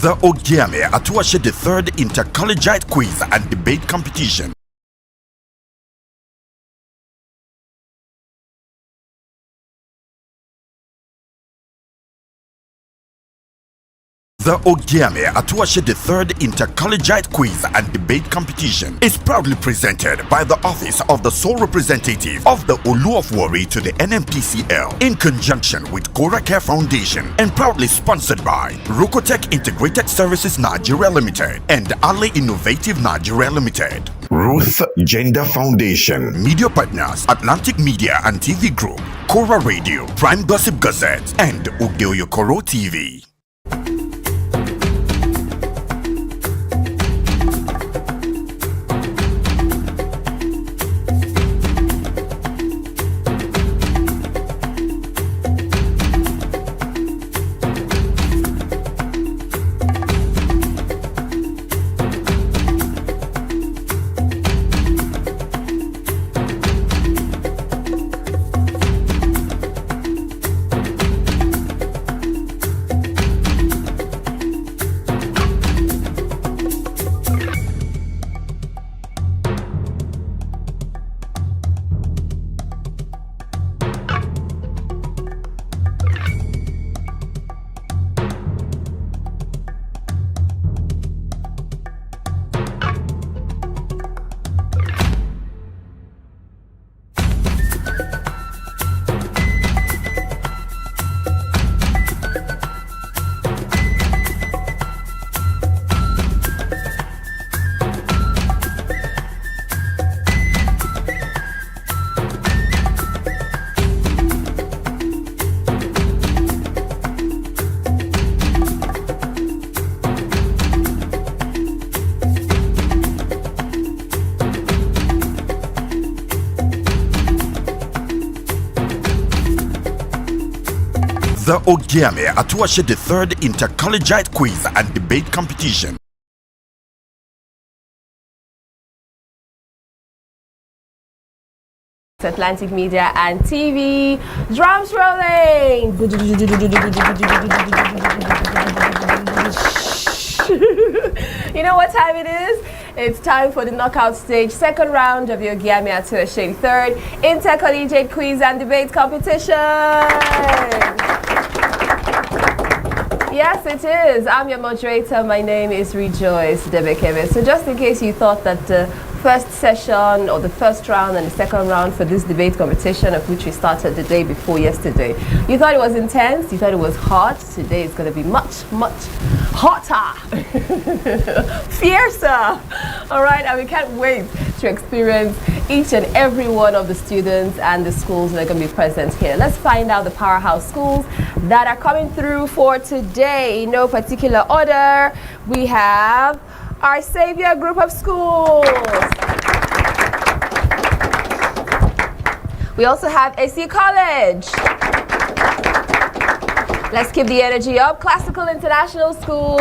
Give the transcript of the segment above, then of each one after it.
The Ogiame Atuwatse III inter-collegiate quiz and debate competition. The Ogiame Atuwatse III inter-collegiate quiz and debate competition is proudly presented by the Office of the Sole Representative of the Olu of Warri to the NMPCL in conjunction with Kora Care Foundation and proudly sponsored by Rokotech Integrated Services Nigeria Limited and Ali Innovative Nigeria Limited. Ruth Gender Foundation. Media partners Atlantic Media and TV Group, Kora Radio, Prime Gossip Gazette, and Oyo-Ekòró TV. The Ogiame Atuwatse III inter-collegiate quiz and debate competition. Atlantic Media and TV. Drums rolling. You know what time it is? It's time for the knockout stage, second round of the Ogiame Atuwatse III inter-collegiate quiz and debate competition. Yes, it is. I'm your moderator. My name is Rejoice Debekebe. So just in case you thought that the first session or the first round and the second round for this debate competition, of which we started the day before yesterday, you thought it was intense, you thought it was hot. Today it's going to be much, much hotter, fiercer. All right, and we can't wait to experience each and every one of the students and the schools that are going to be present here. Let's find out the powerhouse schools that are coming through for today. In no particular order, we have our Savior group of schools. We also have AC College. Let's keep the energy up. Classical International School.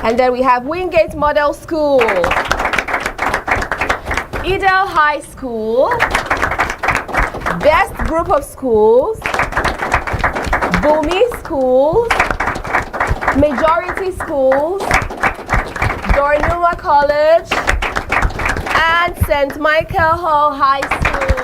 And then we have Wingate Model School. Edel High School. Best group of schools. Bumi Schools. Majority Schools, Dornuma College, and St. Michael Hall High School.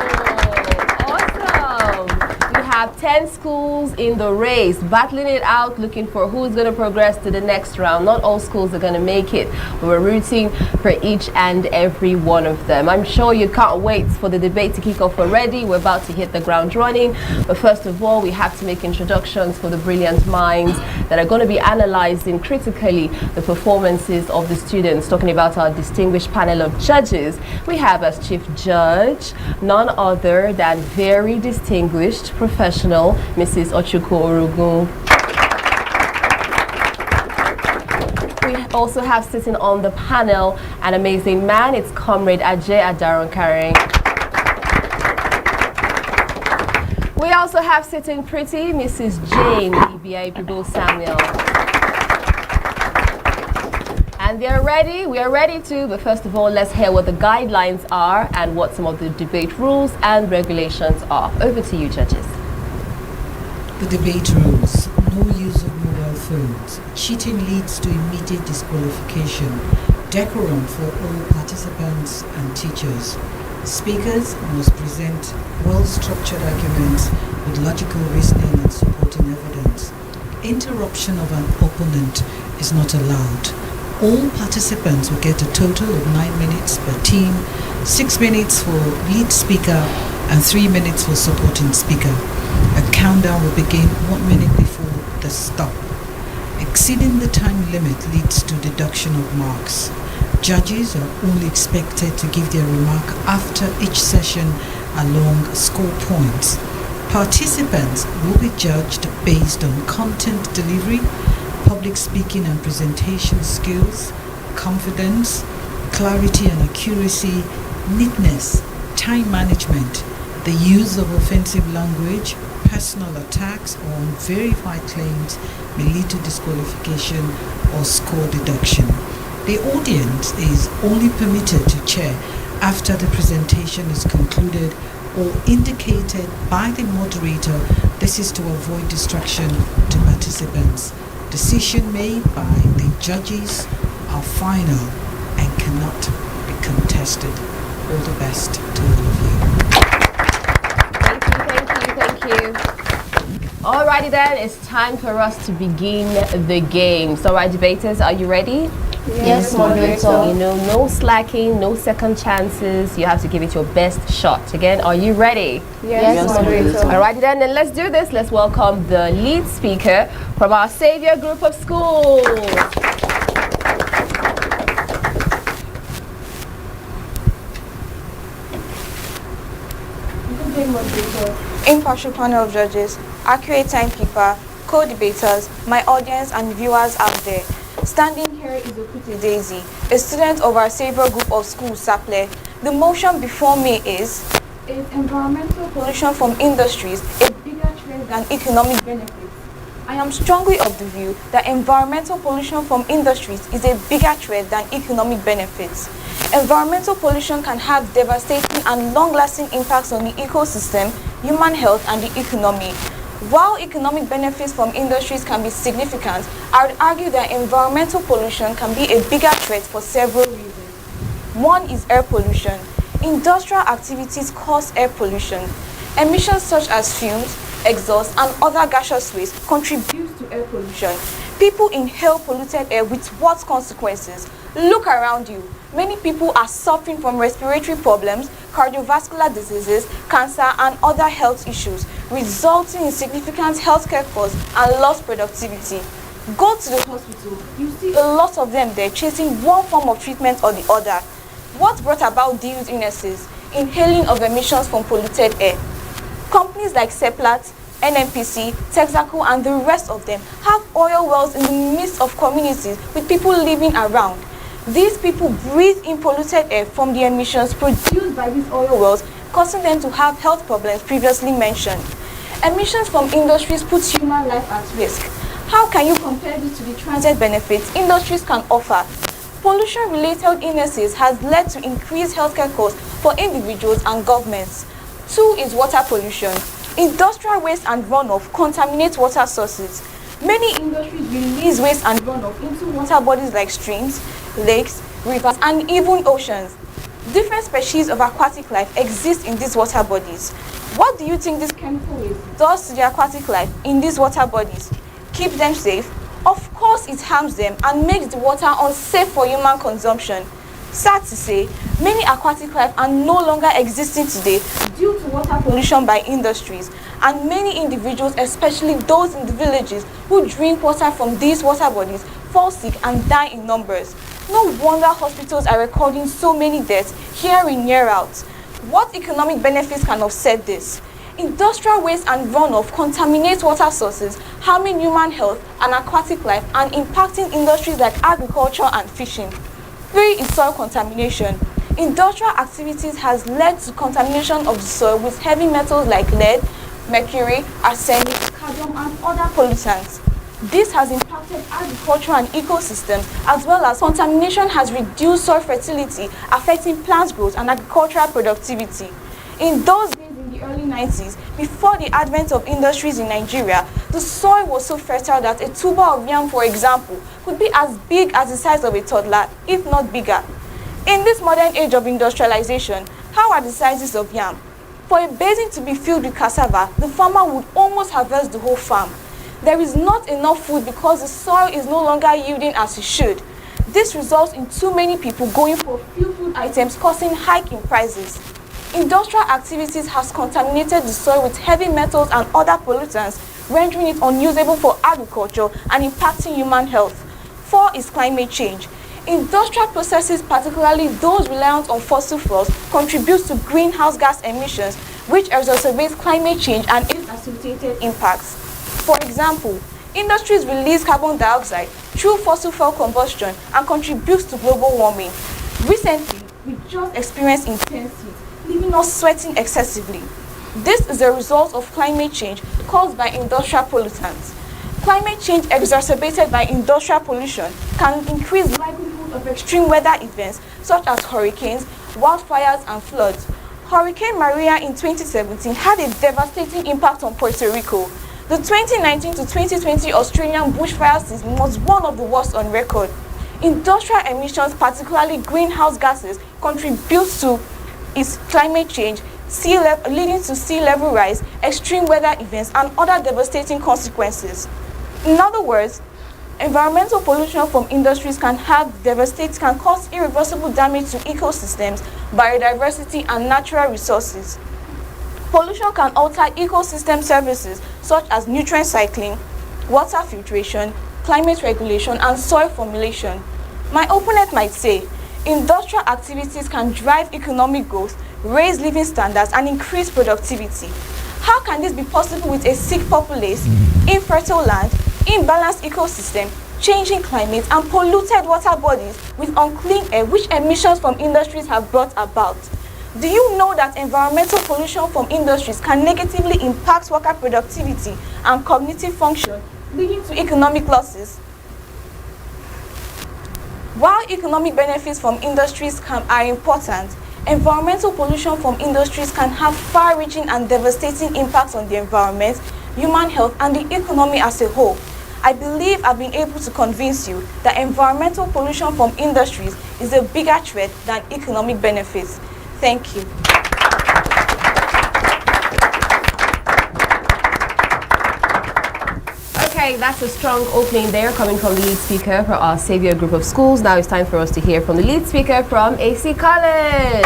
Awesome. We have 10 schools in the race, battling it out, looking for who's going to progress to the next round. Not all schools are going to make it. We're rooting for each and every one of them. I'm sure you can't wait for the debate to kick off already. We're about to hit the ground running. But first of all, we have to make introductions for the brilliant minds that are going to be analyzing critically the performances of the students. Talking about our distinguished panel of judges, we have as chief judge none other than very distinguished professional Mrs. Oyo-Ekòró. We also have sitting on the panel an amazing man. It's Comrade Ajay Adaronkaring. We also have sitting pretty Mrs. Jane EBA Bibo Samuel. And they're ready, we are ready too, but first of all, let's hear what the guidelines are and what some of the debate rules and regulations are. Over to you, judges. The debate rules. No use of mobile phones. Cheating leads to immediate disqualification. Decorum for all participants and teachers. Speakers must present well-structured arguments with logical reasoning and supporting evidence. Interruption of an opponent is not allowed. All participants will get a total of 9 minutes per team, 6 minutes for lead speaker and 3 minutes for supporting speaker. A countdown will begin 1 minute before the stop. Exceeding the time limit leads to deduction of marks. Judges are only expected to give their remark after each session along score points. Participants will be judged based on content delivery, public speaking and presentation skills, confidence, clarity and accuracy, neatness, time management, the use of offensive language, personal attacks or unverified claims may lead to disqualification or score deduction. The audience is only permitted to cheer after the presentation is concluded or indicated by the moderator. This is to avoid distraction to participants. Decision made by the judges are final and cannot be contested. All the best to all of you. Thank you. Alrighty then, it's time for us to begin the game. So, right, debaters, are you ready? Yes, moderator. You know, no slacking, no second chances. You have to give it your best shot. Again, are you ready? Yes, moderator. Alrighty then, let's do this. Let's welcome the lead speaker from our Savior Group of Schools. Impartial panel of judges, accurate timekeeper, co-debaters, my audience and viewers out there. Standing here is Okuti Daisy, a student of our Savior Group of Schools, Saple. The motion before me is environmental pollution from industries a bigger trend than economic benefits. I am strongly of the view that environmental pollution from industries is a bigger threat than economic benefits. Environmental pollution can have devastating and long-lasting impacts on the ecosystem, human health, and the economy. While economic benefits from industries can be significant, I would argue that environmental pollution can be a bigger threat for several reasons. One is air pollution. Industrial activities cause air pollution. Emissions such as fumes, exhaust, and other gaseous waste contribute to air pollution. People inhale polluted air with what consequences? Look around you. Many people are suffering from respiratory problems, cardiovascular diseases, cancer, and other health issues, resulting in significant healthcare costs and lost productivity. Go to the hospital, you see a lot of them there chasing one form of treatment or the other. What brought about these illnesses? Inhaling of emissions from polluted air. Companies like Seplat, NNPC, Texaco, and the rest of them have oil wells in the midst of communities with people living around. These people breathe in polluted air from the emissions produced by these oil wells, causing them to have health problems previously mentioned. Emissions from industries put human life at risk. How can you compare this to the transient benefits industries can offer? Pollution-related illnesses has led to increased healthcare costs for individuals and governments. 2 is water pollution. Industrial waste and runoff contaminate water sources. Many industries release waste and runoff into water bodies like streams, lakes, rivers, and even oceans. Different species of aquatic life exist in these water bodies. What do you think this chemical waste does to the aquatic life in these water bodies? Keep them safe? Of course it harms them and makes the water unsafe for human consumption. Sad to say, many aquatic life are no longer existing today due to water pollution by industries, and many individuals, especially those in the villages who drink water from these water bodies, fall sick and die in numbers. No wonder hospitals are recording so many deaths year in, year out. What economic benefits can offset this? Industrial waste and runoff contaminate water sources, harming human health and aquatic life and impacting industries like agriculture and fishing. 3 is soil contamination. Industrial activities has led to contamination of the soil with heavy metals like lead, mercury, arsenic, cadmium, and other pollutants. This has impacted agriculture and ecosystems, as well as contamination has reduced soil fertility, affecting plant growth and agricultural productivity. In those days in the the early 90s, before the advent of industries in Nigeria, the soil was so fertile that a tuber of yam, for example, could be as big as the size of a toddler, if not bigger. In this modern age of industrialization, how are the sizes of yam? For a basin to be filled with cassava, the farmer would almost harvest the whole farm. There is not enough food because the soil is no longer yielding as it should. This results in too many people going for few food items, causing hike in prices. Industrial activities has contaminated the soil with heavy metals and other pollutants, rendering it unusable for agriculture and impacting human health. 4 is climate change. Industrial processes, particularly those reliant on fossil fuels, contribute to greenhouse gas emissions, which exacerbates climate change and its associated impacts. For example, industries release carbon dioxide through fossil fuel combustion and contributes to global warming. Recently, we just experienced intense heat, leaving us sweating excessively. This is a result of climate change caused by industrial pollutants. Climate change exacerbated by industrial pollution can increase likelihood of extreme weather events such as hurricanes, wildfires, and floods. Hurricane Maria in 2017 had a devastating impact on Puerto Rico. The 2019 to 2020 Australian bushfire season was one of the worst on record. Industrial emissions, particularly greenhouse gases, contribute to its climate change, leading to sea level rise, extreme weather events, and other devastating consequences. In other words, environmental pollution from industries can cause irreversible damage to ecosystems, biodiversity, and natural resources. Pollution can alter ecosystem services such as nutrient cycling, water filtration, climate regulation, and soil formulation. My opponent might say, industrial activities can drive economic growth, raise living standards, and increase productivity. How can this be possible with a sick populace, infertile land, imbalanced ecosystem, changing climate, and polluted water bodies with unclean air which emissions from industries have brought about? Do you know that environmental pollution from industries can negatively impact worker productivity and cognitive function, leading to economic losses? While economic benefits from industries are important, environmental pollution from industries can have far-reaching and devastating impacts on the environment, human health, and the economy as a whole. I believe I've been able to convince you that environmental pollution from industries is a bigger threat than economic benefits. Thank you. Okay, that's a strong opening there coming from the lead speaker for our Savior group of schools. Now it's time for us to hear from the lead speaker from AC College.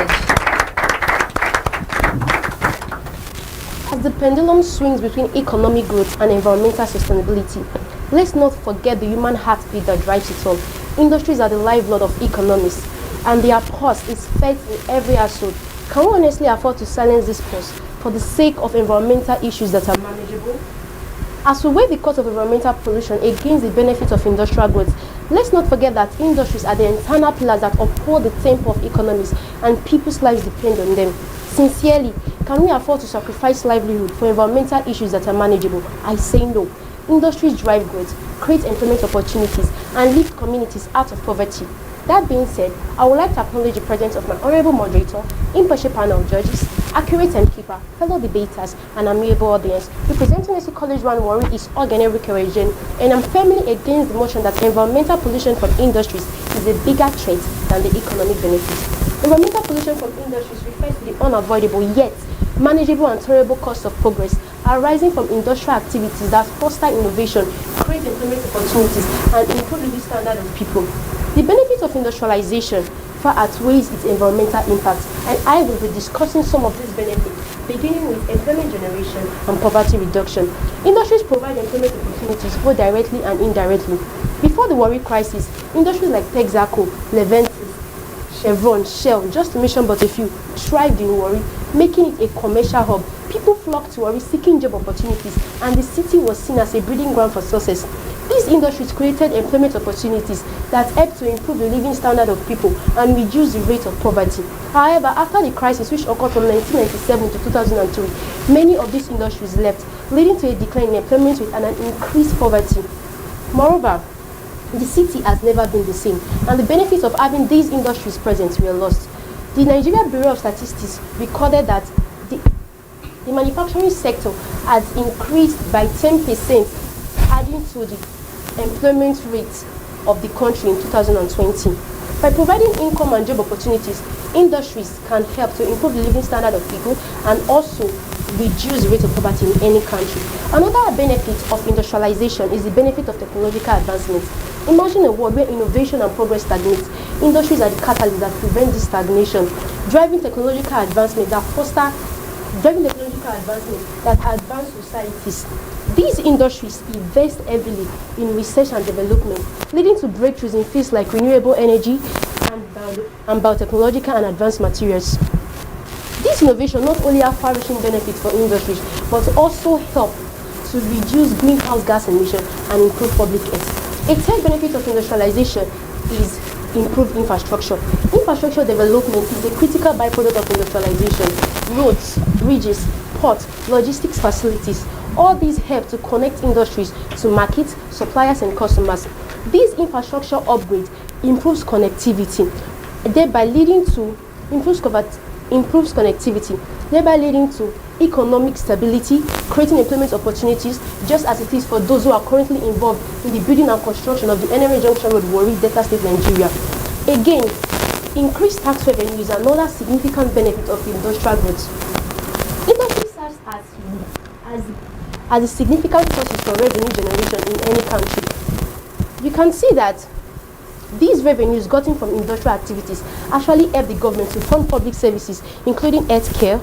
As the pendulum swings between economic growth and environmental sustainability, let's not forget the human heartbeat that drives it all. Industries are the lifeblood of economies, and their pulse is felt in every household. Can we honestly afford to silence this pulse for the sake of environmental issues that are manageable? As we weigh the cost of environmental pollution against the benefits of industrial growth, let's not forget that industries are the internal pillars that uphold the tempo of economies, and people's lives depend on them. Sincerely, can we afford to sacrifice livelihood for environmental issues that are manageable? I say no. Industries drive growth, create employment opportunities, and lift communities out of poverty. That being said, I would like to acknowledge the presence of my honorable moderator, impartial panel of judges, accurate timekeeper, fellow debaters, and amiable audience. Representing AC College 1 Warri is Ogiame Atuwatse, and I'm firmly against the motion that environmental pollution from industries is a bigger threat than the economic benefits. Environmental pollution from industries refers to the unavoidable yet manageable and tolerable costs of progress arising from industrial activities that foster innovation, create employment opportunities, and improve the living standard of people. The benefits of industrialization far outweighs its environmental impacts, and I will be discussing some of these benefits, beginning with employment generation and poverty reduction. Industries provide employment opportunities both directly and indirectly. Before the Warri crisis, industries like Texaco, Leventis, Chevron, Shell, just to mention but a few, thrived in Warri, making it a commercial hub. People flocked to Warri seeking job opportunities, and the city was seen as a breeding ground for success. These industries created employment opportunities that helped to improve the living standard of people and reduce the rate of poverty. However, after the crisis, which occurred from 1997 to 2003, many of these industries left, leading to a decline in employment rate and an increased poverty. Moreover, the city has never been the same, and the benefits of having these industries present were lost. The Nigeria Bureau of Statistics recorded that the manufacturing sector has increased by 10%, adding to the employment rate of the country in 2020. By providing income and job opportunities, industries can help to improve the living standard of people and also reduce the rate of poverty in any country. Another benefit of industrialization is the benefit of technological advancement. Imagine a world where innovation and progress stagnates. Industries are the catalysts that prevent this stagnation, driving technological advancement that advance societies. These industries invest heavily in research and development, leading to breakthroughs in fields like renewable energy and biotechnological and advanced materials. This innovation not only have far-reaching benefits for industries, but also help to reduce greenhouse gas emissions and improve public health. A third benefit of industrialization is improved infrastructure. Infrastructure development is a critical byproduct of industrialization. Roads, bridges, ports, logistics facilities, all these help to connect industries to markets, suppliers, and customers. These infrastructure upgrades improves connectivity, thereby leading to economic stability, creating employment opportunities, just as it is for those who are currently involved in the building and construction of the NMA Junction Road, Warri, Delta State, Nigeria. Again, increased tax revenue is another significant benefit of industrial growth. Industry serves as a significant sources for revenue generation in any country. You can see that these revenues gotten from industrial activities actually help the government to fund public services, including healthcare,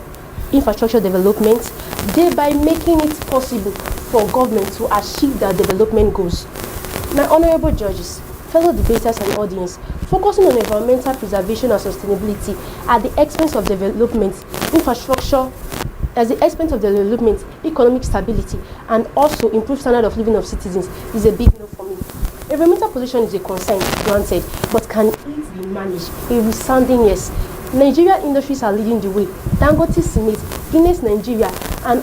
infrastructure development, thereby making it possible for government to achieve their development goals. My honorable judges, fellow debaters and audience, focusing on environmental preservation and sustainability at the expense of development, infrastructure, economic stability, and also improved standard of living of citizens is a big no for me. Environmental pollution is a concern, granted, but can it be managed? A resounding yes. Nigerian industries are leading the way. Dangote Cement, Guinness Nigeria, and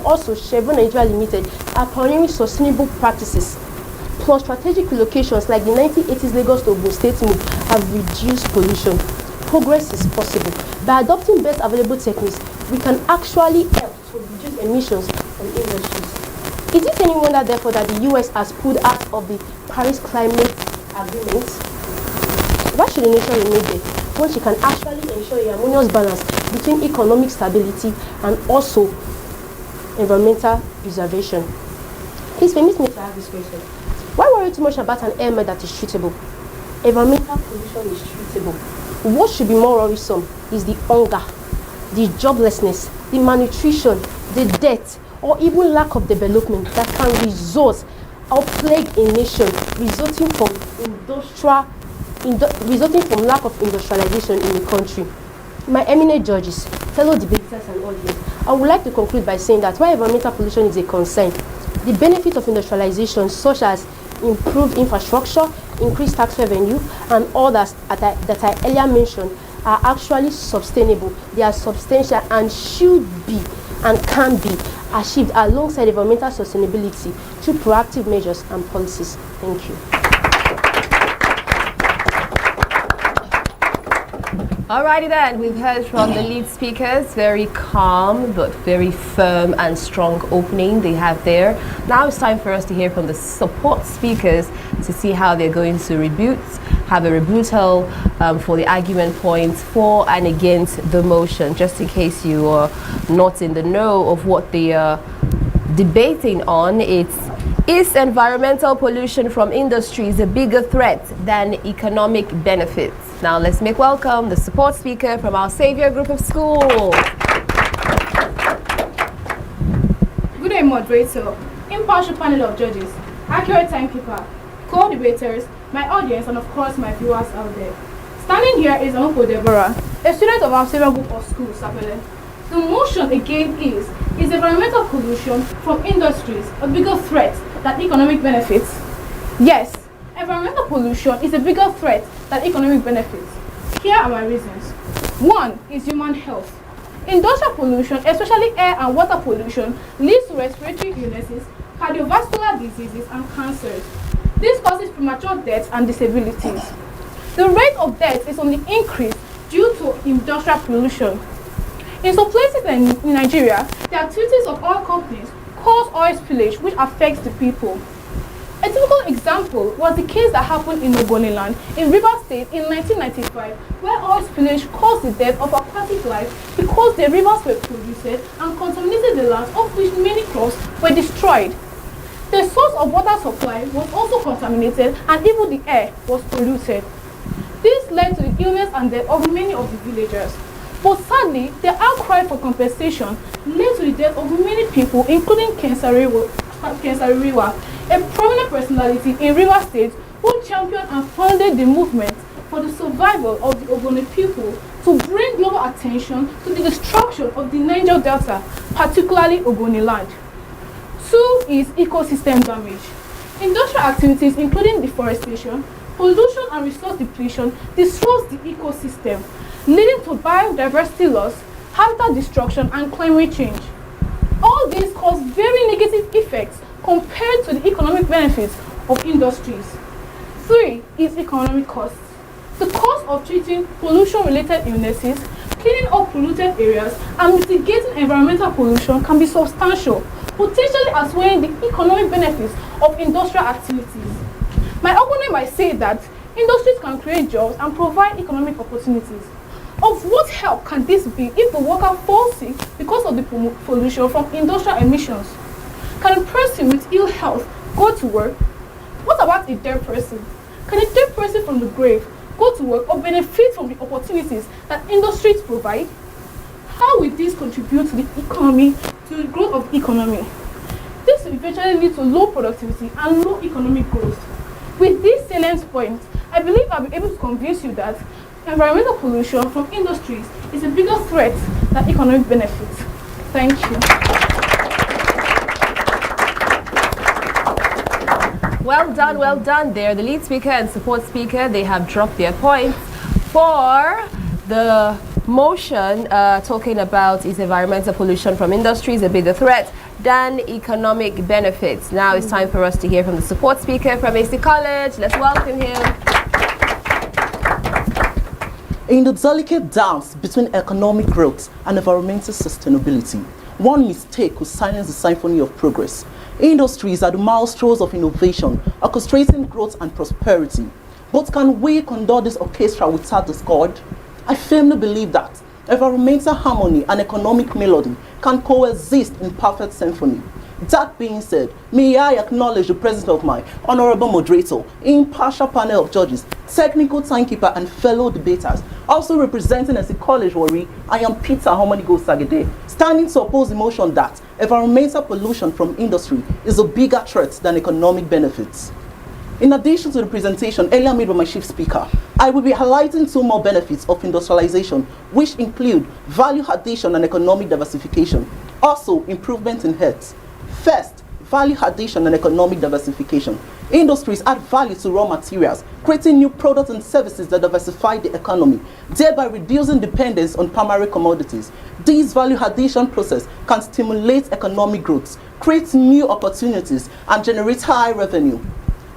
also Chevron Nigeria Limited are pioneering sustainable practices. Plus, strategic relocations like the 1980s Lagos to Ogun State move have reduced pollution. Progress is possible. By adopting best available techniques, we can actually help to reduce emissions from industries. Is it any wonder, therefore, that the US has pulled out of the Paris Climate Agreement? Why should a nation remain there when she can actually ensure a harmonious balance between economic stability and also environmental preservation? Please permit me to ask this question. Why worry too much about an ailment that is treatable? Environmental pollution is treatable. What should be more worrisome is the hunger, the joblessness, the malnutrition, the death, or even lack of development that can result or plague a nation resulting from lack of industrialization in the country. My eminent judges, fellow debaters and audience, I would like to conclude by saying that while environmental pollution is a concern, the benefits of industrialization, such as improved infrastructure, increased tax revenue, and all that I earlier mentioned, are actually sustainable. They are substantial and should be and can be achieved alongside environmental sustainability through proactive measures and policies. Thank you. Alrighty then, we've heard from the lead speakers, very calm but very firm and strong opening they have there. Now it's time for us to hear from the support speakers to see how they're going to have a rebuttal for the argument points for and against the motion, just in case you are not in the know of what they are debating on. Is environmental pollution from industries a bigger threat than economic benefits? Now let's make welcome the support speaker from our Savior Group of Schools. Good day, moderator, impartial panel of judges, accurate timekeeper, co-debaters, my audience, and of course my viewers out there. Standing here is Uncle Deborah, a student of our Savior Group of Schools, Sapele. The motion again is environmental pollution from industries a bigger threat than economic benefits? Yes, environmental pollution is a bigger threat than economic benefits. Here are my reasons. One is human health. Industrial pollution, especially air and water pollution, leads to respiratory illnesses, cardiovascular diseases, and cancers. This causes premature deaths and disabilities. The rate of death is on the increase due to industrial pollution. In some places in Nigeria, the activities of oil companies cause oil spillage which affects the people. A typical example was the case that happened in Ogoniland in Rivers State in 1995, where oil spillage caused the death of aquatic life because the rivers were polluted and contaminated the lands, of which many crops were destroyed. The source of water supply was also contaminated, and even the air was polluted. This led to the illness and death of many of the villagers. But sadly, the outcry for compensation led to the death of many people, including Kensariwa, a prominent personality in Rivers State who championed and founded the movement for the survival of the Ogoni people to bring global attention to the destruction of the Niger Delta, particularly Ogoniland. 2 is ecosystem damage. Industrial activities including deforestation, pollution and resource depletion disrupts the ecosystem, leading to biodiversity loss, habitat destruction and climate change. All these cause very negative effects compared to the economic benefits of industries. 3 is economic costs. The cost of treating pollution-related illnesses, cleaning up polluted areas, and mitigating environmental pollution can be substantial, potentially outweighing the economic benefits of industrial activities. My opponent might say that industries can create jobs and provide economic opportunities. Of what help can this be if the worker falls sick because of the pollution from industrial emissions? Can a person with ill health go to work? What about a dead person? Can a dead person from the grave go to work or benefit from the opportunities that industries provide? How will this contribute to the economy, to the growth of the economy? This will eventually lead to low productivity and low economic growth. With these salient points, I believe I'll be able to convince you that environmental pollution from industries is a bigger threat than economic benefits. Thank you. Well done there. The lead speaker and support speaker, they have dropped their points for the motion talking about is environmental pollution from industries a bigger threat than economic benefits. Now it's time for us to hear from the support speaker from AC College. Let's welcome him. In the delicate dance between economic growth and environmental sustainability, one mistake will silence the symphony of progress. Industries are the maestros of innovation, orchestrating growth and prosperity. But can we conduct this orchestra without discord? I firmly believe that environmental harmony and economic melody can coexist in perfect symphony. That being said, may I acknowledge the presence of my honorable moderator, impartial panel of judges, technical timekeeper, and fellow debaters. Also representing as a college worry, I am Peter Homonigo Sagede, standing to oppose the motion that environmental pollution from industry is a bigger threat than economic benefits. In addition to the presentation earlier made by my chief speaker, I will be highlighting 2 more benefits of industrialization, which include value addition and economic diversification. Also, improvement in health. First, value addition and economic diversification. Industries add value to raw materials, creating new products and services that diversify the economy, thereby reducing dependence on primary commodities. This value addition process can stimulate economic growth, create new opportunities, and generate high revenue.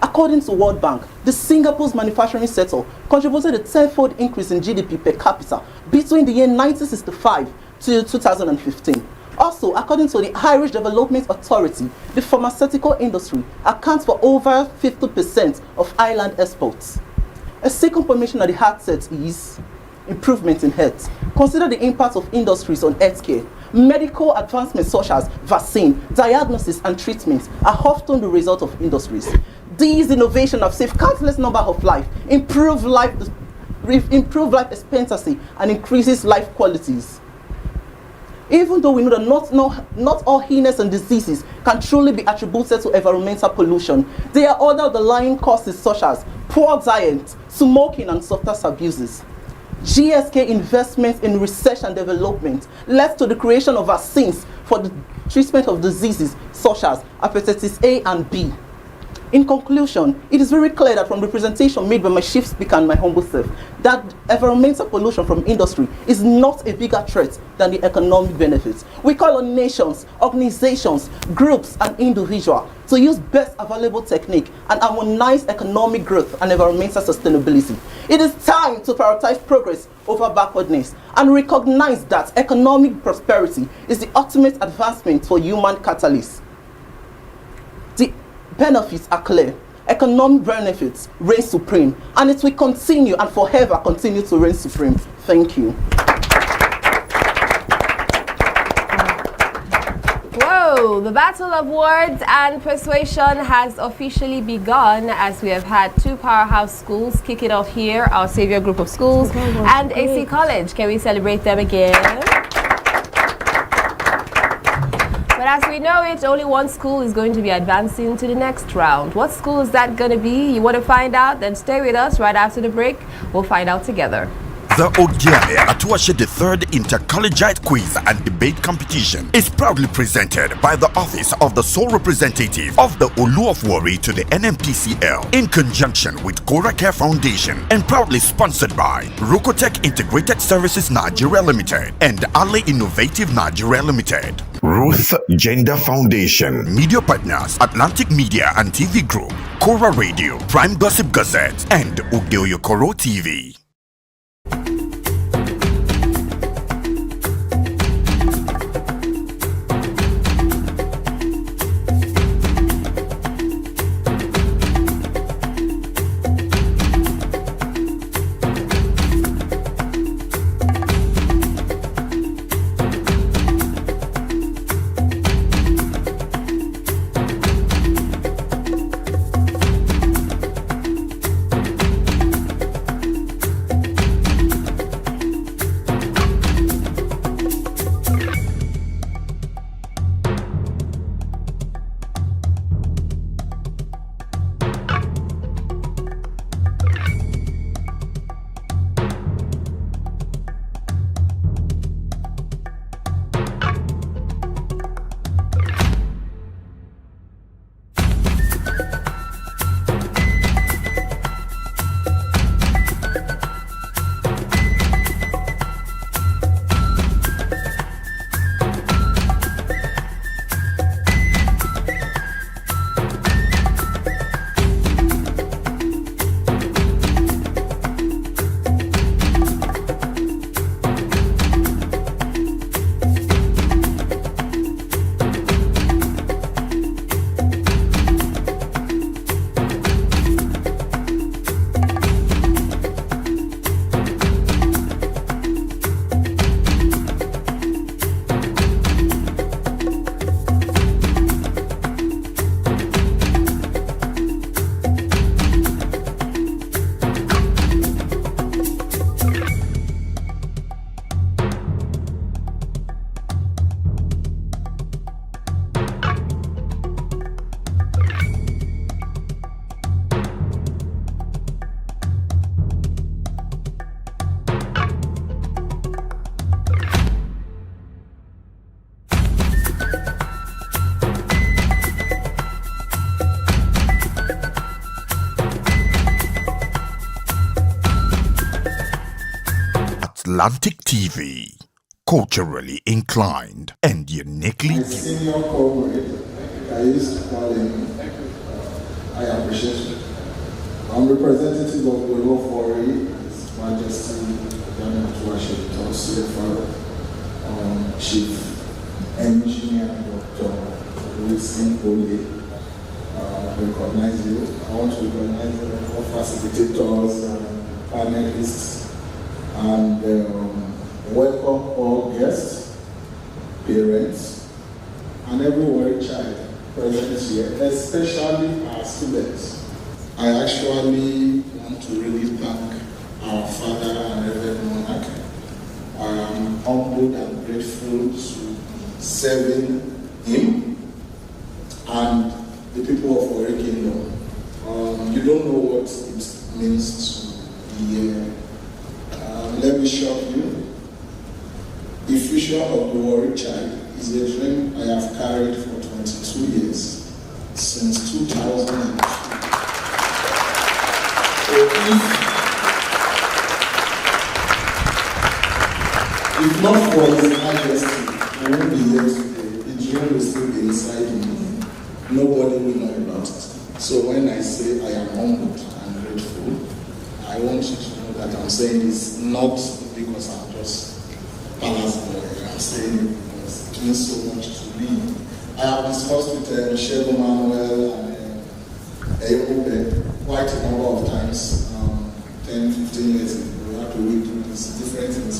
According to World Bank, the Singapore's manufacturing sector contributed a 10-fold increase in GDP per capita between the year 1965 to 2015. Also, according to the Irish Development Authority, the pharmaceutical industry accounts for over 50% of island exports. A second promotion at the outset is improvement in health. Consider the impact of industries on healthcare. Medical advancements such as vaccine, diagnosis, and treatment are often the result of industries. These innovations have saved countless number of lives, improve life expectancy, and increases life qualities. Even though we know that not all illness and diseases can truly be attributed to environmental pollution, there are other underlying causes such as poor diet, smoking, and substance abuses. GSK investments in research and development led to the creation of vaccines for the treatment of diseases such as hepatitis A and B. In conclusion, it is very clear that from the presentation made by my chief speaker and my humble self, that environmental pollution from industry is not a bigger threat than the economic benefits. We call on nations, organizations, groups, and individuals to use best available technique and harmonize economic growth and environmental sustainability. It is time to prioritize progress over backwardness and recognize that economic prosperity is the ultimate advancement for human catalysts. The benefits are clear. Economic benefits reign supreme, and it will continue and forever continue to reign supreme. Thank you. Whoa, the battle of words and persuasion has officially begun as we have had two powerhouse schools kick it off here, our Savior group of schools and AC College. Can we celebrate them again? But as we know it, only one school is going to be advancing to the next round. What school is that going to be? You want to find out? Then stay with us right after the break. We'll find out together. The Ogiame Atuwatse III inter-collegiate quiz and debate competition is proudly presented by the Office of the Sole Representative of the Oyo-Ekòró to the NMPCL in conjunction with Cora Care Foundation and proudly sponsored by Rokotech Integrated Services Nigeria Limited and Ali Innovative Nigeria Limited. Ruth Gender Foundation. Media partners Atlantic Media and TV Group, Cora Radio, Prime Gossip Gazette, and Oyo-Ekòró TV. Atlantic TV, culturally inclined and uniquely. My senior comrade, I used to call him, I appreciate it. I'm representative of Oyo-Ekòró, His Majesty Ogiame Atuwatse III, Chief Engineer Dr. Wilson Ole. Recognize you. I want to recognize all facilitators, panelists, and welcome all guests, parents, and every worried child present here, especially our students. I actually want to really thank our father and Reverend Monarch. I am humbled and grateful to serving him and the people of Oyo Kingdom. You don't know what it means to be here. Let me shock you. The future of the worried child is a dream I have carried for 22 years. since 2002. So if not for His Majesty, I won't be here today. The dream will still be inside me. Nobody will know about it. So when I say I am humbled and grateful, I want you to know that I'm saying this not because I'm just palace boy. I'm saying it because it means so much to me. I have discussed with Shego Manuel and Eyobe quite a number of times, 10, 15 years ago. We have to read through these different things,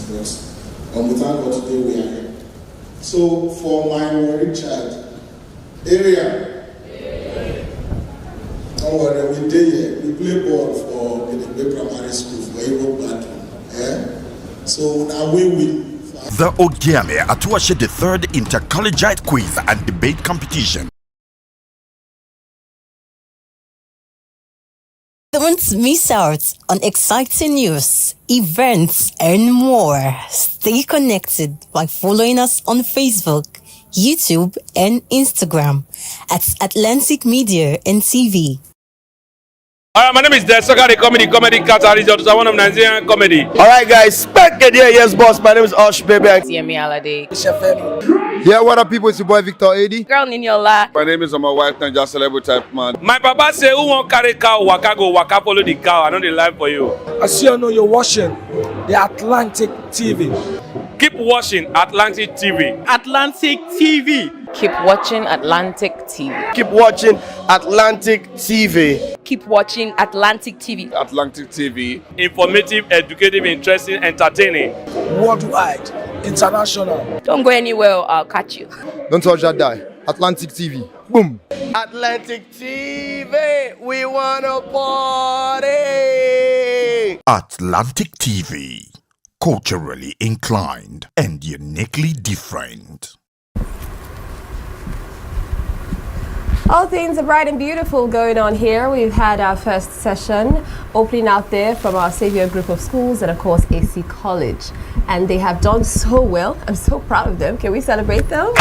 but we thank God today we are here. So for my worried child, area. Don't worry, we did here. We play ball for the primary school for Euro Battle. So now we win. The Ogiame Atuwatse III inter-collegiate quiz and debate competition. Don't miss out on exciting news, events, and more. Stay connected by following us on Facebook, YouTube, and Instagram at Atlantic Media and TV. Alright, my name is Desoka, the comedy catalyst of one of Nigerian comedy. Alright guys, back again, yes boss, my name is Osh baby. Ogiame Atuwatse. Yeah, what up people, it's your boy Victor Edi. Girl Niniola. My name is my wife, Ninja Celebrity type man. My papa say, who won't carry cow, waka go, waka follow the cow, I know the life for you. I see you know you're watching the Atlantic TV. Keep watching Atlantic TV. Atlantic TV. Keep watching Atlantic TV. Keep watching Atlantic TV. Keep watching Atlantic TV. Atlantic TV. Informative, educative, interesting, entertaining. Worldwide, international. Don't go anywhere or I'll catch you. Don't touch that die. Atlantic TV. Boom. Atlantic TV. We wanna party. Atlantic TV. Culturally inclined and uniquely different. All things are bright and beautiful going on here. We've had our first session opening out there from our Savior group of schools and of course AC College. And they have done so well. I'm so proud of them. Can we celebrate them?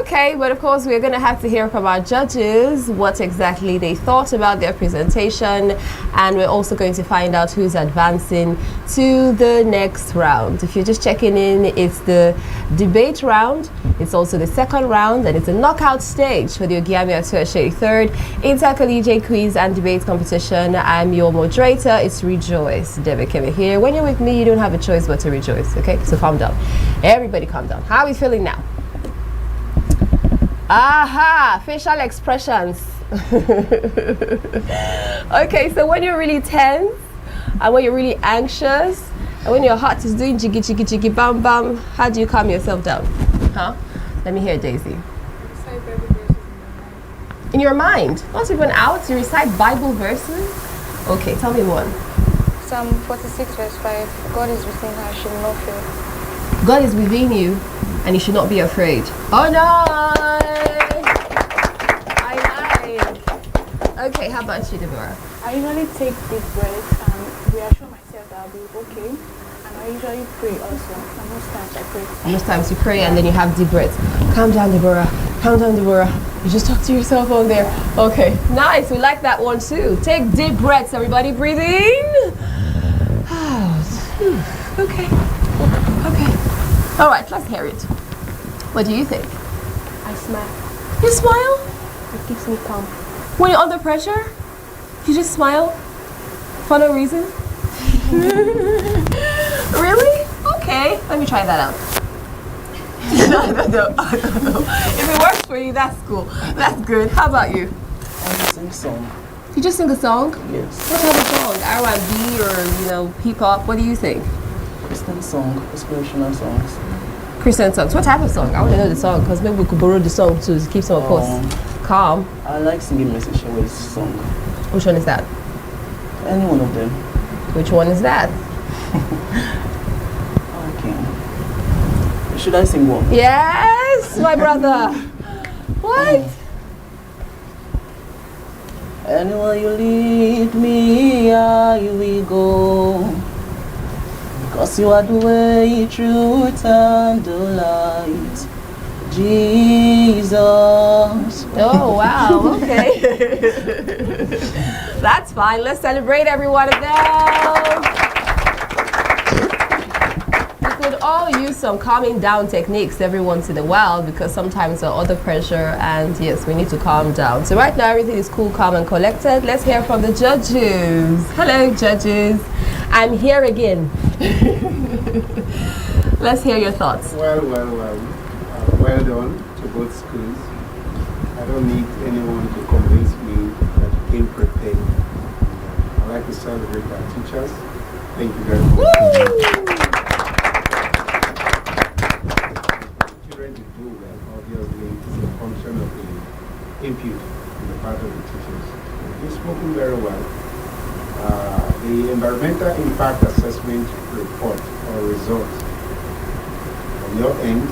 Okay, but of course we're going to have to hear from our judges what exactly they thought about their presentation, and we're also going to find out who's advancing to the next round. If you're just checking in, it's the debate round, it's also the second round, and it's a knockout stage for the Ogiame Atuwatse III inter-collegiate quiz and debate competition. I'm your moderator, it's Rejoice Debekeme here. When you're with me, you don't have a choice but to rejoice, okay? So calm down. Everybody calm down. How are we feeling now? Aha, facial expressions. Okay, so when you're really tense and when you're really anxious and when your heart is doing jiggy jiggy jiggy bam bam, how do you calm yourself down? Huh? Let me hear Daisy. In your mind? Not even out? You recite Bible verses? Okay, tell me one. Psalm 46 verse 5. God is within her, she will not fear. God is within you and you should not be afraid. Oh no! Okay, how about you, Deborah? I usually take deep breaths and reassure myself that I'll be okay. And I usually pray also. And most times I pray. Most times you pray and then you have deep breaths. Calm down, Deborah. Calm down, Deborah. You just talk to yourself on there. Okay, nice. We like that one too. Take deep breaths, everybody. Breathe in. Okay. Okay. All right, let's hear it. What do you think? I smile. You smile? It keeps me calm. When you're under pressure, you just smile for no reason? Really? Okay, let me try that out. No. If it works for you, that's cool. That's good. How about you? I just sing a song. You just sing a song? Yes. What type of song? R&B or, hip hop? What do you think? Christian song, inspirational songs. Christian songs. What type of song? I want to know the song because maybe we could borrow the song too to keep some of us calm. I like singing Message Always song. Which one is that? Any one of them. Which one is that? Okay. Should I sing one? Yes, my brother. What? Anywhere you lead me, I will go. Because you are the way, truth, and the light. Jesus. Oh, wow, okay. That's fine. Let's celebrate every one of them. We could all use some calming down techniques every once in a while because sometimes we're under pressure and yes, we need to calm down. So right now everything is cool, calm and collected. Let's hear from the judges. Hello, judges. I'm here again. Let's hear your thoughts. Well done to both schools. I don't need anyone to convince me that you came prepared. I'd like to celebrate our teachers. Thank you very much. Children to do well, obviously, is a function of the input on the part of the teachers. You've spoken very well. The environmental impact assessment report or result on your end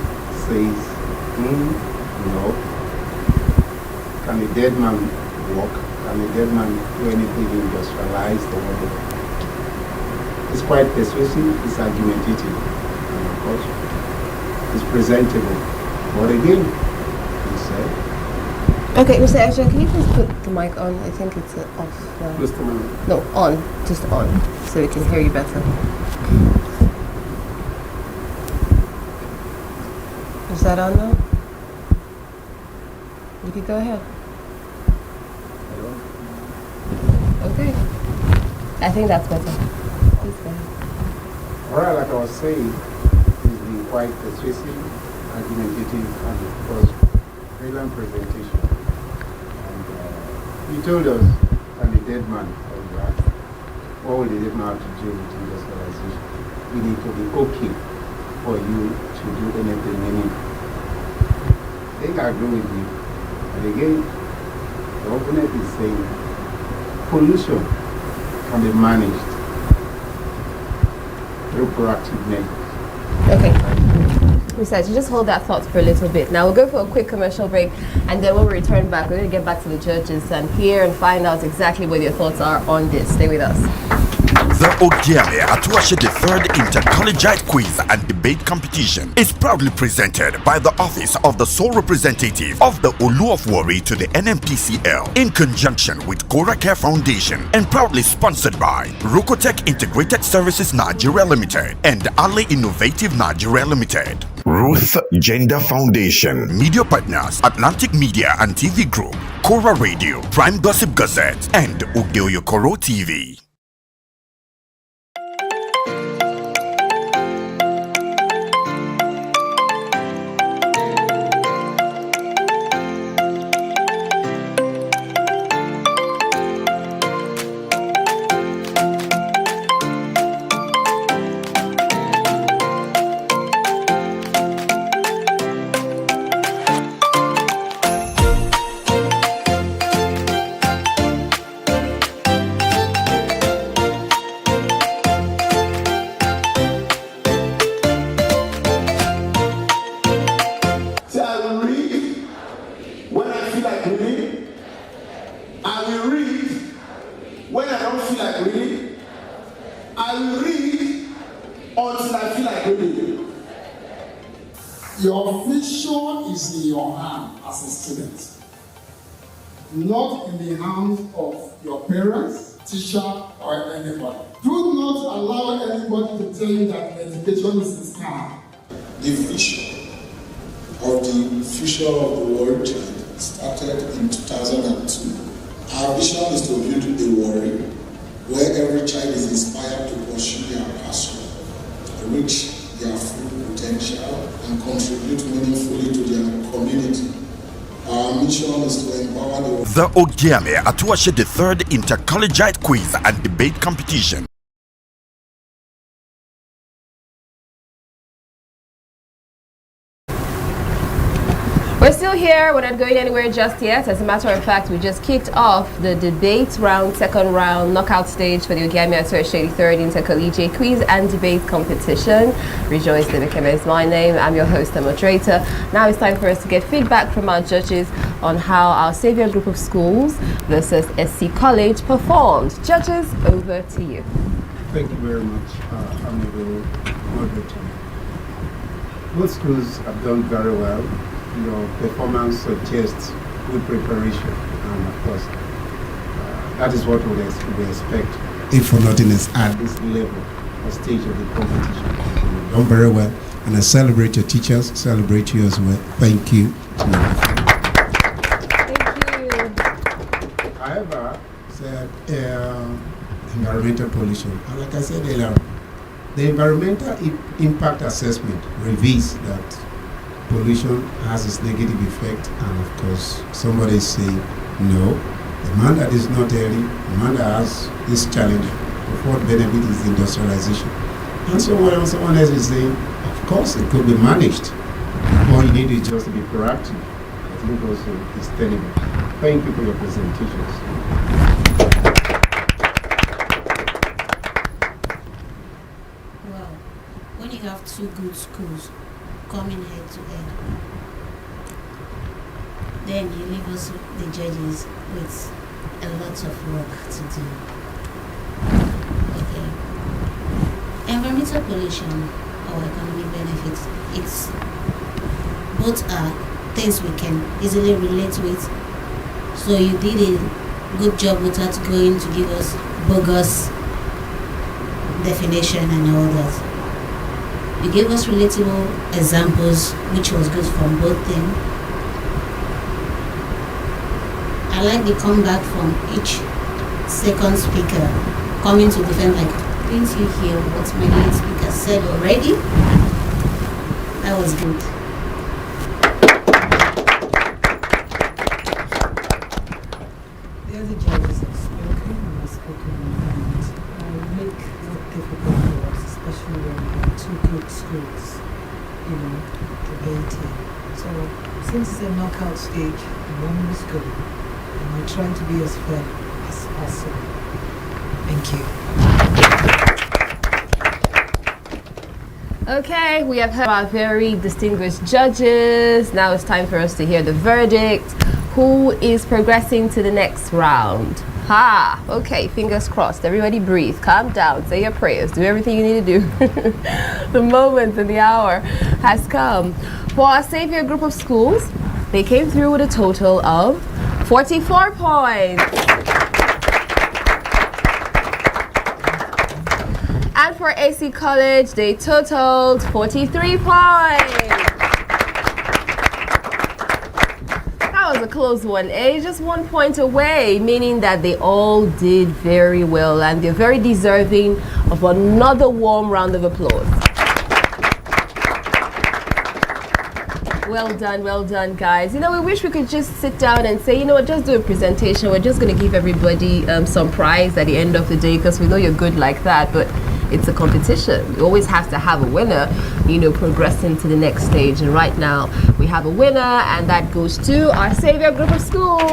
says, no. Can a dead man walk? Can a dead man do anything industrialized or whatever? It's quite persuasive, it's argumentative, and of course, it's presentable. But again, you said. Okay, Mr. Action, can you please put the mic on? I think it's off. Just a minute. No, on. Just on, so we can hear you better. Is that on now? You can go ahead. Okay. I think that's better. Please go ahead. All right, like I was saying, it's been quite persuasive, argumentative, and of course, brilliant presentation. And you told us, and the dead man, what would the dead man have to do with industrialization? You need to be okay for you to do anything meaningful. I think I agree with you. And again, the opponent is saying pollution can be managed through proactive measures. Okay. Research, just hold that thought for a little bit. Now we'll go for a quick commercial break, and then when we return back, we're going to get back to the judges and hear and find out exactly what your thoughts are on this. Stay with us. The Ogiame Atuwatse III inter-collegiate quiz and debate competition is proudly presented by the Office of the Sole Representative of the Oyo-Ekòró to the NMPCL in conjunction with Kora Care Foundation and proudly sponsored by Rokotech Integrated Services Nigeria Limited and Ali Innovative Nigeria Limited. Ruth Gender Foundation. Media partners Atlantic Media and TV Group, Kora Radio, Prime Gossip Gazette, and Oyo-Ekòró TV. Your future is in your hand as a student, not in the hands of your parents, teacher, or anybody. Do not allow anybody to tell you that education is a scam. The vision of the future of the world started in 2002. Our vision is to build a world where every child is inspired to pursue their passion, reach their full potential, and contribute meaningfully to their community. Our mission is to empower the Ogiame Atuwatse III inter-collegiate quiz and debate competition. We're still here. We're not going anywhere just yet. As a matter of fact, we just kicked off the debate round, second round, knockout stage for the Ogiame Atuwatse III inter-collegiate quiz and debate competition. Rejoice Libekeme is my name. I'm your host and moderator. Now it's time for us to get feedback from our judges on how our Savior group of schools versus SC College performed. Judges, over to you. Thank you very much, Honorable Moderator. Both schools have done very well. your performance suggests good preparation, and of course, that is what we expect. If for nothing is at this level or stage of the competition. You've done very well, and I celebrate your teachers, celebrate you as well. Thank you. However, environmental pollution, and like I said earlier, the environmental impact assessment reveals that pollution has its negative effect, and of course, somebody is saying no. The man that is not healthy, the man that has this challenge, of what benefit is industrialization. And someone else is saying, of course, it could be managed. All you need is just to be proactive. I think also it's tenable. Thank you for your presentations. Well, when you have two good schools coming head to head, then you leave us, the judges, with a lot of work to do. Okay. Environmental pollution or economic benefits, it's both are things we can easily relate with. So you did a good job without going to give us bogus definition and all that. You gave us relatable examples, which was good from both things. I like the comeback from each second speaker coming to defend, like, didn't you hear what my lead speaker said already? That was good. The other judges have spoken and have spoken, and I make it difficult for us, especially when we have two good schools, debating. So since it's a knockout stage, one must go. And I try to be as fair as possible. Thank you. Okay, we have heard our very distinguished judges. Now it's time for us to hear the verdict. Who is progressing to the next round? Okay, fingers crossed. Everybody breathe, calm down, say your prayers, do everything you need to do. The moment and the hour has come. For our Savior group of schools, they came through with a total of 44 points. And for AC College, they totaled 43 points. That was a close one, eh? Just 1 point away, meaning that they all did very well and they're very deserving of another warm round of applause. Well done, guys. We wish we could just sit down and say, just do a presentation. We're just going to give everybody some prize at the end of the day because we know you're good like that, but it's a competition. We always have to have a winner, progressing to the next stage. And right now, we have a winner, and that goes to our Savior group of schools.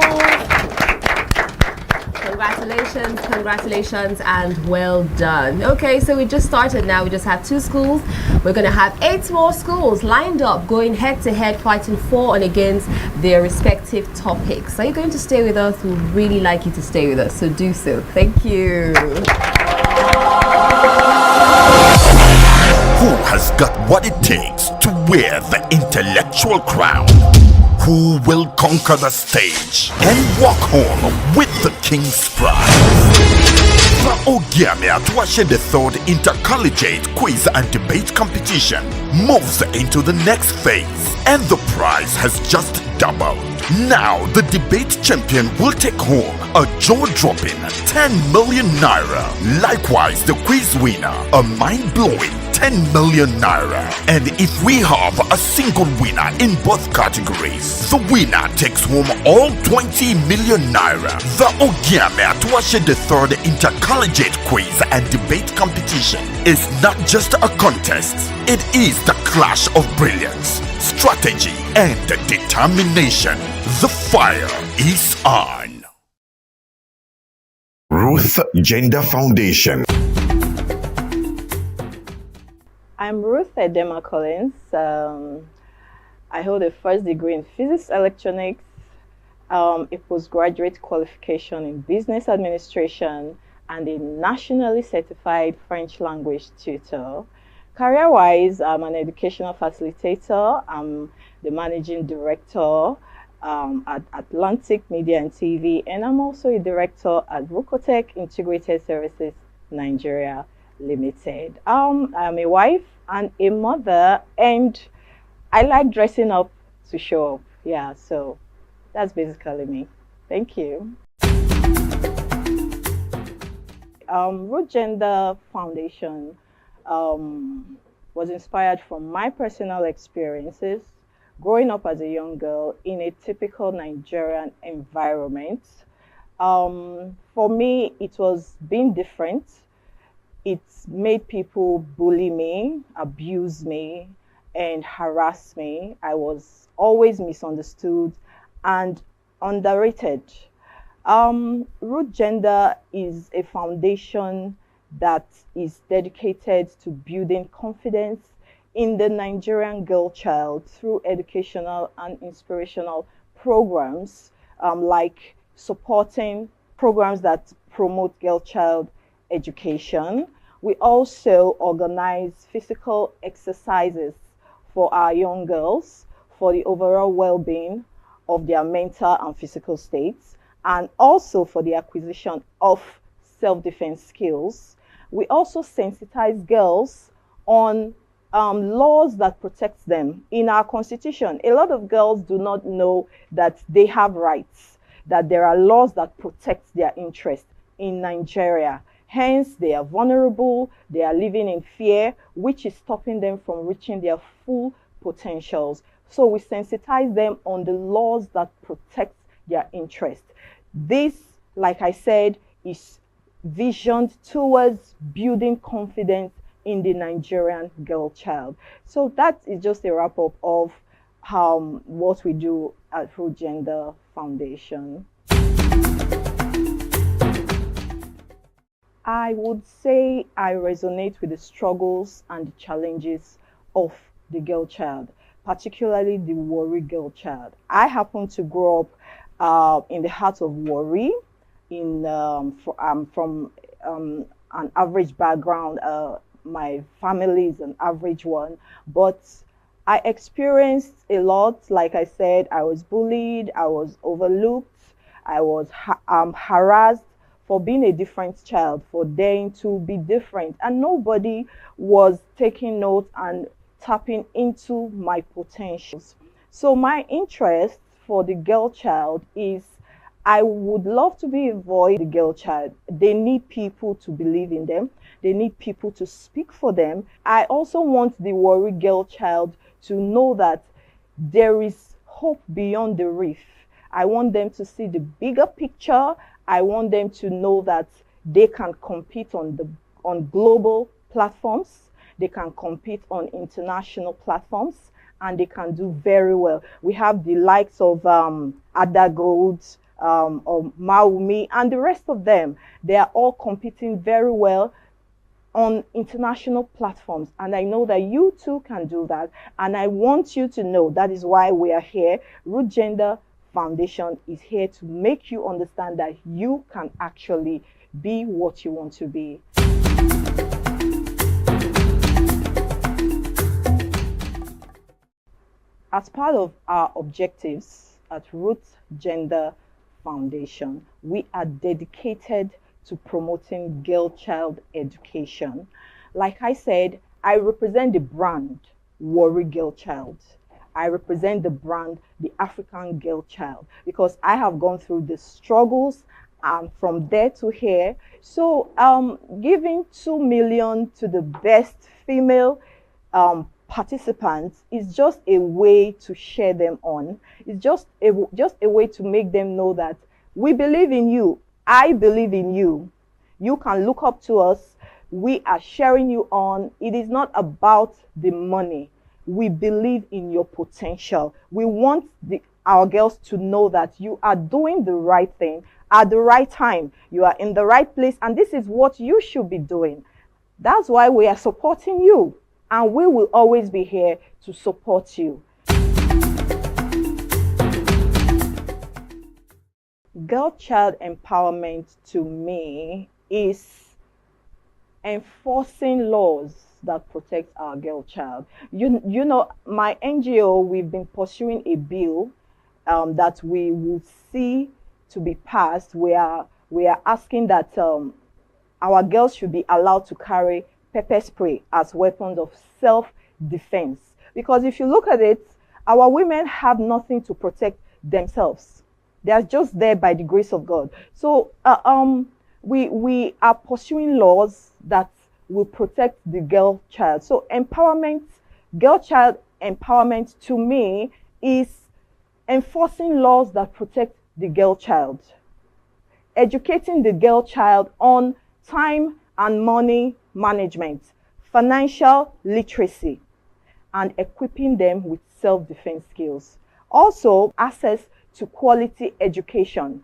Congratulations, and well done. Okay, so we just started now. We just have 2 schools. We're going to have 8 more schools lined up, going head-to-head, fighting for and against their respective topics. Are you going to stay with us? We'd really like you to stay with us, so do so. Thank you. Who has got what it takes to wear the intellectual crown? Who will conquer the stage and walk home with the King's Prize? The Ogiame Atuwatse III inter-collegiate quiz and debate competition moves into the next phase, and the prize has just doubled. Now the debate champion will take home a jaw-dropping 10 million naira. Likewise, the quiz winner, a mind-blowing 10 million naira. And if we have a single winner in both categories, the winner takes home all 20 million naira. The Ogiame Atuwatse III inter-collegiate quiz and debate competition is not just a contest, it is the clash of brilliance, strategy, and determination. The fire is on. Ruth Gender Foundation. I'm Ruth Edema Collins. I hold a first degree in physics electronics, a postgraduate qualification in business administration, and a nationally certified French language tutor. Career-wise, I'm an educational facilitator. I'm the managing director at Atlantic Media and TV, and I'm also a director at Rukotech Integrated Services Nigeria Limited. I'm a wife and a mother, and I like dressing up to show up. Yeah, so that's basically me. Thank you. Root Gender Foundation was inspired from my personal experiences growing up as a young girl in a typical Nigerian environment. For me, it was being different. It made people bully me, abuse me, and harass me. I was always misunderstood and underrated. Root Gender is a foundation that is dedicated to building confidence in the Nigerian girl child through educational and inspirational programs like supporting programs that promote girl child education. We also organize physical exercises for our young girls for the overall well-being of their mental and physical states, and also for the acquisition of self-defense skills. We also sensitize girls on laws that protect them. In our constitution, a lot of girls do not know that they have rights, that there are laws that protect their interests in Nigeria. Hence, they are vulnerable, they are living in fear, which is stopping them from reaching their full potentials. So we sensitize them on the laws that protect their interests. This, like I said, is visioned towards building confidence in the Nigerian girl child. So that is just a wrap-up of what we do at Root Gender Foundation. I would say I resonate with the struggles and the challenges of the girl child, particularly the Warri girl child. I happen to grow up in the heart of Warri. From an average background. My family is an average one, but I experienced a lot. Like I said, I was bullied, I was overlooked, I was harassed for being a different child, for daring to be different, and nobody was taking note and tapping into my potentials. So my interest for the girl child is I would love to be a voice for the girl child. They need people to believe in them. They need people to speak for them. I also want the Warri girl child to know that there is hope beyond the reef. I want them to see the bigger picture. I want them to know that they can compete on global platforms. They can compete on international platforms, and they can do very well. We have the likes of Ada Gold, or Maumi, and the rest of them. They are all competing very well on international platforms, and I know that you too can do that, and I want you to know that is why we are here. Root Gender Foundation is here to make you understand that you can actually be what you want to be. As part of our objectives at Root Gender Foundation, we are dedicated to promoting girl child education. Like I said, I represent the brand Warri Girl Child. I represent the brand the African Girl Child, because I have gone through the struggles from there to here. So giving 2 million to the best female participants is just a way to share them on. It's just a way to make them know that we believe in you. I believe in you. You can look up to us. We are sharing you on. It is not about the money. We believe in your potential. We want our girls to know that you are doing the right thing at the right time. You are in the right place, and this is what you should be doing. That's why we are supporting you, and we will always be here to support you. Girl child empowerment to me is enforcing laws that protect our girl child. You know, my NGO, we've been pursuing a bill that we will see to be passed. We are asking that our girls should be allowed to carry pepper spray as weapons of self-defense. Because if you look at it, our women have nothing to protect themselves. They are just there by the grace of God. So we are pursuing laws that will protect the girl child. So empowerment, girl child empowerment to me is enforcing laws that protect the girl child, educating the girl child on time and money management, financial literacy, and equipping them with self-defense skills. Also, access to quality education.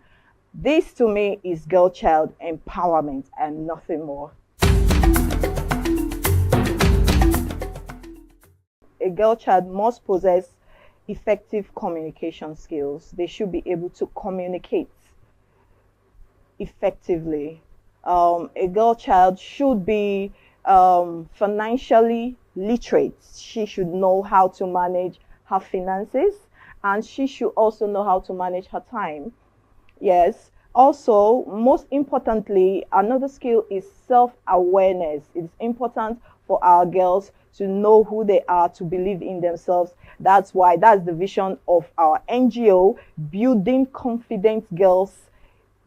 This to me is girl child empowerment and nothing more. A girl child must possess effective communication skills. They should be able to communicate effectively. A girl child should be financially literate. She should know how to manage her finances, and she should also know how to manage her time. Yes. Also, most importantly, another skill is self-awareness. It's important for our girls to know who they are, to believe in themselves. That's the vision of our NGO, building confident girls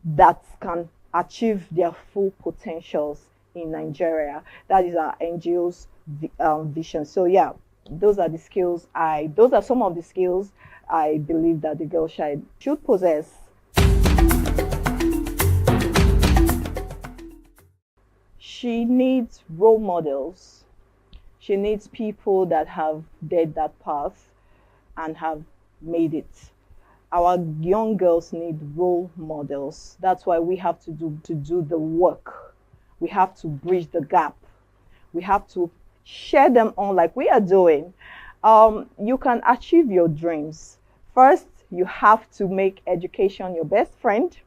that can achieve their full potentials in Nigeria. That is our NGO's vision. So yeah, those are some of the skills I believe that the girl child should possess. She needs role models. She needs people that have dared that path and have made it. Our young girls need role models. That's why we have to do the work. We have to bridge the gap. We have to share them on like we are doing. You can achieve your dreams. First, you have to make education your best friend.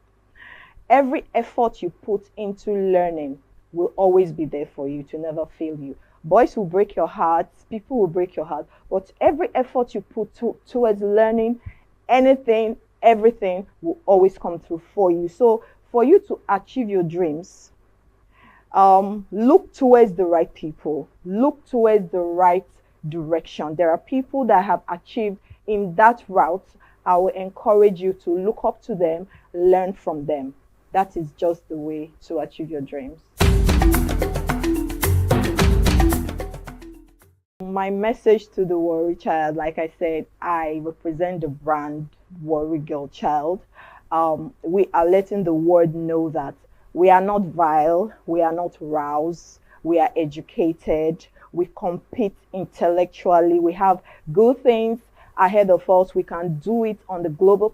Every effort you put into learning will always be there for you to never fail you. Boys will break your heart, people will break your heart, but every effort you put towards learning anything, everything will always come through for you. So for you to achieve your dreams, look towards the right people, look towards the right direction. There are people that have achieved in that route. I will encourage you to look up to them, learn from them. That is just the way to achieve your dreams. My message to the Warri child, like I said, I represent the brand Warri Girl Child. We are letting the world know that we are not vile, we are not roused, we are educated, we compete intellectually, we have good things ahead of us. We can do it on the global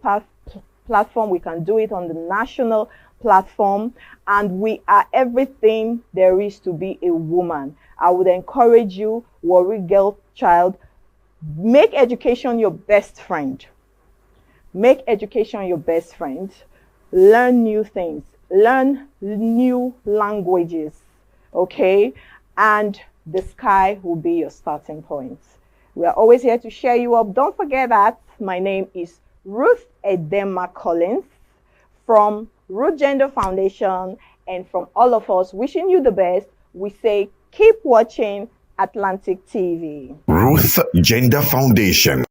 platform, we can do it on the national platform, and we are everything there is to be a woman. I would encourage you, Warri Girl Child, make education your best friend. Make education your best friend. Learn new things. Learn new languages. Okay? And the sky will be your starting point. We are always here to cheer you up. Don't forget that my name is Ruth Edema Collins from Root Gender Foundation, and from all of us wishing you the best, we say keep watching Atlantic TV. Ruth Gender Foundation.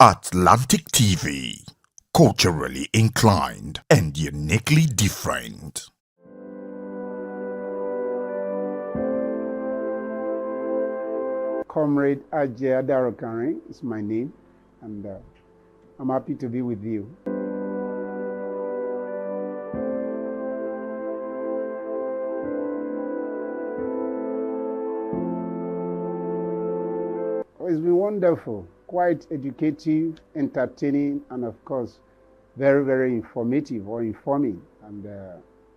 Atlantic TV, culturally inclined and uniquely different. Comrade Ogiame Atuwatse III is my name, and I'm happy to be with you. It's been wonderful, quite educative, entertaining, and of course, very, very informative or informing. And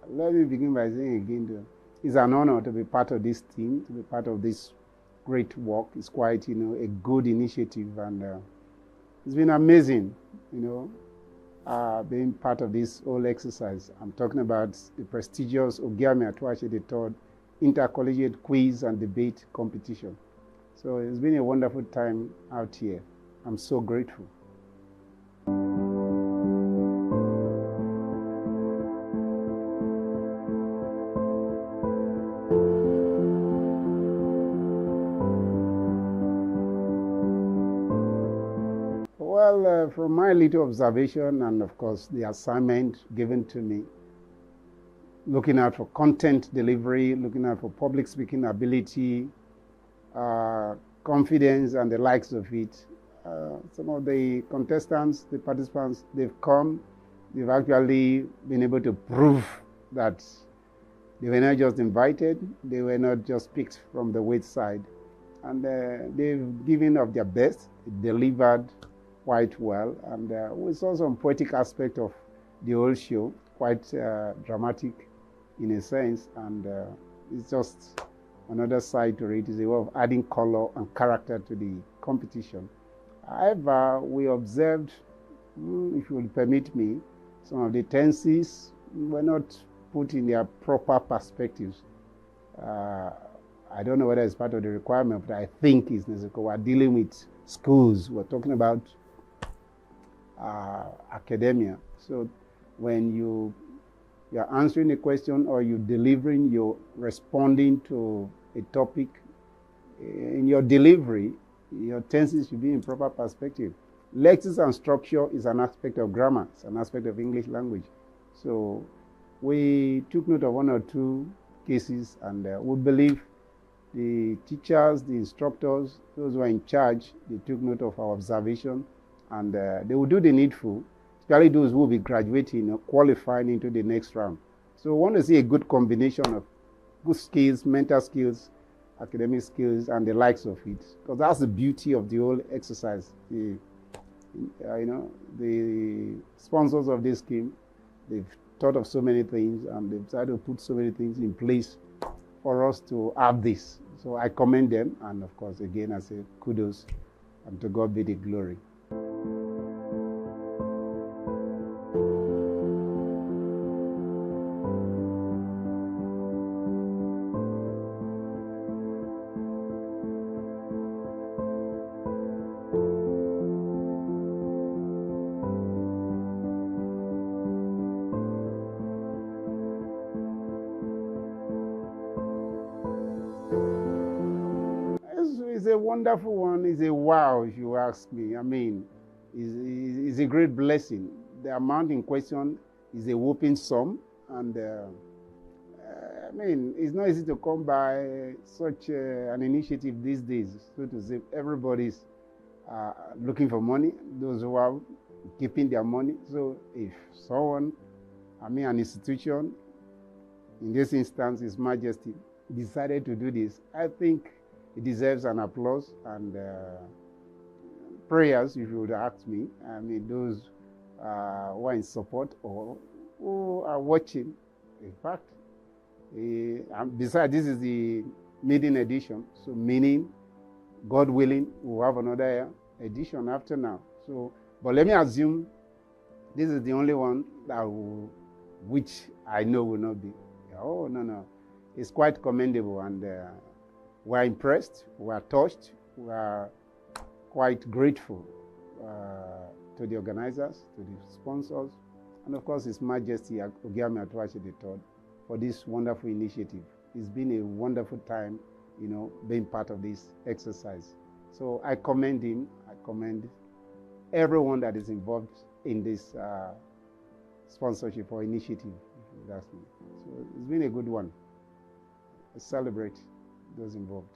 let me begin by saying again, it's an honor to be part of this team, to be part of this great work. It's quite, a good initiative, and it's been amazing, being part of this whole exercise. I'm talking about the prestigious Ogiame Atuwatse III inter-collegiate quiz and debate competition. So it's been a wonderful time out here. I'm so grateful. Well, from my little observation and of course the assignment given to me, looking out for content delivery, looking out for public speaking ability, confidence and the likes of it. Some of the contestants, the participants, they've actually been able to prove that they were not just invited, they were not just picked from the wayside. And they've given of their best, delivered quite well. And we saw some poetic aspect of the whole show, quite dramatic in a sense. And it's just another side to it, is a way of adding color and character to the competition. However, we observed, if you will permit me, some of the tenses were not put in their proper perspectives. I don't know whether it's part of the requirement, but I think it's necessary. We're dealing with schools. We're talking about academia. So when you're answering a question or you're delivering, you're responding to a topic, in your delivery, your tenses should be in proper perspective. Lexis and structure is an aspect of grammar, it's an aspect of English language. So we took note of one or two cases, and we believe the teachers, the instructors, those who are in charge, they took note of our observation, and they will do the needful, especially those who will be graduating, qualifying into the next round. So we want to see a good combination of good skills, mental skills, academic skills, and the likes of it. Because that's the beauty of the whole exercise. The sponsors of this scheme, they've thought of so many things, and they've tried to put so many things in place for us to have this. So I commend them, and of course, again, I say kudos, and to God be the glory. It's a wonderful one. It's a wow, if you ask me. I mean, it's a great blessing. The amount in question is a whopping sum, and I mean, it's not easy to come by such an initiative these days. So to say, everybody's looking for money. Those who are keeping their money. So if someone, an institution, in this instance, His Majesty, decided to do this, I think it deserves an applause and prayers, if you would ask me. I mean, those who are in support or who are watching. In fact, besides, this is the maiden edition, so meaning, God willing, we'll have another edition after now. So, but let me assume this is the only one which I know will not be. Oh, no. It's quite commendable, and we're impressed, we're touched, we're quite grateful to the organizers, to the sponsors, and of course His Majesty Ogiame Atuwatse III for this wonderful initiative. It's been a wonderful time, being part of this exercise. So I commend him, I commend everyone that is involved in this sponsorship or initiative. That's me. So it's been a good one. I celebrate those involved.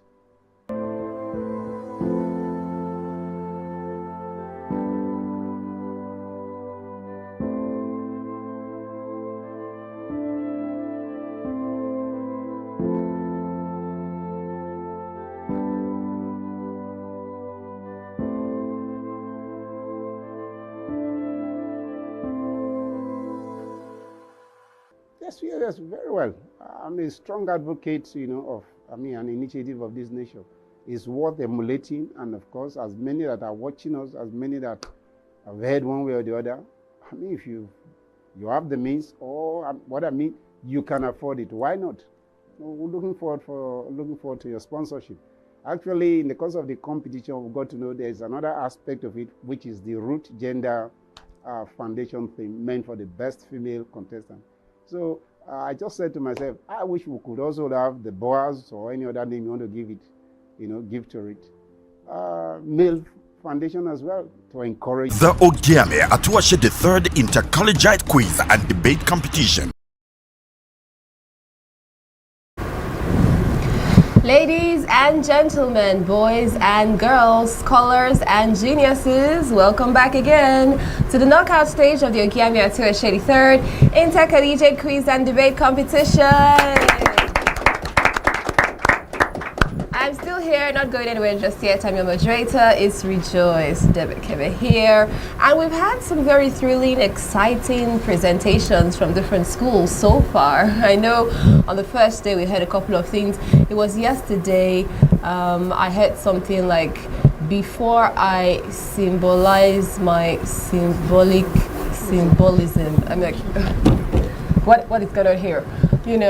Yes, very well. I'm a strong advocate, of an initiative of this nature. It's worth emulating, and of course, as many that are watching us, as many that have heard one way or the other, if you have the means, or you can afford it. Why not? We're looking forward to your sponsorship. Actually, in the course of the competition, we got to know there's another aspect of it, which is the Root Gender Foundation thing meant for the best female contestant. So I just said to myself, I wish we could also have the Boaz or any other name you want to give it, give to it. Male foundation as well to encourage. The Ogiame Atuwatse III inter-collegiate quiz and debate competition. Ladies and gentlemen, boys and girls, scholars and geniuses, welcome back again to the knockout stage of the Ogiame Atuwatse III inter-collegiate quiz and debate competition. I'm still here, not going anywhere just yet. I'm your moderator. It's Rejoice Debekebe here. And we've had some very thrilling, exciting presentations from different schools so far. I know on the first day we heard a couple of things. It was yesterday, I heard something like, before I symbolize my symbolism. I'm like, what is going on here? And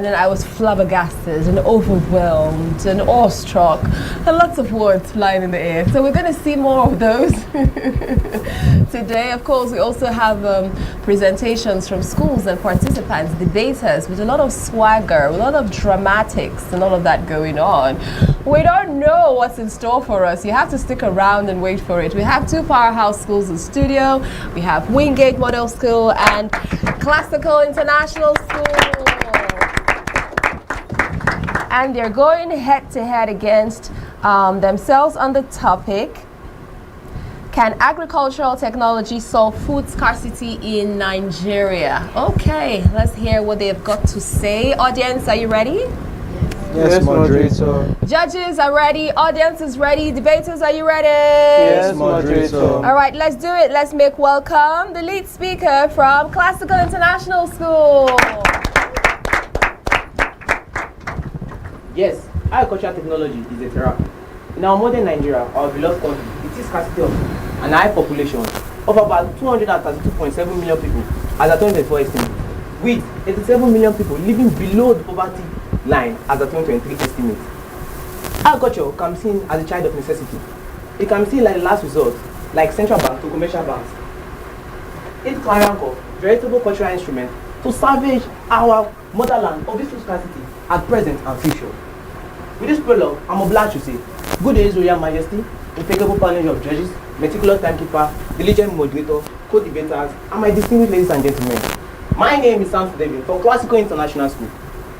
then I was flabbergasted and overwhelmed and awestruck, and lots of words flying in the air. So we're going to see more of those today. Of course, we also have presentations from schools and participants, debaters, with a lot of swagger, a lot of dramatics and all of that going on. We don't know what's in store for us. You have to stick around and wait for it. We have two powerhouse schools in studio. We have Wingate Model School and Classical International School. And they're going head-to-head against themselves on the topic, can agricultural technology solve food scarcity in Nigeria? Okay, let's hear what they've got to say. Audience, are you ready? Yes, moderator. Judges are ready. Audience is ready. Debaters, are you ready? Yes, moderator. All right, let's do it. Let's make welcome the lead speaker from Classical International School. Yes, agricultural technology is a therapy. In our modern Nigeria, our beloved country, it is scarcity of an high population of about 232.7 million people as at 2024 estimate, with 87 million people living below the poverty line as at 2023 estimate. Agriculture can be seen as a child of necessity. It can be seen like the last resort, like central banks to commercial banks. It can rank up veritable cultural instrument to salvage our motherland of this food scarcity at present and future. With this prologue, I'm obliged to say, good day, Royal Majesty, impeccable panel of judges, meticulous timekeeper, diligent moderator, co-debaters, and my distinguished ladies and gentlemen. My name is Sam David from Classical International School,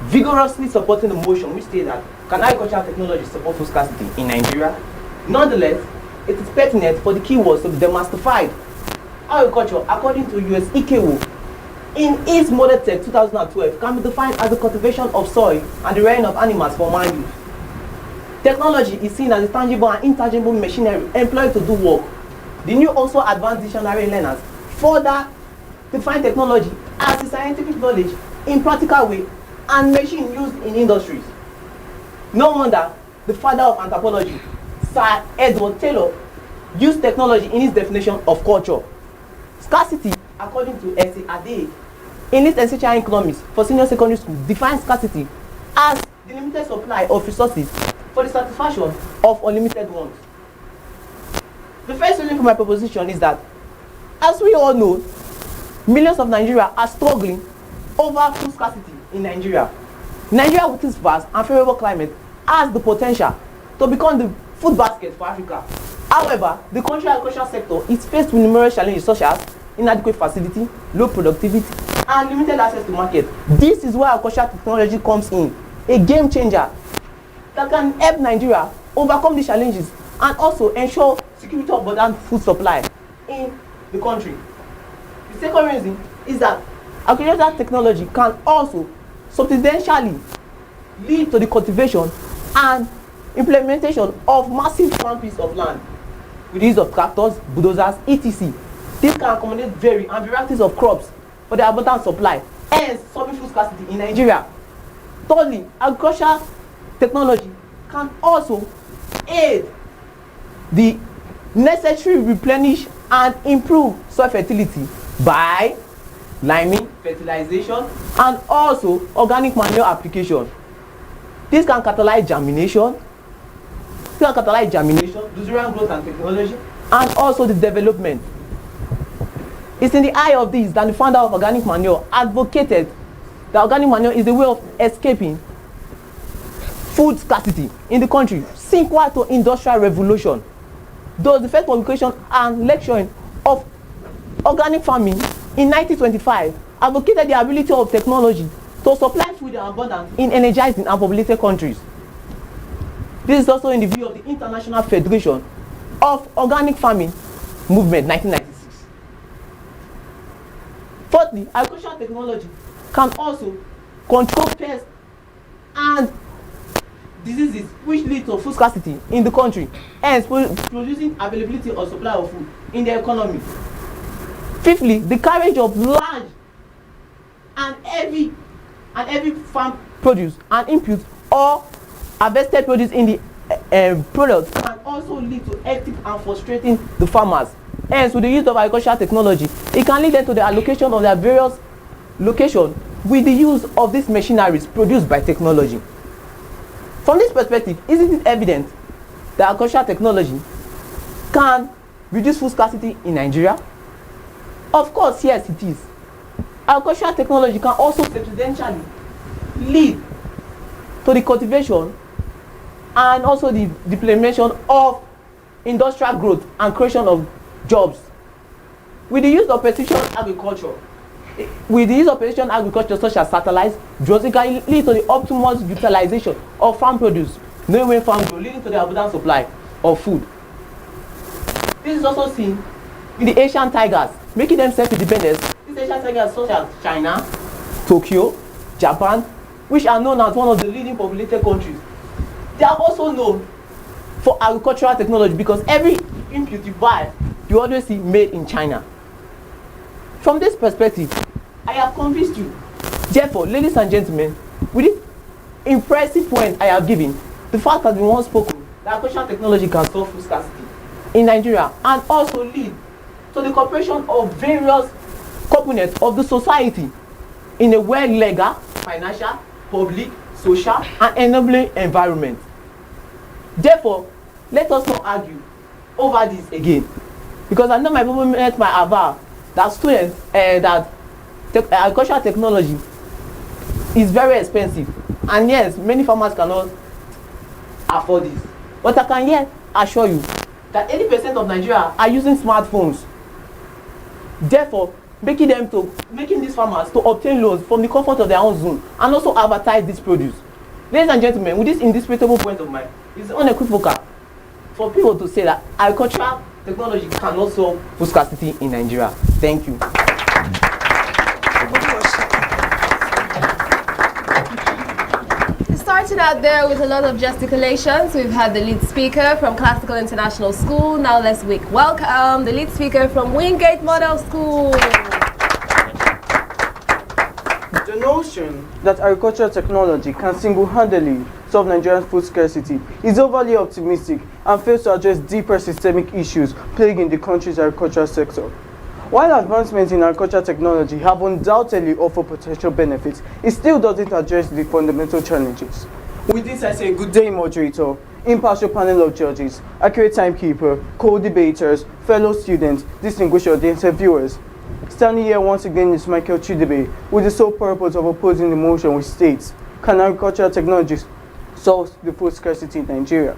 vigorously supporting the motion which states that can agricultural technology support food scarcity in Nigeria? Nonetheless, it is pertinent for the keywords to be demystified. Agriculture, according to Oyo-Ekoro, in its Model Tech 2012, can be defined as the cultivation of soil and the rearing of animals for man use. Technology is seen as a tangible and intangible machinery employed to do work. The new also advanced dictionary learners further define technology as the scientific knowledge in practical way and machine used in industries. No wonder the father of anthropology, Sir Edward Taylor, used technology in his definition of culture. Scarcity, according to S.A. Ade, in its essential economics for senior secondary school, defines scarcity as the limited supply of resources for the satisfaction of unlimited wants. The first reason for my proposition is that, as we all know, millions of Nigerians are struggling over food scarcity in Nigeria. Nigeria, with its vast and favorable climate, has the potential to become the food basket for Africa. However, the country agricultural sector is faced with numerous challenges such as inadequate facility, low productivity, and limited access to market. This is where agricultural technology comes in, a game changer that can help Nigeria overcome these challenges and also ensure security of abundant food supply in the country. The second reason is that agricultural technology can also substantially lead to the cultivation and implementation of massive farm pieces of land with the use of tractors, bulldozers, etc. This can accommodate varied and varieties of crops for the abundant supply, hence solving food scarcity in Nigeria. Thirdly, agricultural technology can also aid the necessary replenish and improve soil fertility by liming, fertilization, and also organic manure application. This can catalyze germination, luxuriant growth and technology, and also the development. It's in the eye of this that the founder of organic manure advocated that organic manure is the way of escaping food scarcity in the country, sequel to industrial revolution. Thus, the first publication and lecturing of organic farming in 1925 advocated the ability of technology to supply food in abundance in energizing and populated countries. This is also in the view of the International Federation of Organic Farming Movement 1996. Fourthly, agricultural technology can also control pests and diseases which lead to food scarcity in the country, hence producing availability or supply of food in the economy. Fifthly, the carriage of large and heavy farm produce and input or harvested produce in the products can also lead to hectic and frustrating the farmers. Hence, with the use of agricultural technology, it can lead them to the allocation of their various locations with the use of these machineries produced by technology. From this perspective, isn't it evident that agricultural technology can reduce food scarcity in Nigeria? Of course, yes, it is. Agricultural technology can also substantially lead to the cultivation and also the implementation of industrial growth and creation of jobs. With the use of precision agriculture, such as satellites, drones, it can lead to the optimal utilization of farm produce, knowing when farm grow, leading to the abundant supply of food. This is also seen in the Asian tigers, making them self-independent. These Asian tigers such as China, Tokyo, Japan, which are known as one of the leading populated countries. They are also known for agricultural technology because every input you buy, you always see made in China. From this perspective, I have convinced you. Therefore, ladies and gentlemen, with this impressive point I have given, the fact has been once spoken that agricultural technology can solve food scarcity in Nigeria and also lead to the cooperation of various components of the society in a well-legal, financial, public, social, and enabling environment. Therefore, let us not argue over this again, because I know my people met my avar that students agricultural technology is very expensive, and yes, many farmers cannot afford this. But I can yet assure you that 80% of Nigeria are using smartphones. Therefore, making these farmers to obtain loans from the comfort of their own zone and also advertise this produce. Ladies and gentlemen, with this indisputable point of mine, it's unequivocal for people to say that agricultural technology cannot solve food scarcity in Nigeria. Thank you. We started out there with a lot of gesticulations. We've had the lead speaker from Classical International School. Now let's welcome the lead speaker from Wingate Model School. The notion that agricultural technology can single-handedly solve Nigerian food scarcity is overly optimistic and fails to address deeper systemic issues plaguing the country's agricultural sector. While advancements in agricultural technology have undoubtedly offered potential benefits, it still doesn't address the fundamental challenges. With this, I say good day, moderator, impartial panel of judges, accurate timekeeper, co-debaters, fellow students, distinguished audience and viewers. Standing here once again is Michael Chidebe with the sole purpose of opposing the motion which states, can agricultural technologies solve the food scarcity in Nigeria?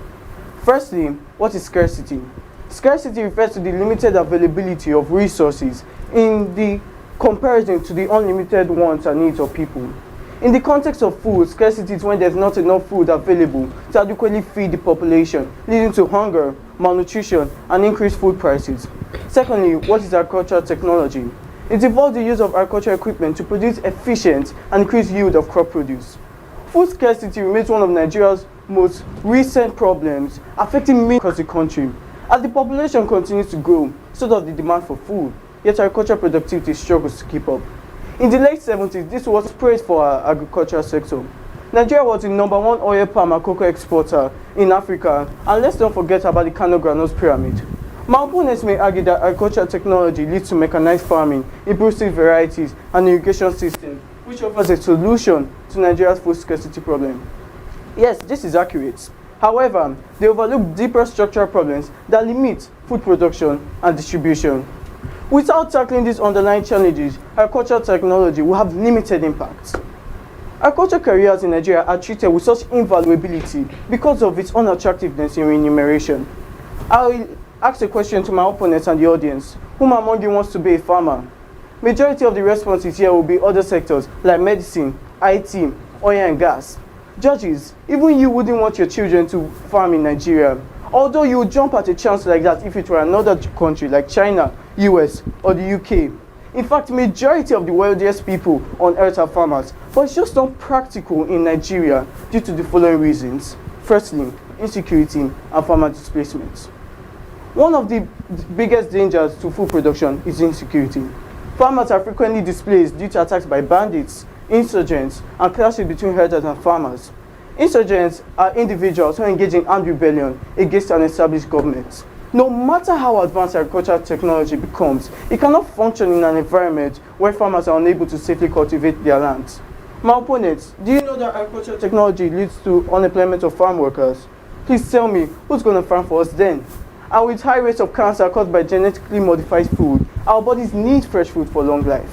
Firstly, what is scarcity? Scarcity refers to the limited availability of resources in the comparison to the unlimited wants and needs of people. In the context of food, scarcity is when there's not enough food available to adequately feed the population, leading to hunger, malnutrition, and increased food prices. Secondly, what is agricultural technology? It involves the use of agricultural equipment to produce efficient and increased yield of crop produce. Food scarcity remains one of Nigeria's most recent problems, affecting many across the country. As the population continues to grow, so does the demand for food, yet agricultural productivity struggles to keep up. In the late 70s, this was praised for our agricultural sector. Nigeria was the #1 oil palm and cocoa exporter in Africa, and let's not forget about the Kano Granules pyramid. My opponents may argue that agricultural technology leads to mechanized farming, improved seed varieties, and irrigation systems, which offers a solution to Nigeria's food scarcity problem. Yes, this is accurate. However, they overlook deeper structural problems that limit food production and distribution. Without tackling these underlying challenges, agricultural technology will have limited impact. Agricultural careers in Nigeria are treated with such invaluability because of its unattractiveness in remuneration. I will ask a question to my opponents and the audience. Whom among you wants to be a farmer? Majority of the responses here will be other sectors like medicine, IT, oil and gas. Judges, even you wouldn't want your children to farm in Nigeria. Although you would jump at a chance like that if it were another country like China, US, or the UK. In fact, majority of the wealthiest people on earth are farmers, but it's just not practical in Nigeria due to the following reasons. Firstly, insecurity and farmer displacement. One of the biggest dangers to food production is insecurity. Farmers are frequently displaced due to attacks by bandits, insurgents, and clashes between herders and farmers. Insurgents are individuals who engage in armed rebellion against an established government. No matter how advanced agricultural technology becomes, it cannot function in an environment where farmers are unable to safely cultivate their lands. My opponents, do you know that agricultural technology leads to unemployment of farm workers? Please tell me, who's going to farm for us then? And with high rates of cancer caused by genetically modified food, our bodies need fresh food for long life.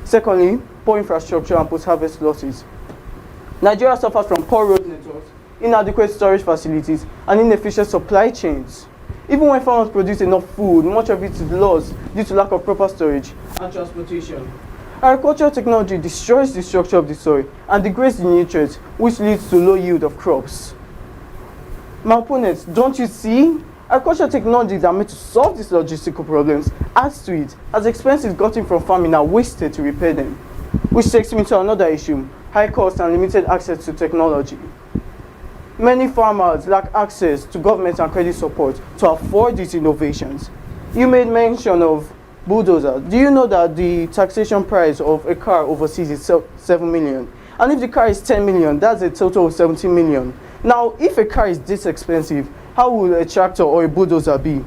Secondly, poor infrastructure and post-harvest losses. Nigeria suffers from poor road networks, inadequate storage facilities, and inefficient supply chains. Even when farmers produce enough food, much of it is lost due to lack of proper storage and transportation. Agricultural technology destroys the structure of the soil and degrades the nutrients, which leads to low yield of crops. My opponents, don't you see? Agricultural technologies that are meant to solve these logistical problems adds to it, as expenses gotten from farming are wasted to repair them. Which takes me to another issue, high cost and limited access to technology. Many farmers lack access to government and credit support to afford these innovations. You made mention of bulldozers. Do you know that the taxation price of a car overseas is 7 million? And if the car is 10 million, that's a total of 17 million. Now, if a car is this expensive, how will a tractor or a bulldozer be?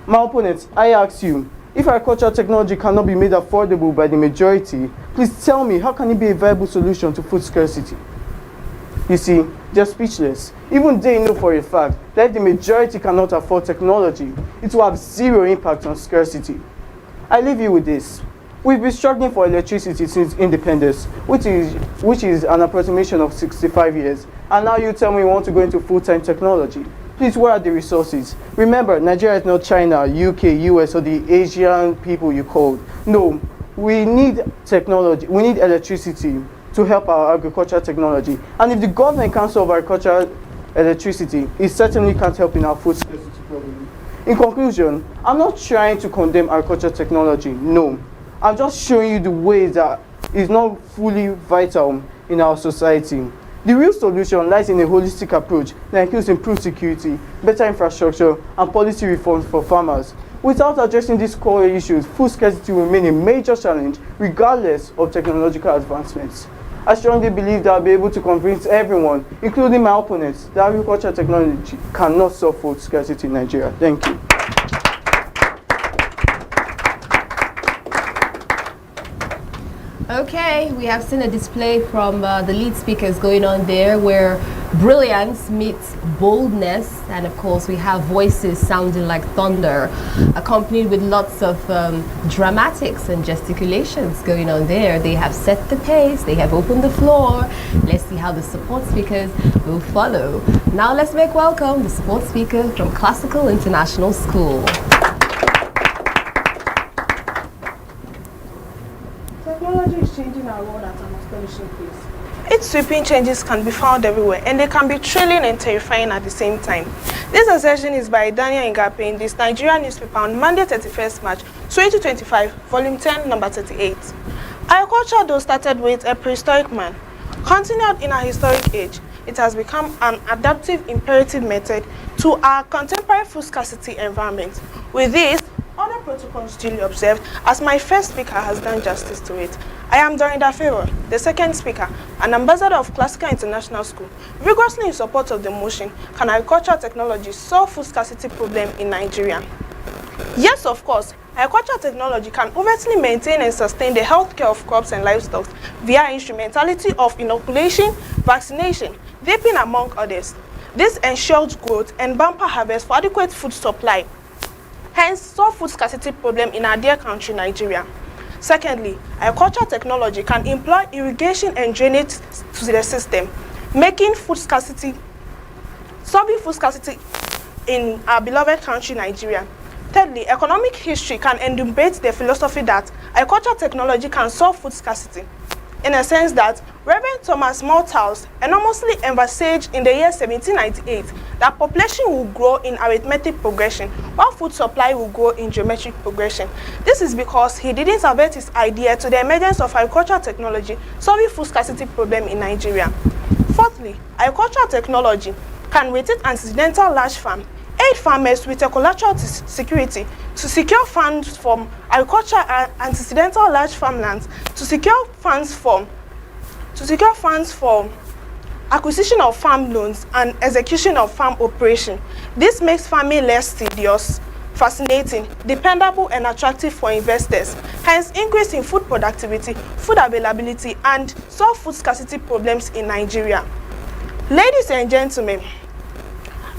My opponents, I ask you, if agricultural technology cannot be made affordable by the majority, please tell me, how can it be a viable solution to food scarcity? You see, they're speechless. Even they know for a fact that if the majority cannot afford technology, it will have zero impact on scarcity. I leave you with this. We've been struggling for electricity since independence, which is an approximation of 65 years. And now you tell me you want to go into full-time technology. Please, where are the resources? Remember, Nigeria is not China, UK, US, or the Asian people you called. No, we need technology, we need electricity to help our agricultural technology. And if the government can't solve agricultural electricity, it certainly can't help in our food scarcity problem. In conclusion, I'm not trying to condemn agricultural technology, no. I'm just showing you the ways that it's not fully vital in our society. The real solution lies in a holistic approach that includes improved security, better infrastructure, and policy reforms for farmers. Without addressing these core issues, food scarcity will remain a major challenge regardless of technological advancements. I strongly believe that I'll be able to convince everyone, including my opponents, that agricultural technology cannot solve food scarcity in Nigeria. Thank you. Okay, we have seen a display from the lead speakers going on there where brilliance meets boldness, and of course we have voices sounding like thunder, accompanied with lots of dramatics and gesticulations going on there. They have set the pace, they have opened the floor. Let's see how the support speakers will follow. Now let's make welcome the support speaker from Classical International School. Technology is changing our world at an astonishing pace. Its sweeping changes can be found everywhere, and they can be thrilling and terrifying at the same time. This assertion is by Daniel Ngape in this Nigerian newspaper on Monday 31st March 2025, volume 10, number 38. Agriculture, though started with a prehistoric man, continued in a historic age. It has become an adaptive imperative method to our contemporary food scarcity environment. With this, other protocols duly observed, as my first speaker has done justice to it. I am Dorinda Favor, the second speaker, an ambassador of Classical International School, vigorously in support of the motion, Can Agricultural Technology Solve Food Scarcity Problem in Nigeria? Yes, of course, agricultural technology can overtly maintain and sustain the health care of crops and livestock via instrumentality of inoculation, vaccination, vaping, among others. This ensures growth and bumper harvest for adequate food supply, hence solve food scarcity problem in our dear country, Nigeria. Secondly, agricultural technology can employ irrigation and drainage to the system, solving food scarcity in our beloved country, Nigeria. Thirdly, economic history can endubate the philosophy that agricultural technology can solve food scarcity, in a sense that Reverend Thomas Malthus enormously envisaged in the year 1798 that population will grow in arithmetic progression, while food supply will grow in geometric progression. This is because he didn't avert his idea to the emergence of agricultural technology solving food scarcity problem in Nigeria. Fourthly, agricultural technology can, with its antecedential large farm, aid farmers with a collateral security to secure funds from agriculture and antecedential large farmlands, to secure funds for acquisition of farm loans and execution of farm operation. This makes farming less tedious, fascinating, dependable, and attractive for investors, hence increase in food productivity, food availability, and solve food scarcity problems in Nigeria. Ladies and gentlemen,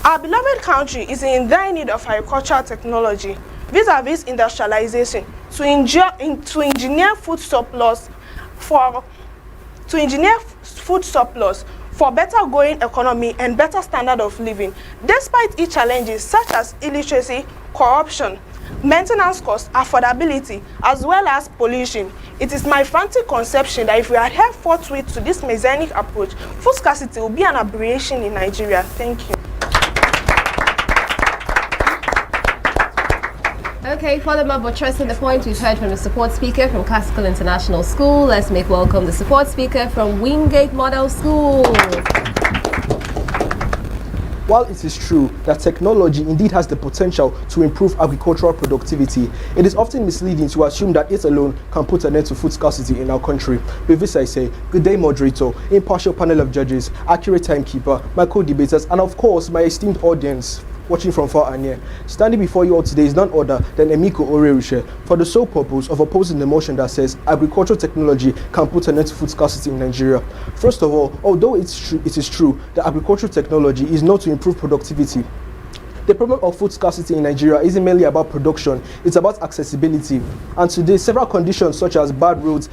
our beloved country is in dire need of agricultural technology vis-a-vis industrialization to engineer food surplus for better growing economy and better standard of living, despite its challenges such as illiteracy, corruption, maintenance costs, affordability, as well as pollution. It is my frantic conception that if we adhere forthwith to this messianic approach, food scarcity will be an aberration in Nigeria. Thank you. Okay, furthermore, buttressing the point we've heard from the support speaker from Classical International School, let's make welcome the support speaker from Wingate Model School. While it is true that technology indeed has the potential to improve agricultural productivity, it is often misleading to assume that it alone can put an end to food scarcity in our country. With this I say, good day moderator, impartial panel of judges, accurate timekeeper, my co-debaters, and of course my esteemed audience watching from far and near. Standing before you all today is none other than Emiko Oreruche for the sole purpose of opposing the motion that says agricultural technology can put an end to food scarcity in Nigeria. First of all, although it is true that agricultural technology is not to improve productivity, the problem of food scarcity in Nigeria isn't merely about production, it's about accessibility. And today, several conditions such as bad roads,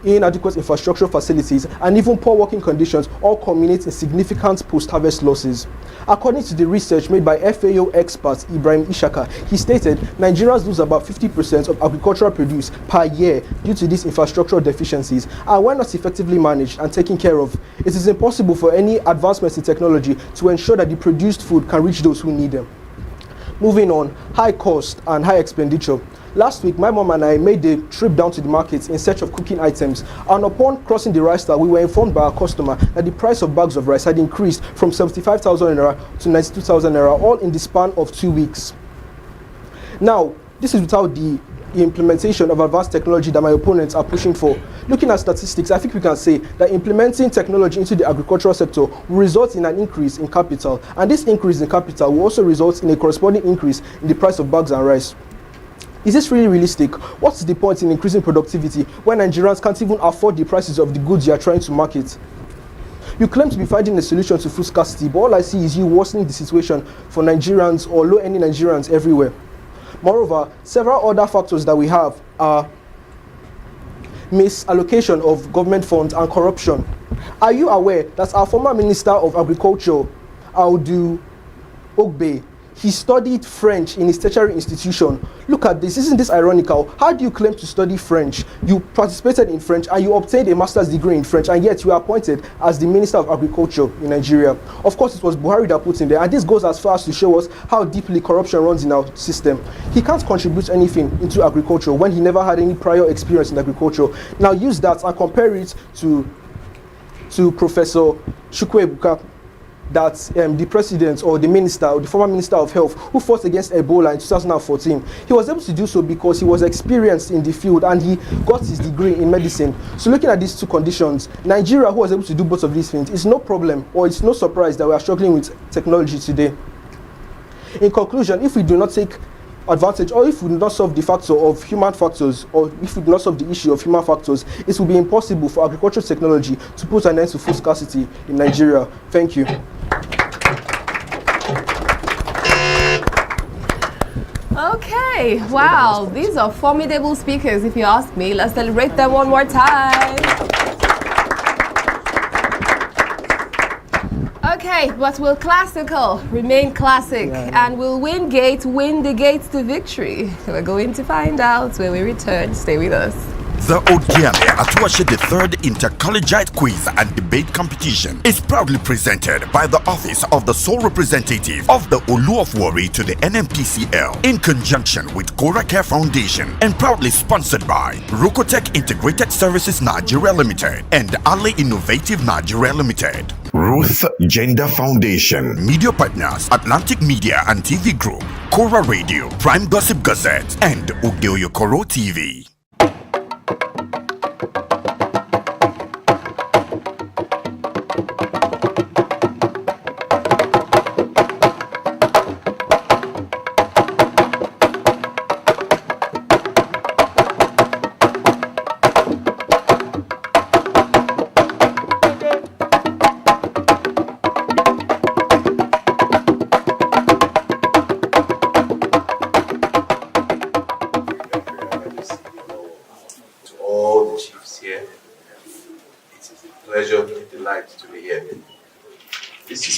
inadequate infrastructural facilities, and even poor working conditions all culminate in significant post-harvest losses. According to the research made by FAO expert Ibrahim Ishaka, he stated Nigerians lose about 50% of agricultural produce per year due to these infrastructural deficiencies, and when not effectively managed and taken care of, it is impossible for any advancements in technology to ensure that the produced food can reach those who need them. Moving on, high cost and high expenditure. Last week, my mom and I made a trip down to the market in search of cooking items, and upon crossing the rice stall, we were informed by our customer that the price of bags of rice had increased from 75,000 naira to 92,000 naira, all in the span of 2 weeks. Now, this is without the implementation of advanced technology that my opponents are pushing for. Looking at statistics, I think we can say that implementing technology into the agricultural sector will result in an increase in capital, and this increase in capital will also result in a corresponding increase in the price of bags and rice. Is this really realistic? What's the point in increasing productivity when Nigerians can't even afford the prices of the goods you are trying to market? You claim to be finding a solution to food scarcity, but all I see is you worsening the situation for Nigerians or low-earning Nigerians everywhere. Moreover, several other factors that we have are misallocation of government funds and corruption. Are you aware that our former Minister of Agriculture, Oyo-Ekòró, he studied French in his tertiary institution? Look at this. Isn't this ironical? How do you claim to study French? You participated in French and you obtained a master's degree in French, and yet you are appointed as the Minister of Agriculture in Nigeria. Of course, it was Buhari that put him there, and this goes as far as to show us how deeply corruption runs in our system. He can't contribute anything into agriculture when he never had any prior experience in agriculture. Now use that and compare it to Professor Chukwuebuka, that the president or the minister or the former minister of health who fought against Ebola in 2014. He was able to do so because he was experienced in the field and he got his degree in medicine. So looking at these two conditions, Nigeria, who was able to do both of these things, is no problem, or it's no surprise that we are struggling with technology today. In conclusion, if we do not take advantage, or if we do not solve the factor of human factors, or if we do not solve the issue of human factors, it will be impossible for agricultural technology to put an end to food scarcity in Nigeria. Thank you. Okay, wow, these are formidable speakers if you ask me. Let's celebrate them one more time. Okay, but will classical remain classic, and will Wingate win the gates to victory? We're going to find out when we return. Stay with us. The Ogiame Atuwatse III Inter-Collegiate Quiz and Debate Competition is proudly presented by the Office of the Sole Representative of the Oyo-Ekòró to the NMPCL in conjunction with Cora Care Foundation, and proudly sponsored by Rokotech Integrated Services Nigeria Limited and Ali Innovative Nigeria Limited. Ruth Gender Foundation. Media partners: Atlantic Media and TV Group, Cora Radio, Prime Gossip Gazette, and Oyo-Ekòró TV.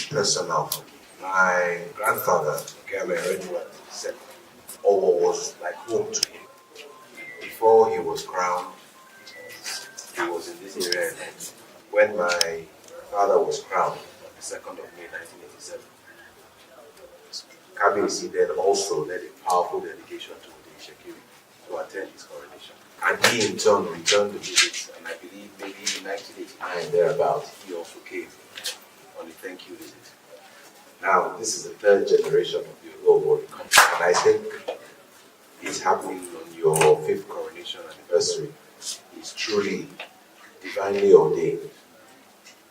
Personal. My grandfather, Ogiame Atuwatse III, was like home to him. Before he was crowned, he was in this area. When my father was crowned, on the 2nd of May 1987, Kabiyesi then also led a powerful delegation to Oyo-Ekòró to attend his coronation. And he in turn returned the visit, and I believe maybe in 1989 thereabouts, he also came on a thank you visit. Now, this is the 3rd generation of the Oyo-Ekòró, and I think it's happening on your 5th coronation anniversary. It's truly divinely ordained.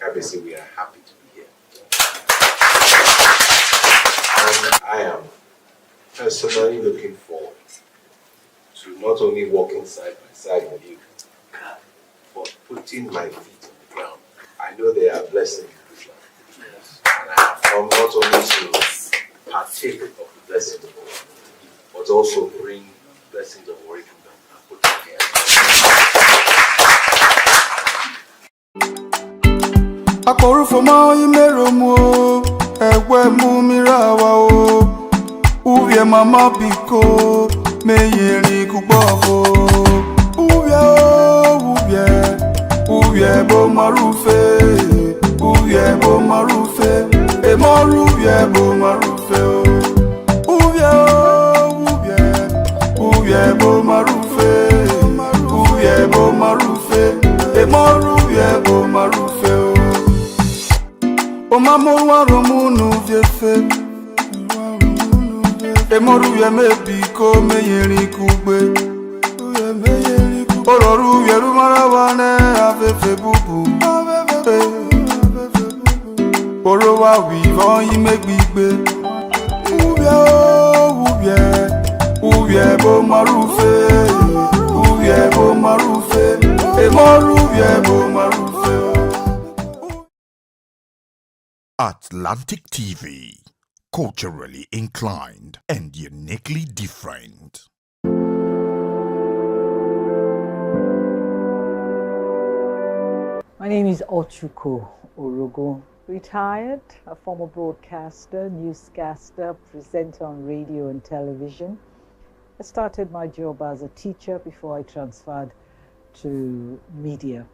Kabiyesi, we are happy to be here. And I am personally looking forward to not only walking side by side with you, but putting my feet on the ground. I know there are blessings in this life. And I have come not only to partake of the blessings of God, but also bring blessings of our kingdom and put them here. Akorufoma imeromu ewe mumirawa o uye mama biko meyeri kugbofo uye bo marufe emoru ye bo marufe uye bo marufe emoru ye bo marufe o mamu warumu nu viefe emoru ye mebiko meyeri kugbe ororu yeru marawane afefe bubu Orowa wivo imegbigbe viebo marufe, uviebo marufe, emoru viebo marufe. Atlantic TV, culturally inclined and uniquely different. My name is Oyo-Ekòró, retired, a former broadcaster, newscaster, presenter on radio and television. I started my job as a teacher before I transferred to media.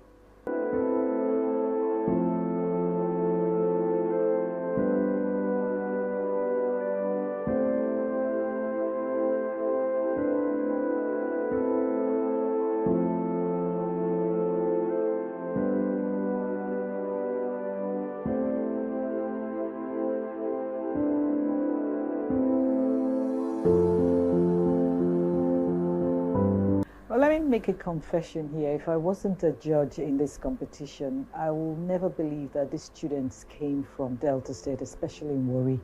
Well, let me make a confession here. If I wasn't a judge in this competition, I will never believe that these students came from Delta State, especially in Warri.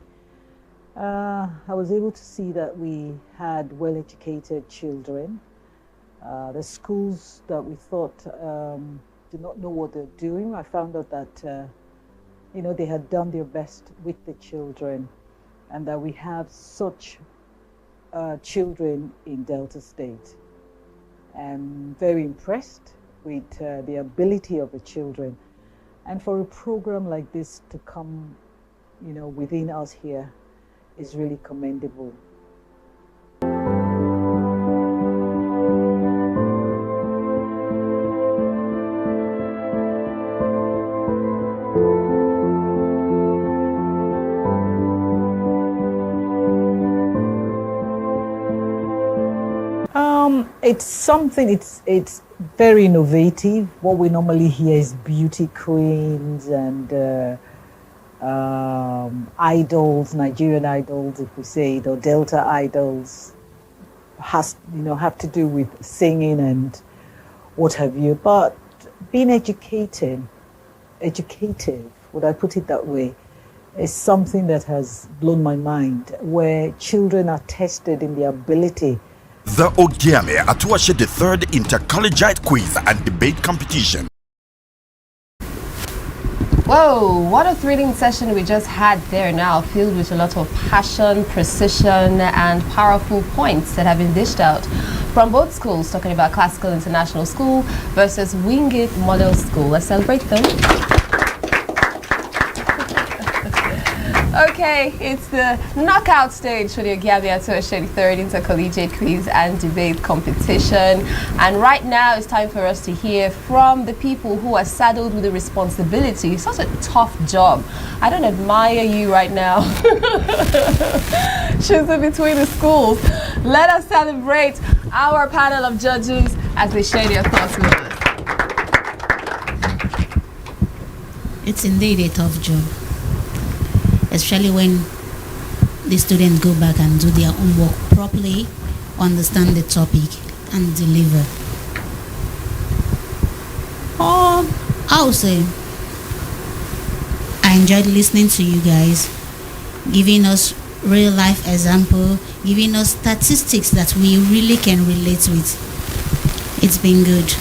I was able to see that we had well-educated children. The schools that we thought did not know what they're doing, I found out that they had done their best with the children, and that we have such children in Delta State. I'm very impressed with the ability of the children, and for a program like this to come, within us here is really commendable. It's something, it's very innovative. What we normally hear is beauty queens and idols, Nigerian idols, if we say it, or Delta idols, have to do with singing and what have you. But being educative, would I put it that way, is something that has blown my mind, where children are tested in their ability. The Ogiame Atuwatse III inter-collegiate quiz and debate competition. Whoa, what a thrilling session we just had there now, filled with a lot of passion, precision, and powerful points that have been dished out from both schools, talking about Classical International School versus Wingate Model School. Let's celebrate them. Okay, it's the knockout stage for the Ogiame Atuwatse III intercollegiate quiz and debate competition. And right now it's time for us to hear from the people who are saddled with the responsibility. It's such a tough job. I don't admire you right now. Choosing between the schools. Let us celebrate our panel of judges as they share their thoughts with us. It's indeed a tough job, especially when the students go back and do their homework properly, understand the topic, and deliver. Or I would say, I enjoyed listening to you guys, giving us real life example, giving us statistics that we really can relate with. It's been good.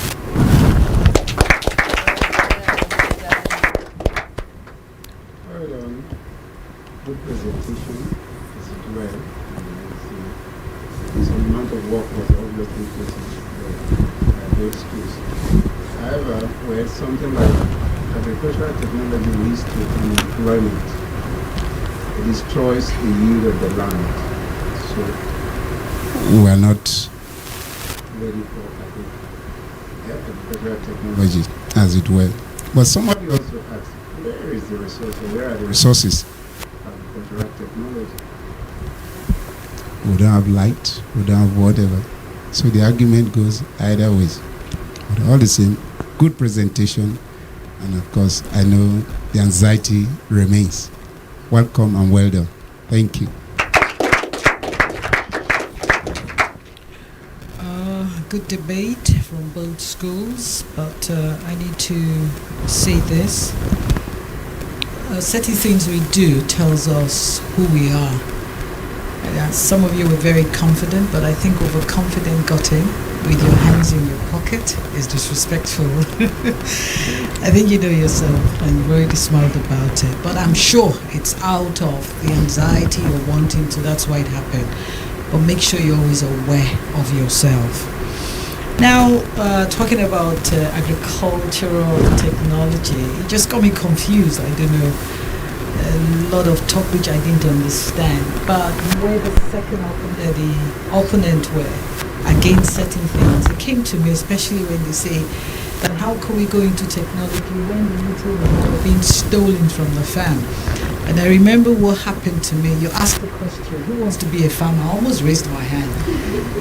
Good presentation as well. Some amount of work was obviously put by both schools. However, where something like agricultural technology leads to unemployment, it destroys the yield of the land. So we are not ready for agricultural technology, as it were. But somebody also asked, where is the resource or where are the resources? Technology. We don't have light, we don't have whatever. So the argument goes either ways. But all the same, good presentation, and of course, I know the anxiety remains. Welcome and well done. Thank you. Good debate from both schools, but I need to say this. Certain things we do tells us who we are. Some of you were very confident, but I think overconfident got in with your hands in your pocket is disrespectful. I think you know yourself and you've already smiled about it. But I'm sure it's out of the anxiety or wanting to, that's why it happened. But make sure you're always aware of yourself. Now, talking about agricultural technology, it just got me confused. I don't know, a lot of talk which I didn't understand. But where the second opponent were against certain things, it came to me, especially when they say that how can we go into technology when the little are being stolen from the farm? And I remember what happened to me. You asked the question, who wants to be a farmer? I almost raised my hand.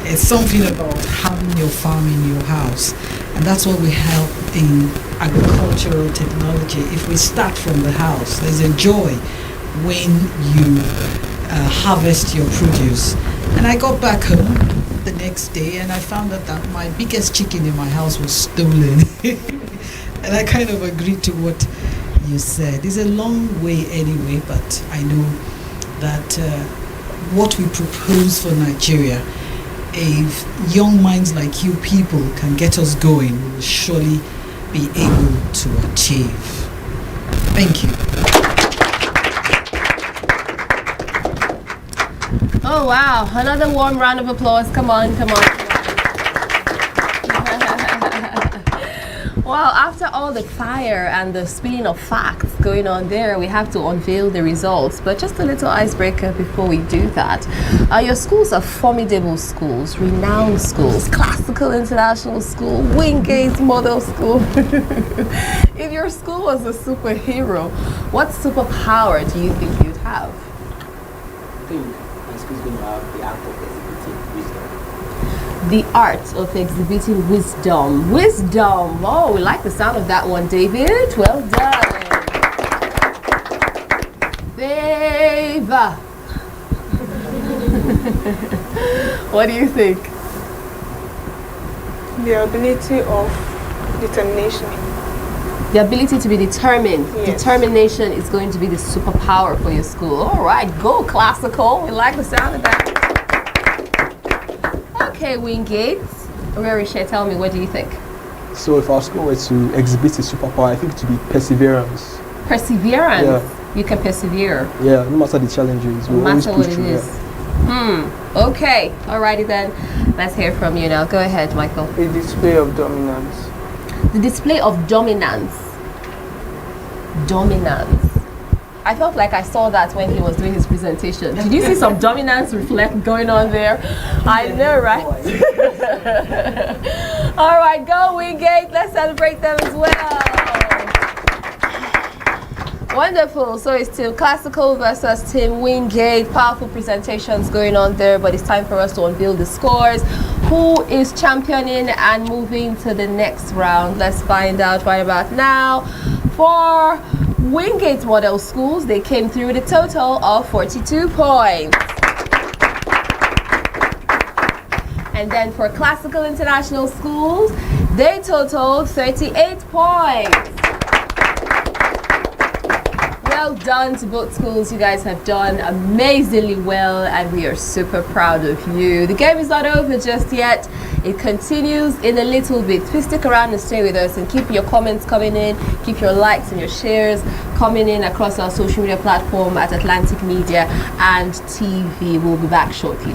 It's something about having your farm in your house. And that's what we help in agricultural technology. If we start from the house, there's a joy when you harvest your produce. And I got back home the next day and I found out that my biggest chicken in my house was stolen. And I kind of agreed to what you said. It's a long way anyway, but I know that what we propose for Nigeria, if young minds like you people can get us going, we will surely be able to achieve. Thank you. Oh wow, another warm round of applause. Come on, come on. Well, after all the fire and the spilling of facts going on there, we have to unveil the results. But just a little icebreaker before we do that. Your schools are formidable schools, renowned schools, classical international school, Wingate model school. If your school was a superhero, what superpower do you think you'd have? I think my school's going to have the art of exhibiting wisdom. The art of exhibiting wisdom. Wisdom. Oh, we like the sound of that one, David. Well done. Favor. What do you think? The ability of determination. The ability to be determined. Yes. Determination is going to be the superpower for your school. All right, go classical. We like the sound of that. Okay, Wingate. Orisha, tell me, what do you think? So if our school were to exhibit a superpower, I think it would be perseverance. Perseverance? Yeah. You can persevere. Yeah, no matter the challenges. No matter what it is. Yeah. Okay. Alrighty then. Let's hear from you now. Go ahead, Michael. A display of dominance. The display of dominance. Dominance. I felt like I saw that when he was doing his presentation. Did you see some dominance reflect going on there? I know, right? All right, go Wingate. Let's celebrate them as well. Wonderful. So it's Team Classical versus Team Wingate. Powerful presentations going on there, but it's time for us to unveil the scores. Who is championing and moving to the next round? Let's find out right about now. For Wingate Model Schools, they came through with a total of 42 points. And then for Classical International Schools, they totaled 38 points. Well done to both schools. You guys have done amazingly well and we are super proud of you. The game is not over just yet. It continues in a little bit. Please stick around and stay with us and keep your comments coming in. Keep your likes and your shares coming in across our social media platform at Atlantic Media and TV. We'll be back shortly.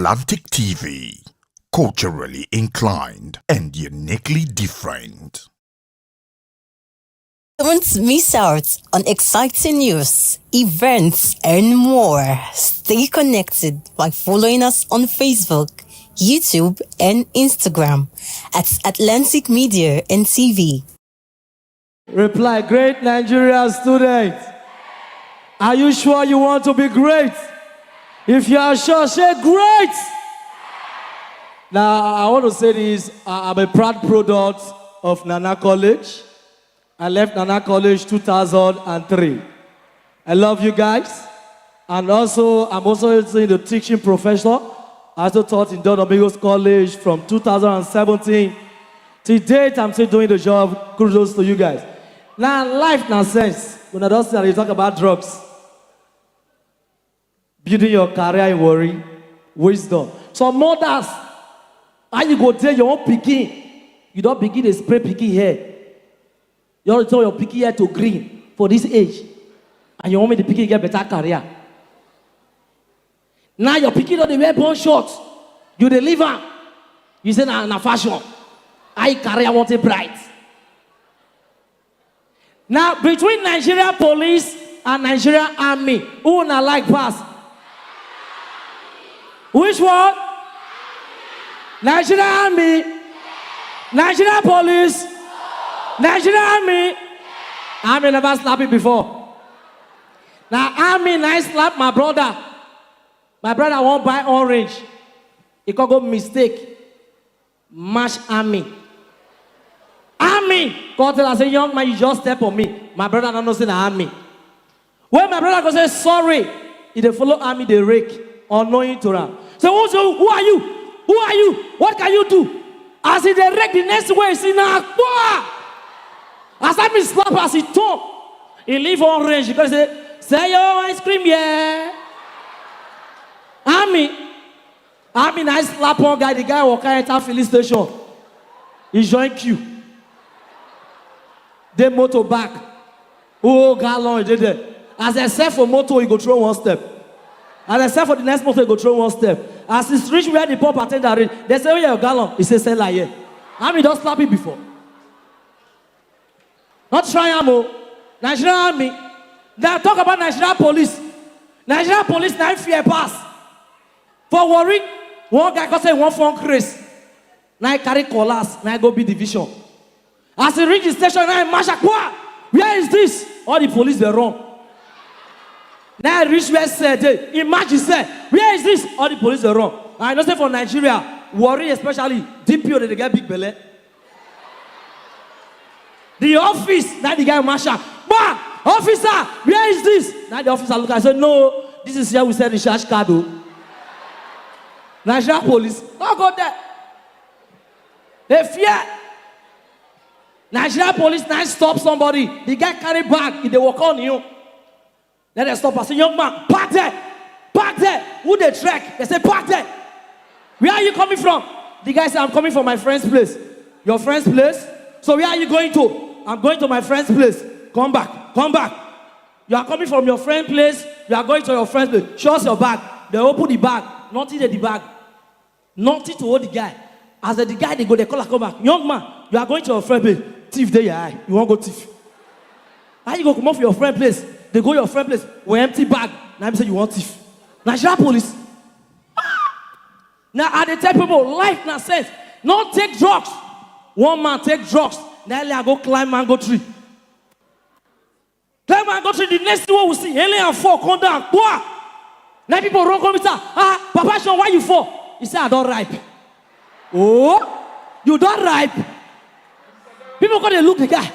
Atlantic TV. Culturally inclined and uniquely different. Don't miss out on exciting news, events, and more. Stay connected by following us on Facebook, YouTube, and Instagram at Atlantic Media and TV. Reply, great Nigerian student. Are you sure you want to be great? If you are sure, say great. Now, I want to say this. I'm a proud product of Nana College. I left Nana College 2003. I love you guys. And also, I'm also in the teaching profession. I also taught in Don Domingos College from 2017. To date, I'm still doing the job. Kudos to you guys. Now, life now sense. When I don't say, you talk about drugs. Building your career in worry. Wisdom. So mothers, how you go tell your own picking? You don't begin to spray picking hair. You want to tell your picky hair to green for this age. And you want me to picky get better career. Now your picky don't wear bone shorts. You deliver. You say na fashion. I career want it bright. Now between Nigeria police and Nigeria army, who na like pass? Which one? Nigeria army, Nigeria police. Nigeria army. Army never slapped it before. Now army nice slap my brother. My brother won't buy orange. He could go mistake. Mash army. Army. God tell us, say, young man, you just step on me. My brother don't know say the army. When my brother go say sorry, if they follow army, they rake. Unknowing to them. So who are you? Who are you? What can you do? As if they rake the next way, see now. As I miss slap as he talk, he leave orange because say yo ice cream yeah. Army nice slap on guy. The guy walk enter filling station. He join queue. They motor back. Oh gallon he did there. As I said for motor, he go throw one step. As I said for the next motor, he go throw one step. As he's reach where the pump attendant reach, they say, oh yeah, gallon. He say, sell like here. Army don't slap it before. Not triamo. Nigerian army. They talk about Nigerian police. Nigerian police now fear pass. For worry, one guy can say one phone craze. Now I carry collars. Now I go be division. As he reach the station, now I march. Where is this? All the police they run. Now I reach where said, imagine say, where is this? All the police they run. I know say for Nigeria, worry especially, DPO they get big belly. The office, now the guy marshal. Bah, officer, where is this? Now the officer look and say, no, this is here we send the charge card. Nigerian police, don't go there. They fear. Nigerian police now stop somebody. The guy carry bag, if they walk on you. Then they stop and say, young man, park there. Park there. Who they track? They say, park there. Where are you coming from? The guy said, I'm coming from my friend's place. Your friend's place? So where are you going to? I'm going to my friend's place. Come back. Come back. You are coming from your friend's place. You are going to your friend's place. Show us your bag. They open the bag. Nothing in the bag. Nothing to hold the guy. As the guy, they go, they call her, come back. Young man, you are going to your friend's place. Thief there, your eye. You won't go thief. How you go come off your friend's place? They go your friend's place with empty bag. Now you say you want thief. Nigeria police. Now I tell people, life now says, not take drugs. One man take drugs. Now I go climb mango tree. Climb mango tree, the next thing we see, Ele and 4 come down. Now people run come and say, Papa Sean, why you fall? He said, I don't ripe. Oh, you don't ripe. People go, they look the guy.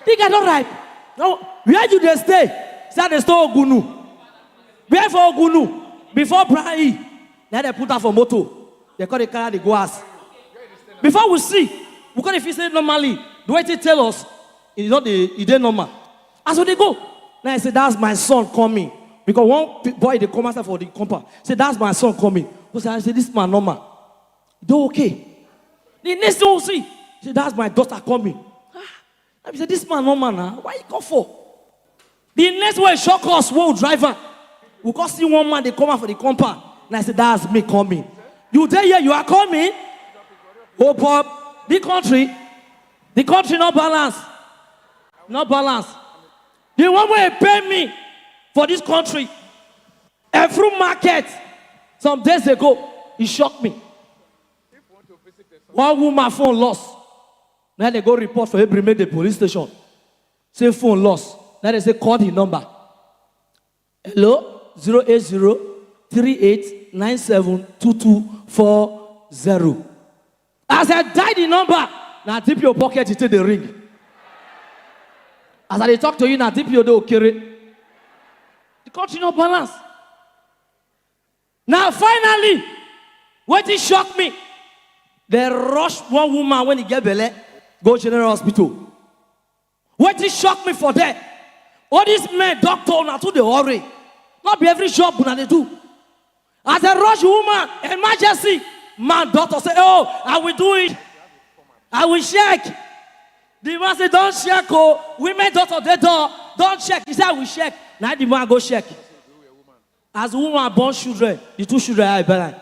The guy don't ripe. No, where do they stay? Say they stay Ogunu. Where for Ogunu? Before Prahi. Now they put out for moto. They call the car, they go ask. Before we see, we can't if he say normally, the way they tell us, it's not it ain't normal. As so they go. Now I say, that's my son coming. Because one boy, they come after for the compound. Say, that's my son coming. I say, this man normal. They okay. The next thing we'll see, say, that's my daughter coming. I said, this man normal now. Why you come for? The next one shock us, we'll driver. We can see one man, they come out for the compound. And I said, that's me coming. You there here, you are coming? Oh, Bob, the country not balance. Not balance. The one way pay me for this country. Every market, some days ago, it shocked me. One woman phone lost. Now they go report for every the police station. Say phone lost. Now they say call the number. Hello? 080-3897-2240. As I dial the number, now dip your pocket into the ring. As I talk to you, now dip your door, carry. The country no balance. Now finally, what it shocked me, they rushed one woman when he get belly, go General Hospital. What it shocked me for that, all these men, doctor, now to the worry. Not be every job that they do. As a rush woman, emergency, man, doctor say, oh, I will do it. I will check. The man say, don't check, oh. Women, doctor, they don't check. He said, I will check. Now the man go check. As a woman born children, the two children are better.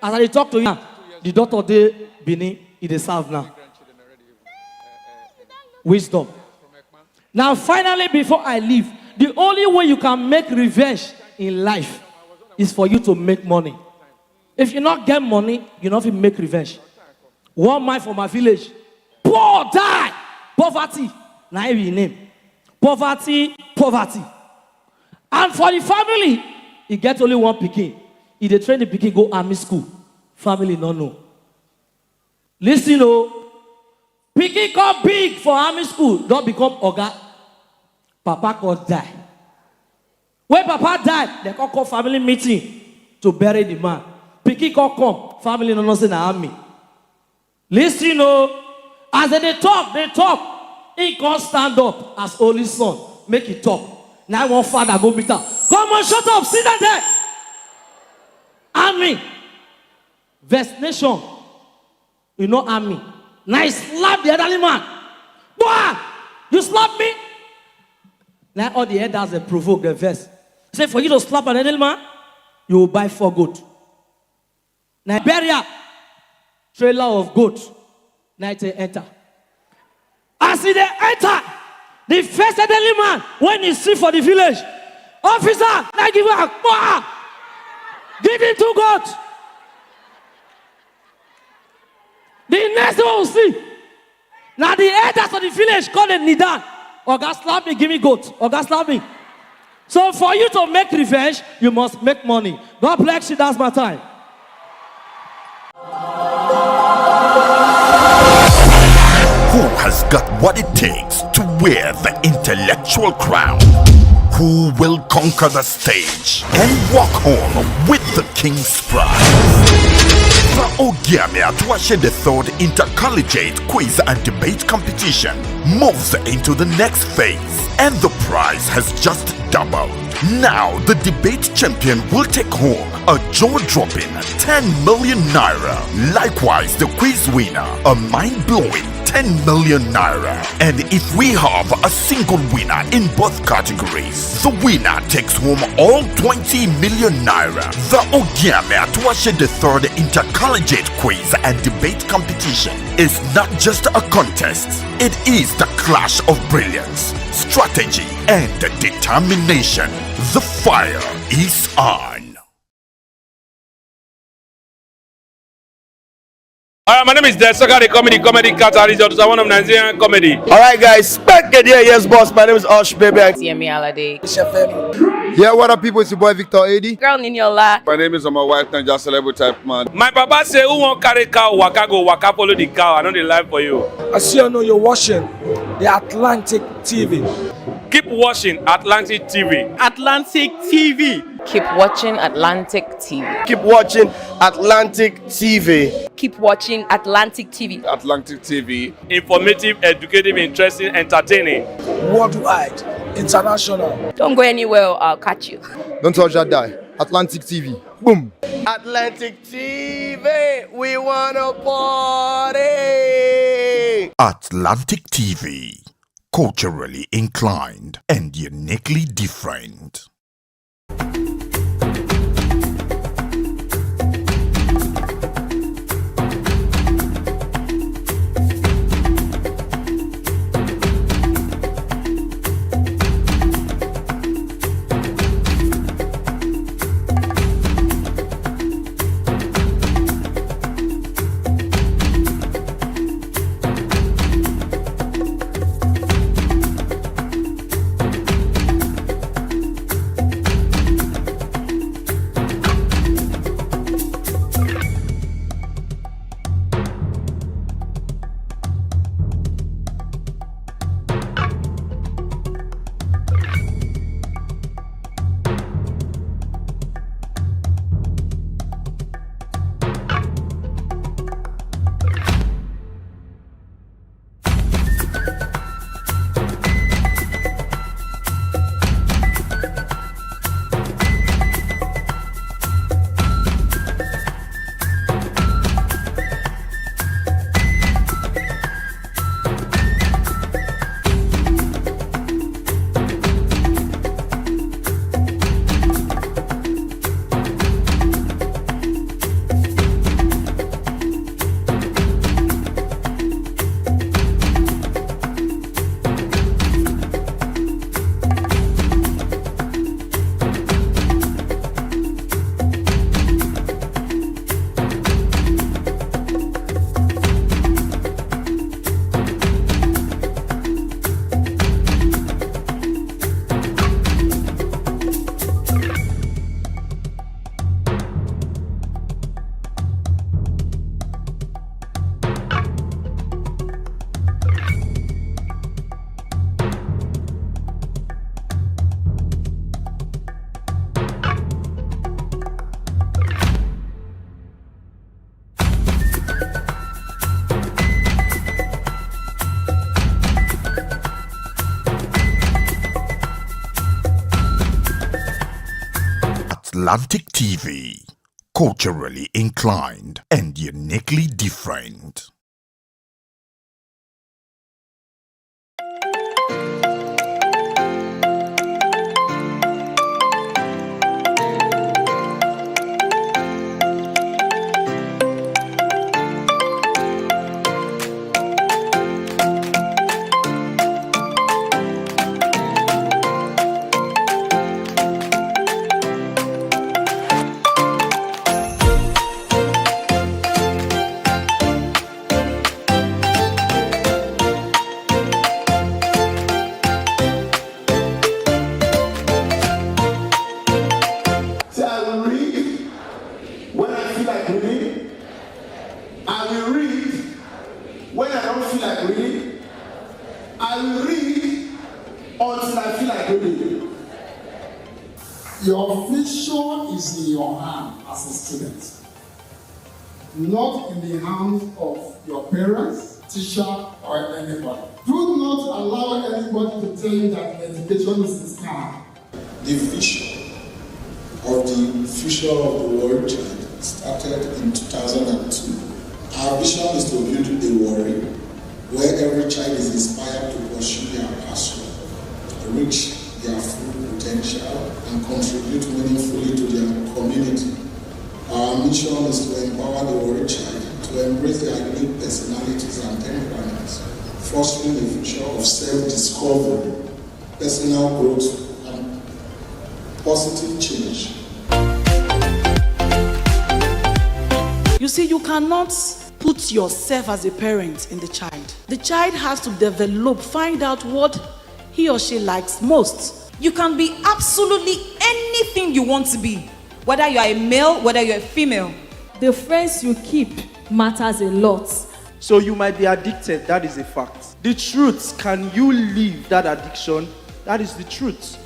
As I talk to you, the doctor they Benin, he serve now. Wisdom. Now finally, before I leave, the only way you can make revenge in life is for you to make money. If you not get money, you not make revenge. One man from my village, poor die, poverty. Now your name, poverty. And for the family, he get only one pikin. If they train the pikin go army school, family no know. Listen, oh, pikin come big for army school, don't become oga. Papa could die. When Papa died, they call family meeting to bury the man. Pikin come, family no know say na army. Listen, oh, as they talk, he can't stand up as only son, make it talk. Now one father go meet her. Come on, shut up, sit down there. Army, Vest Nation, you know army. Now he slap the elderly man. Boy, you slap me? Now all the elders they provoke the vest. Say for you to slap an elderly man, you will buy 4 goats. Now burial, trailer of goats. Now they enter. As they enter, the first elderly man, when he see for the village, officer, now give him a give him 2 goats. The next one will see. Now the elders of the village call them Nidan. Oga slap me, give me goat. Oga slap me. So for you to make revenge, you must make money. God bless you, that's my time. Who has got what it takes to wear the intellectual crown? Who will conquer the stage and walk home with the King's Prize? The Ogiame Atuwatse III inter-collegiate quiz and debate competition moves into the next phase, and the prize has just doubled. Now the debate champion will take home a jaw-dropping 10 million naira. Likewise, the quiz winner, a mind-blowing 10 million naira. And if we have a single winner in both categories, the winner takes home all 20 million naira. The Ogiame Atuwatse III inter-collegiate quiz and debate competition is not just a contest. It is the clash of brilliance, strategy, and determination. The fire is on. My name is Desoka, the comedy catalyst of one of Nigerian comedy. Alright guys, back again, yes boss, my name is Osh Baby. Yemi Alade. Yeah, what up people, it's your boy Victor Edi. Girl Niniola. My name is my wife, and just celebrity type man. My papa say, who won't carry cow, waka go, waka follow the cow, I know the life for you. I see you know you're watching the Atlantic TV. Keep watching Atlantic TV. Atlantic TV. Keep watching Atlantic TV. Keep watching Atlantic TV. Keep watching Atlantic TV. Atlantic TV. Informative, educative, interesting, entertaining. Worldwide, international. Don't go anywhere, I'll catch you. Don't touch that die. Atlantic TV. Boom. Atlantic TV. We wanna party. Atlantic TV. Culturally inclined and uniquely different. Atlantic TV, culturally inclined and uniquely different. Your future is in your hand as a student, not in the hands of your parents, teacher, or anybody. Do not allow anybody to tell you that education is a scam. The vision of the future of the world started in 2002. Our vision is to build a world where every child is inspired to pursue their passion, reach their full potential, and contribute meaningfully to their community. Our mission is to empower the world child to embrace their unique personalities and temperaments, fostering a future of self-discovery, personal growth, and positive change. You see, you cannot put yourself as a parent in the child. The child has to develop, find out what he or she likes most. You can be absolutely anything you want to be, whether you are a male, whether you're a female. The friends you keep matters a lot. So you might be addicted, that is a fact. The truth, can you leave that addiction? That is the truth.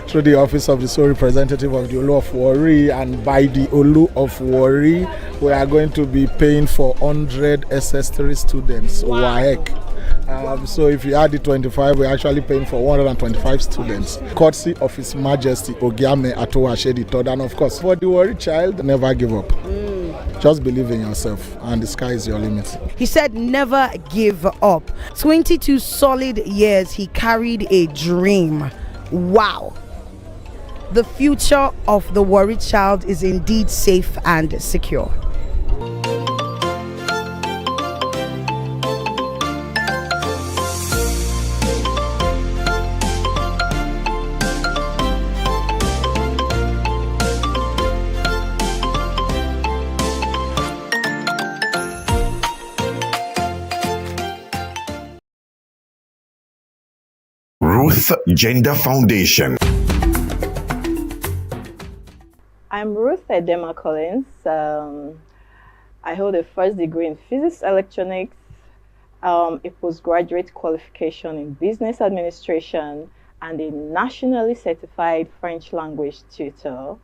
Through the office of the sole representative of the Olu of Warri, and by the Olu of Warri, we are going to be paying for 100 SS3 students. Oyo-Ekoro. So if you add the 25, we're actually paying for 125 students, courtesy of His Majesty Ogiame Atuwatse III. And of course, for the Warri child, never give up. Just believe in yourself, and the sky is your limit. He said never give up. 22 solid years he carried a dream. Wow. The future of the Warri child is indeed safe and secure. Ruth Gender Foundation. I'm Ruth Edema Collins. I hold a first degree in physics electronics, a postgraduate qualification in business administration, and a nationally certified French language tutor.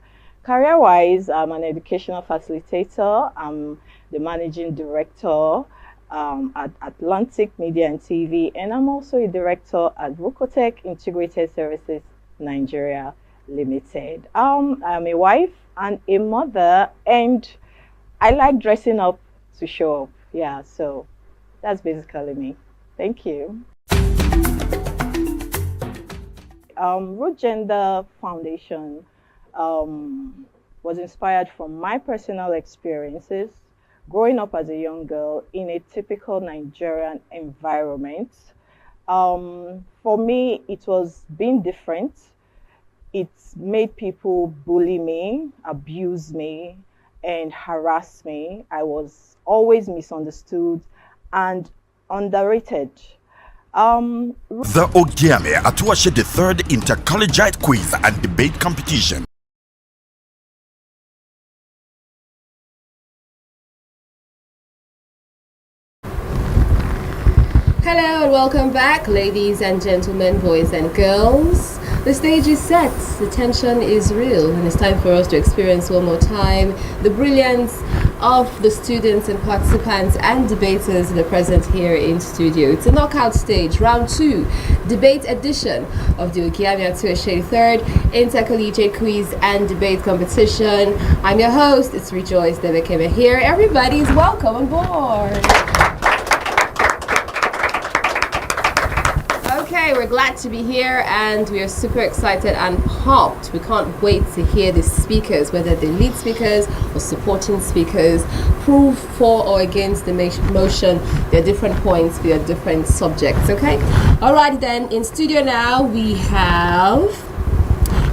Career-wise, I'm an educational facilitator. I'm the managing director at Atlantic Media and TV, and I'm also a director at Rokotech Integrated Services Nigeria Limited. I'm a wife and a mother, and I like dressing up to show up. Yeah, so that's basically me. Thank you. Root Gender Foundation was inspired from my personal experiences growing up as a young girl in a typical Nigerian environment. For me, it was being different. It made people bully me, abuse me, and harass me. I was always misunderstood and underrated. The Ogiame Atuwatse III inter-collegiate quiz and debate competition. Hello and welcome back, ladies and gentlemen, boys and girls. The stage is set, the tension is real, and it's time for us to experience one more time the brilliance of the students and participants and debaters that are present here in studio. It's a knockout stage, round 2, debate edition of the Ogiame Atuwatse III inter-collegiate quiz and debate competition. I'm your host, it's Rejoice Debekeme here. Everybody's welcome on board. Okay, we're glad to be here and we are super excited and pumped. We can't wait to hear the speakers, whether they're lead speakers or supporting speakers, prove for or against the motion. There are different points, there are different subjects, okay? Alright then, in studio now we have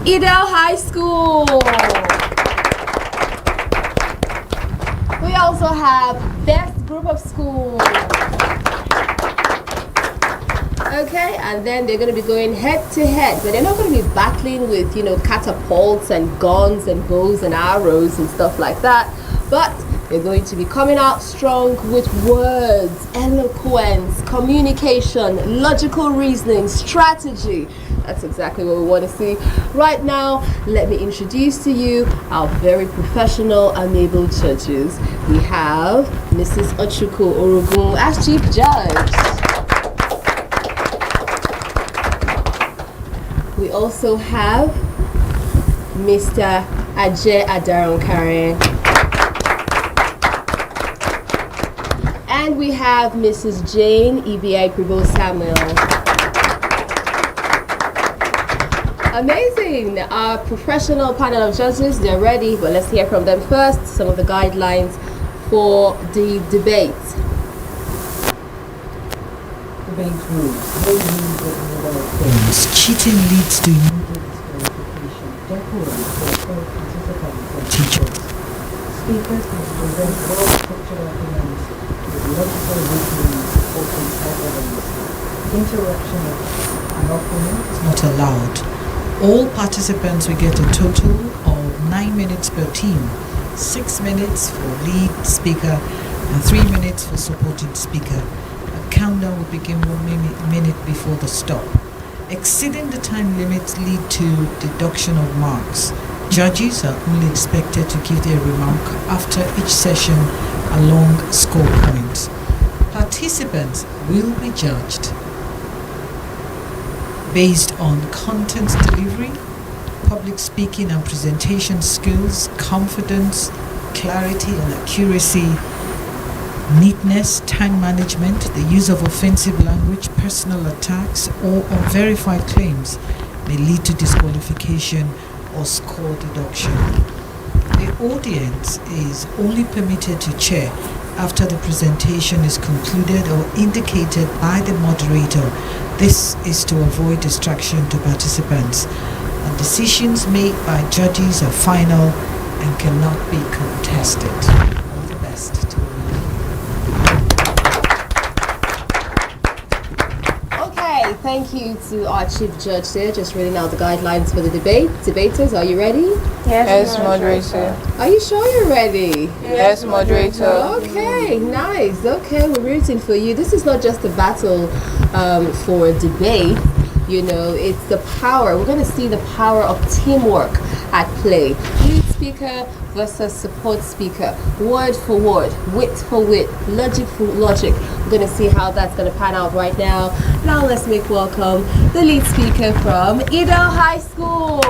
Idel High School. We also have Best Group of Schools. Okay, and then they're going to be going head to head, but they're not going to be battling with, catapults and guns and bows and arrows and stuff like that, but they're going to be coming out strong with words, eloquence, communication, logical reasoning, strategy. That's exactly what we want to see. Right now, let me introduce to you our very professional and able judges. We have Mrs. Oyo-Ekòró as Chief Judge. We also have Mr. Ajay Adaronkare. And we have Mrs. Jane EBI Pribo Samuel. Amazing! Our professional panel of judges, they're ready, but let's hear from them first. Some of the guidelines for the debate. Debate rules. No use of mobile phones. Cheating leads to immediate disqualification. Decorum for all participants and teachers. Speakers must present well-structured arguments with logical reasoning supporting evidence. Interruption of an opponent is not allowed. All participants will get a total of 9 minutes per team. 6 minutes for lead speaker and 3 minutes for supporting speaker. Countdown will begin 1 minute before the stop. Exceeding the time limits lead to deduction of marks. Judges are only expected to give their remark after each session along score points. Participants will be judged based on content delivery, public speaking and presentation skills, confidence, clarity and accuracy, neatness, time management, the use of offensive language, personal attacks, or unverified claims may lead to disqualification or score deduction. The audience is only permitted to cheer after the presentation is concluded or indicated by the moderator. This is to avoid distraction to participants. And decisions made by judges are final and cannot be contested. All the best to you. Okay, thank you to our Chief Judge there, just reading out the guidelines for the debate. Debaters, are you ready? Yes, moderator. Are you sure you're ready? Yes, moderator. Okay, nice. Okay, we're rooting for you. This is not just a battle for a debate. It's the power. We're going to see the power of teamwork at play. Lead speaker versus support speaker. Word for word, wit for wit, logic for logic. We're going to see how that's going to pan out right now. Now let's make welcome the lead speaker from Idel High School.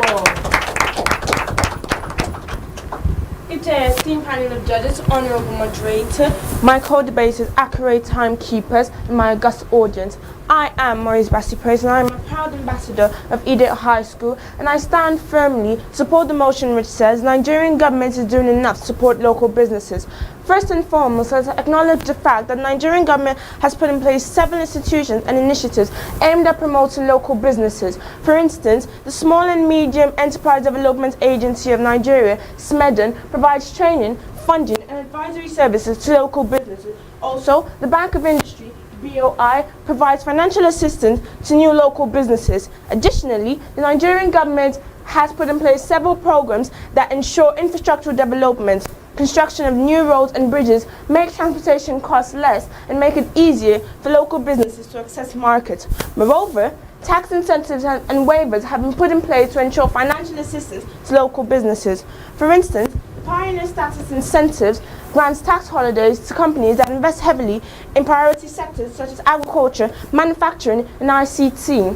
Esteemed panel of judges, honorable moderator, my co-debaters, accurate timekeepers, and my august audience. I am Maurice Bassi-Praise and I am a proud ambassador of Idel High School, and I stand firmly to support the motion which says Nigerian government is doing enough to support local businesses. First and foremost, let's acknowledge the fact that Nigerian government has put in place several institutions and initiatives aimed at promoting local businesses. For instance, the Small and Medium Enterprise Development Agency of Nigeria, SMEDEN, provides training, funding and advisory services to local businesses. Also, the Bank of Industry, BOI, provides financial assistance to new local businesses. Additionally, the Nigerian government has put in place several programs that ensure infrastructural development. construction of new roads and bridges, make transportation costs less, and make it easier for local businesses to access markets. Moreover, tax incentives and waivers have been put in place to ensure financial assistance to local businesses. For instance, the Pioneer Status Incentives grants tax holidays to companies that invest heavily in priority sectors such as agriculture, manufacturing, and ICT.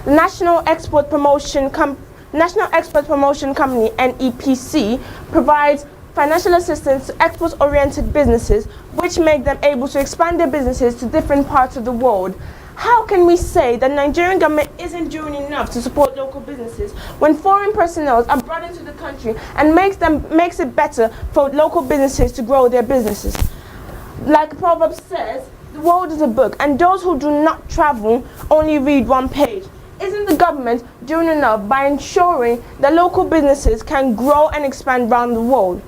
The National Export Promotion Company, NEPC, provides financial assistance to export-oriented businesses, which make them able to expand their businesses to different parts of the world. How can we say that the Nigerian government isn't doing enough to support local businesses when foreign personnel are brought into the country and makes it better for local businesses to grow their businesses? Like the proverb says, the world is a book, and those who do not travel only read one page. Isn't the government doing enough by ensuring that local businesses can grow and expand around the world?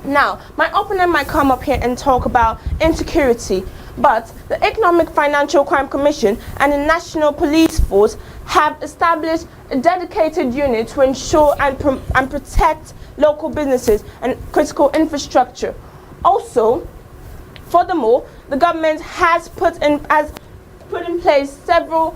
Now, my opponent might come up here and talk about insecurity, but the Economic Financial Crime Commission and the National Police Force have established a dedicated unit to ensure and protect local businesses and critical infrastructure. Also, furthermore, the government has put in place several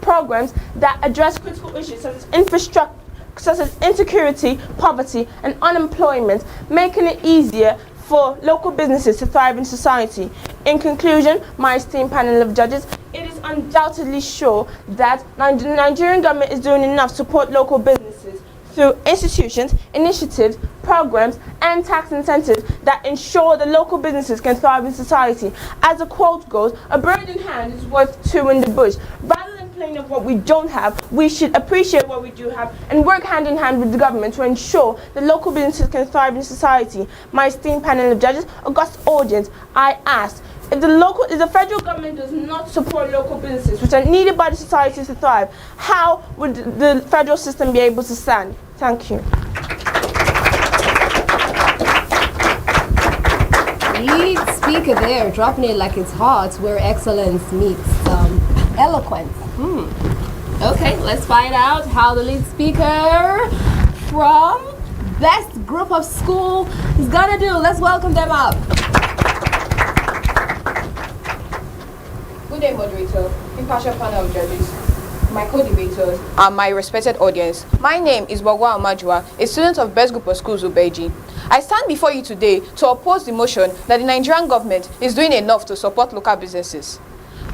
programs that address critical issues such as infrastructure, such as insecurity, poverty, and unemployment, making it easier for local businesses to thrive in society. In conclusion, my esteemed panel of judges, it is undoubtedly sure that the Nigerian government is doing enough to support local businesses through institutions, initiatives, programs, and tax incentives that ensure that local businesses can thrive in society. As the quote goes, a bird in hand is worth two in the bush. Rather than complain of what we don't have, we should appreciate what we do have and work hand in hand with the government to ensure that local businesses can thrive in society. My esteemed panel of judges, august audience, I ask, if the federal government does not support local businesses, which are needed by the society to thrive, how would the federal system be able to stand? Thank you. Lead speaker there, dropping it like it's hot, where excellence meets eloquence. Okay, let's find out how the lead speaker from best group of school is gonna do. Let's welcome them up. Good day, moderator, impartial panel of judges, my co-debaters, and my respected audience. My name is Ogiame Atuwatse, a student of Best Group of Schools, Ubeji. I stand before you today to oppose the motion that the Nigerian government is doing enough to support local businesses.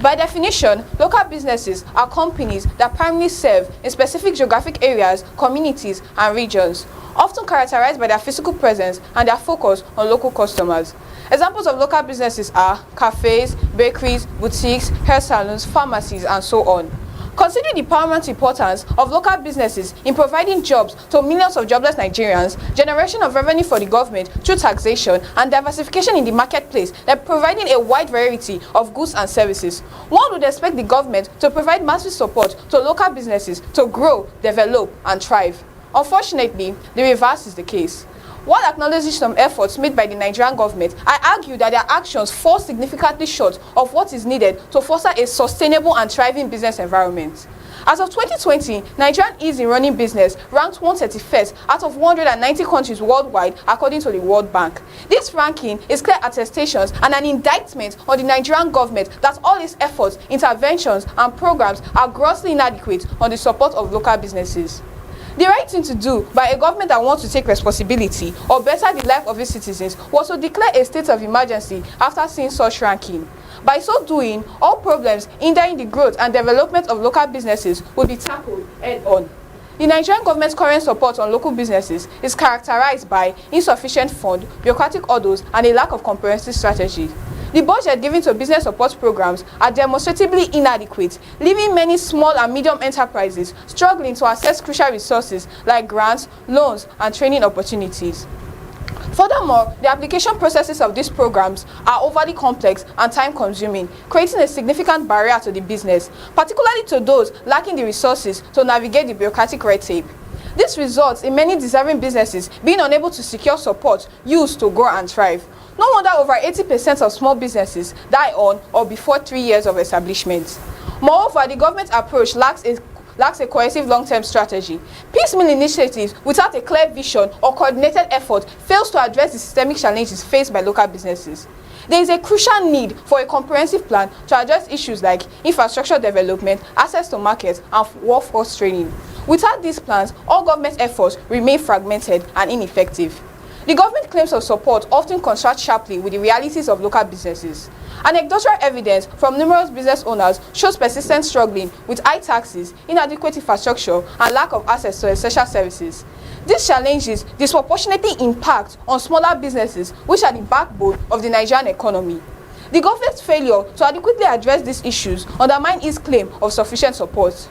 By definition, local businesses are companies that primarily serve in specific geographic areas, communities, and regions, often characterized by their physical presence and their focus on local customers. Examples of local businesses are cafes, bakeries, boutiques, hair salons, pharmacies, and so on. Considering the paramount importance of local businesses in providing jobs to millions of jobless Nigerians, generation of revenue for the government through taxation, and diversification in the marketplace, they're providing a wide variety of goods and services, one would expect the government to provide massive support to local businesses to grow, develop, and thrive. Unfortunately, the reverse is the case. While acknowledging some efforts made by the Nigerian government, I argue that their actions fall significantly short of what is needed to foster a sustainable and thriving business environment. As of 2020, Nigerian ease in running business ranked 131st out of 190 countries worldwide according to the World Bank. This ranking is clear attestations and an indictment on the Nigerian government that all its efforts, interventions, and programs are grossly inadequate on the support of local businesses. The right thing to do by a government that wants to take responsibility or better the life of its citizens was to declare a state of emergency after seeing such ranking. By so doing, all problems hindering the growth and development of local businesses will be tackled head-on. The Nigerian government's current support on local businesses is characterized by insufficient fund, bureaucratic hurdles, and a lack of comprehensive strategy. The budget given to business support programs are demonstratively inadequate, leaving many small and medium enterprises struggling to access crucial resources like grants, loans, and training opportunities. Furthermore, the application processes of these programs are overly complex and time-consuming, creating a significant barrier to the business, particularly to those lacking the resources to navigate the bureaucratic red tape. This results in many deserving businesses being unable to secure support used to grow and thrive. No wonder over 80% of small businesses die on or before 3 years of establishment. Moreover, the government approach lacks a lacks a cohesive long-term strategy. Piecemeal initiatives without a clear vision or coordinated effort fails to address the systemic challenges faced by local businesses. There is a crucial need for a comprehensive plan to address issues like infrastructure development, access to markets, and workforce training. Without these plans, all government efforts remain fragmented and ineffective. The government claims of support often contrast sharply with the realities of local businesses. Anecdotal evidence from numerous business owners shows persistent struggling with high taxes, inadequate infrastructure, and lack of access to essential services. These challenges disproportionately impact on smaller businesses, which are the backbone of the Nigerian economy. The government's failure to adequately address these issues undermines its claim of sufficient support.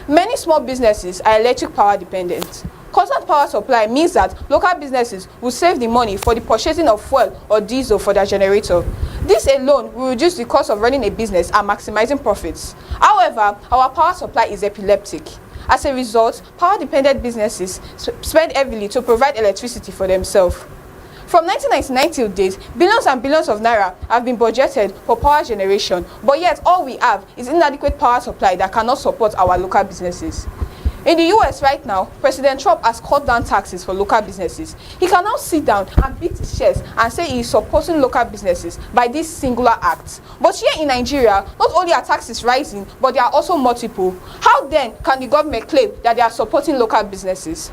Many small businesses are electric power dependent. Constant power supply means that local businesses will save the money for the purchasing of fuel or diesel for their generator. This alone will reduce the cost of running a business and maximizing profits. However, our power supply is epileptic. As a result, power-dependent businesses spend heavily to provide electricity for themselves. From 1999 till date, billions and billions of naira have been budgeted for power generation, but yet all we have is inadequate power supply that cannot support our local businesses. In the US right now, President Trump has cut down taxes for local businesses. He can now sit down and beat his chest and say he is supporting local businesses by this singular act. But here in Nigeria, not only are taxes rising, but they are also multiple. How then can the government claim that they are supporting local businesses?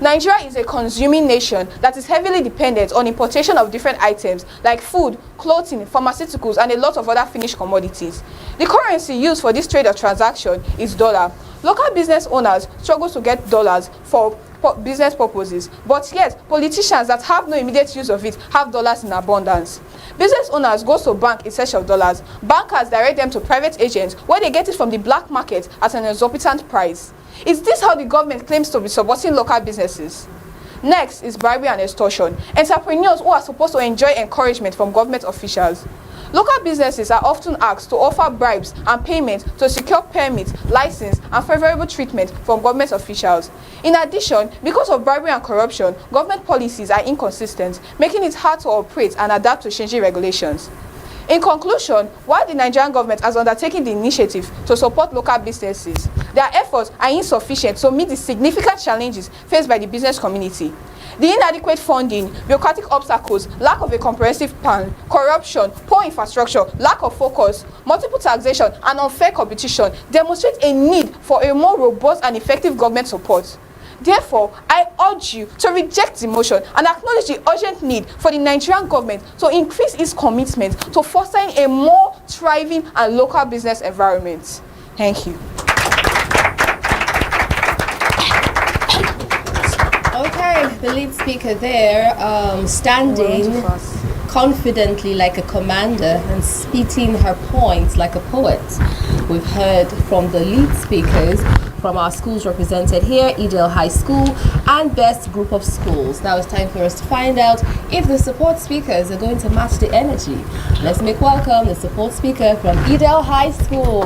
Nigeria is a consuming nation that is heavily dependent on importation of different items like food, clothing, pharmaceuticals, and a lot of other finished commodities. The currency used for this trade or transaction is dollar. Local business owners struggle to get dollars for business purposes, but yet politicians that have no immediate use of it have dollars in abundance. Business owners go to bank in search of dollars. Bankers direct them to private agents where they get it from the black market at an exorbitant price. Is this how the government claims to be supporting local businesses? Next is bribery and extortion. Entrepreneurs who are supposed to enjoy encouragement from government officials. Local businesses are often asked to offer bribes and payment to secure permits, license, and favorable treatment from government officials. In addition, because of bribery and corruption, government policies are inconsistent, making it hard to operate and adapt to changing regulations. In conclusion, while the Nigerian government has undertaken the initiative to support local businesses, their efforts are insufficient to meet the significant challenges faced by the business community. The inadequate funding, bureaucratic obstacles, lack of a comprehensive plan, corruption, poor infrastructure, lack of focus, multiple taxation, and unfair competition demonstrate a need for a more robust and effective government support. Therefore, I urge you to reject the motion and acknowledge the urgent need for the Nigerian government to increase its commitment to fostering a more thriving and local business environment. Thank you. Okay, the lead speaker there, standing confidently like a commander and spitting her points like a poet. We've heard from the lead speakers from our schools represented here, Edel High School and Best Group of Schools. Now it's time for us to find out if the support speakers are going to match the energy. Let's make welcome the support speaker from Edel High School.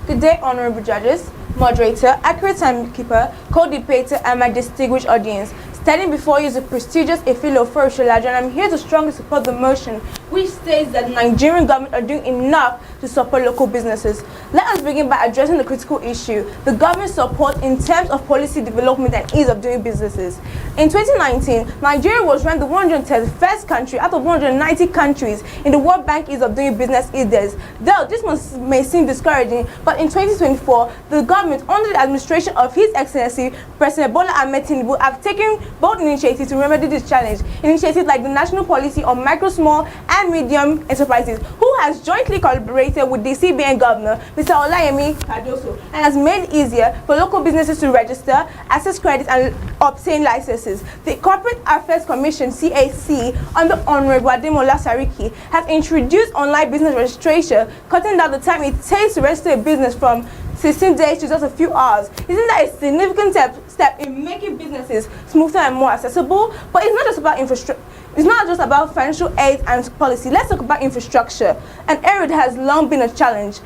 Good day, honorable judges, moderator, accurate timekeeper, co-debater, and my distinguished audience. Standing before you is a prestigious Efilo Forisholaja, and I'm here to strongly support the motion which states that the Nigerian government are doing enough to support local businesses. Let us begin by addressing the critical issue, the government support in terms of policy development and ease of doing businesses. In 2019, Nigeria was ranked the 131st country out of 190 countries in the World Bank Ease of Doing Business Index. Though this may seem discouraging, but in 2024, the government, under the administration of His Excellency President Bola Ahmed Tinubu, have taken bold initiatives to remedy this challenge. Initiatives like the National Policy on Micro, Small, and Medium Enterprises, who has jointly collaborated with the CBN Governor, Mr. Olayemi Cardoso, and has made it easier for local businesses to register, access credit, and obtain licenses. The Corporate Affairs Commission, CAC, under Honorable Ademola Sariki, has introduced online business registration, cutting down the time it takes to register a business from 16 days to just a few hours. Isn't that a significant step in making businesses smoother and more accessible? But it's not just about infrastructure. It's not just about financial aid and policy. Let's talk about infrastructure, an area that has long been a challenge.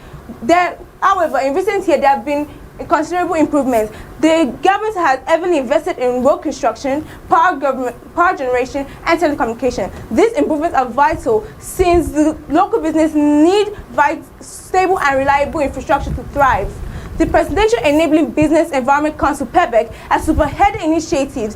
However, in recent years, there have been considerable improvements. The government has heavily invested in road construction, power generation, and telecommunication. These improvements are vital since the local business need stable and reliable infrastructure to thrive. The Presidential Enabling Business Environment Council (PEBEC) has spearheaded initiatives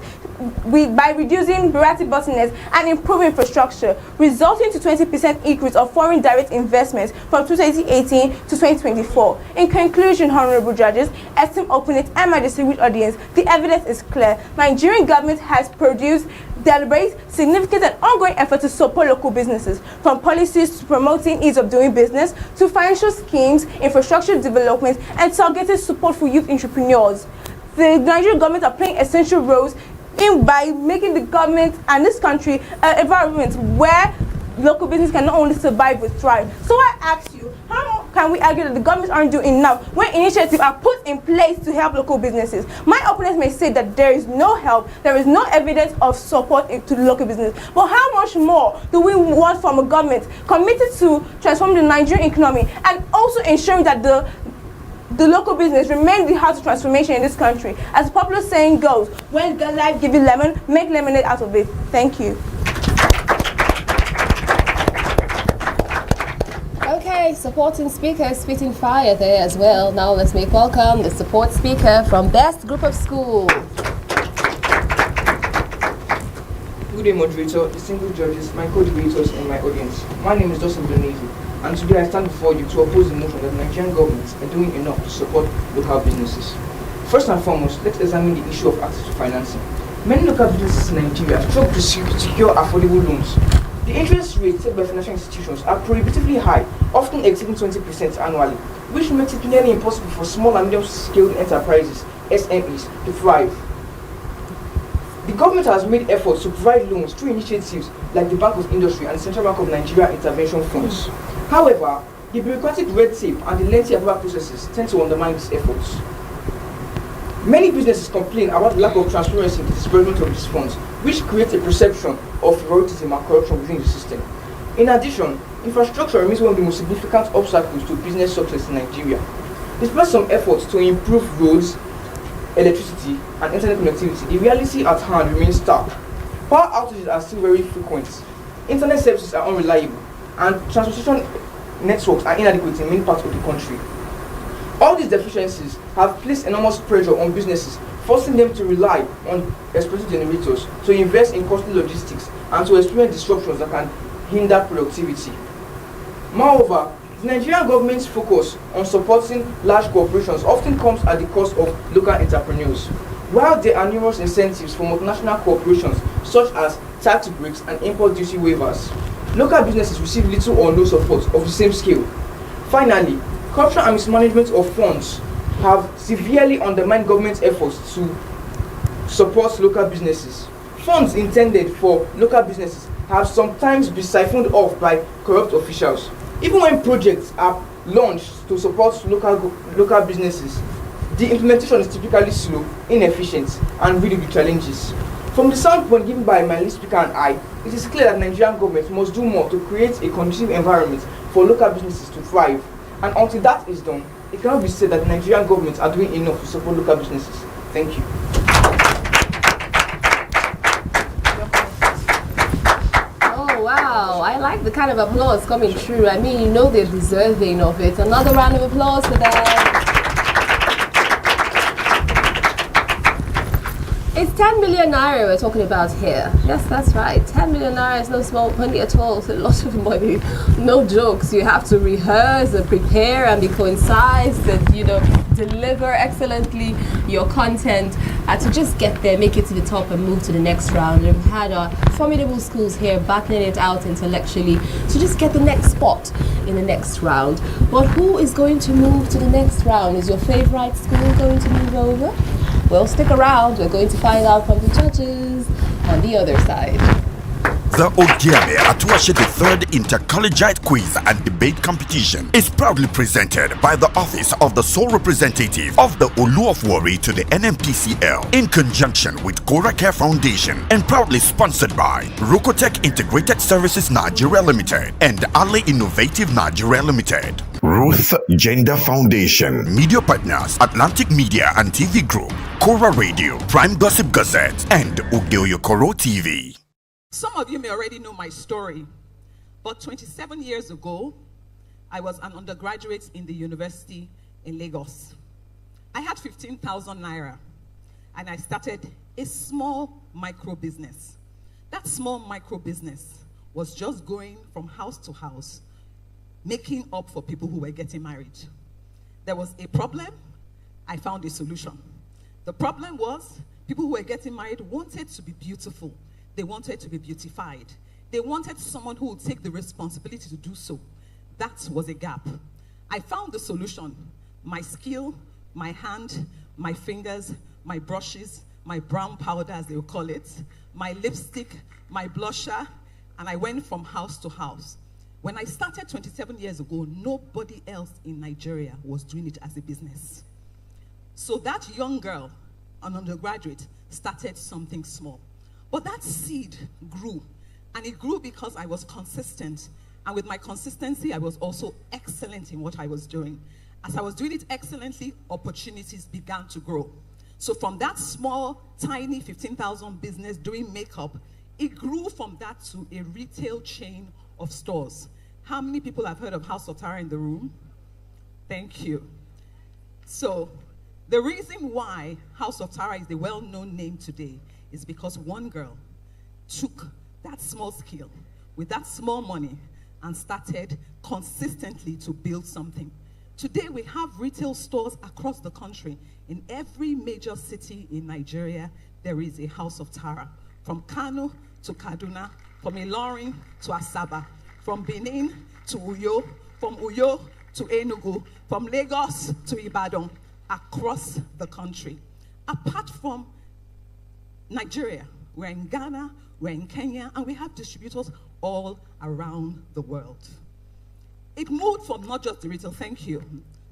by reducing bureaucratic bottlenecks and improving infrastructure, resulting to 20% increase of foreign direct investments from 2018 to 2024. In conclusion, honorable judges, esteemed opponents, and my distinguished audience, the evidence is clear. Nigerian government has produced deliberate, significant, and ongoing effort to support local businesses, from policies to promoting ease of doing business, to financial schemes, infrastructure development, and targeted support for youth entrepreneurs. The Nigerian government are playing essential roles by making the government and this country an environment where local business can not only survive but thrive. So I ask you, how can we argue that the governments aren't doing enough when initiatives are put in place to help local businesses? My opponents may say that there is no help, there is no evidence of support to local business. But how much more do we want from a government committed to transform the Nigerian economy and also ensuring that the local business remains the heart of transformation in this country? As the popular saying goes, when life gives you lemon, make lemonade out of it. Thank you. Okay, supporting speaker spitting fire there as well. Now let's make welcome the support speaker from Best Group of School. Good day, moderator, distinguished judges, my co-debaters, and my audience. My name is Joseph Donezi, and today I stand before you to oppose the notion that the Nigerian government are doing enough to support local businesses. First and foremost, let's examine the issue of access to financing. Many local businesses in Nigeria struggle to secure affordable loans. The interest rates set by financial institutions are prohibitively high, often exceeding 20% annually, which makes it nearly impossible for small and medium-scale enterprises, SMEs, to thrive. The government has made efforts to provide loans through initiatives like the Bank of Industry and the Central Bank of Nigeria intervention funds. However, the bureaucratic red tape and the lengthy approval processes tend to undermine these efforts. Many businesses complain about the lack of transparency in the disbursement of these funds, which creates a perception of favoritism and corruption within the system. In addition, infrastructure remains one of the most significant obstacles to business success in Nigeria. Despite some efforts to improve roads, electricity, and internet connectivity, the reality at hand remains stark. Power outages are still very frequent, internet services are unreliable, and transportation networks are inadequate in many parts of the country. All these deficiencies have placed enormous pressure on businesses, forcing them to rely on explosive generators, to invest in costly logistics, and to experience disruptions that can hinder productivity. Moreover, the Nigerian government's focus on supporting large corporations often comes at the cost of local entrepreneurs. While there are numerous incentives for multinational corporations, such as tax breaks and import duty waivers, local businesses receive little or no support of the same scale. Finally, corruption and mismanagement of funds have severely undermined government's efforts to support local businesses. Funds intended for local businesses have sometimes been siphoned off by corrupt officials. Even when projects are launched to support local businesses, the implementation is typically slow, inefficient, and really with challenges. From the standpoint given by my lead speaker and I, it is clear that Nigerian government must do more to create a conducive environment for local businesses to thrive. And until that is done, it cannot be said that the Nigerian government are doing enough to support local businesses. Thank you. Oh wow, I like the kind of applause coming through. I mean, you know they're deserving of it. Another round of applause for them. It's 10 million naira we're talking about here. Yes, that's right. 10 million naira is no small money at all. It's a lot of money. No jokes. You have to rehearse and prepare and be concise and, deliver excellently your content to just get there, make it to the top and move to the next round. We've had our formidable schools here battling it out intellectually to just get the next spot in the next round. But who is going to move to the next round? Is your favorite school going to move over? Well, stick around. We're going to find out from the judges on the other side. The Ogiame Atuwatse III Inter-Collegiate Quiz and Debate Competition is proudly presented by the Office of the Sole Representative of the Olu of Warri to the NMPCL in conjunction with Cora Care Foundation and proudly sponsored by Rokotech Integrated Services Nigeria Limited and Ali Innovative Nigeria Limited. Ruth Gender Foundation. Media partners Atlantic Media and TV Group, Cora Radio, Prime Gossip Gazette, and Oyo-Ekòró TV. Some of you may already know my story, but 27 years ago, I was an undergraduate in the university in Lagos. I had 15,000 naira, and I started a small micro business. That small micro business was just going from house to house, making up for people who were getting married. There was a problem, I found a solution. The problem was people who were getting married wanted to be beautiful. They wanted to be beautified. They wanted someone who would take the responsibility to do so. That was a gap. I found the solution. My skill, my hand, my fingers, my brushes, my brown powder as they would call it, my lipstick, my blusher, and I went from house to house. When I started 27 years ago, nobody else in Nigeria was doing it as a business. So that young girl, an undergraduate, started something small. But that seed grew, and it grew because I was consistent. And with my consistency, I was also excellent in what I was doing. As I was doing it excellently, opportunities began to grow. So from that small, tiny 15,000 business doing makeup, it grew from that to a retail chain of stores. How many people have heard of House of Tara in the room? Thank you. So the reason why House of Tara is the well-known name today is because one girl took that small skill with that small money and started consistently to build something. Today we have retail stores across the country. In every major city in Nigeria, there is a House of Tara. From Kano to Kaduna, from Ilorin to Asaba, from Benin to Uyo, from Uyo to Enugu, from Lagos to Ibadan, across the country. Apart from Nigeria, we're in Ghana, we're in Kenya, and we have distributors all around the world. It moved from not just the retail, thank you,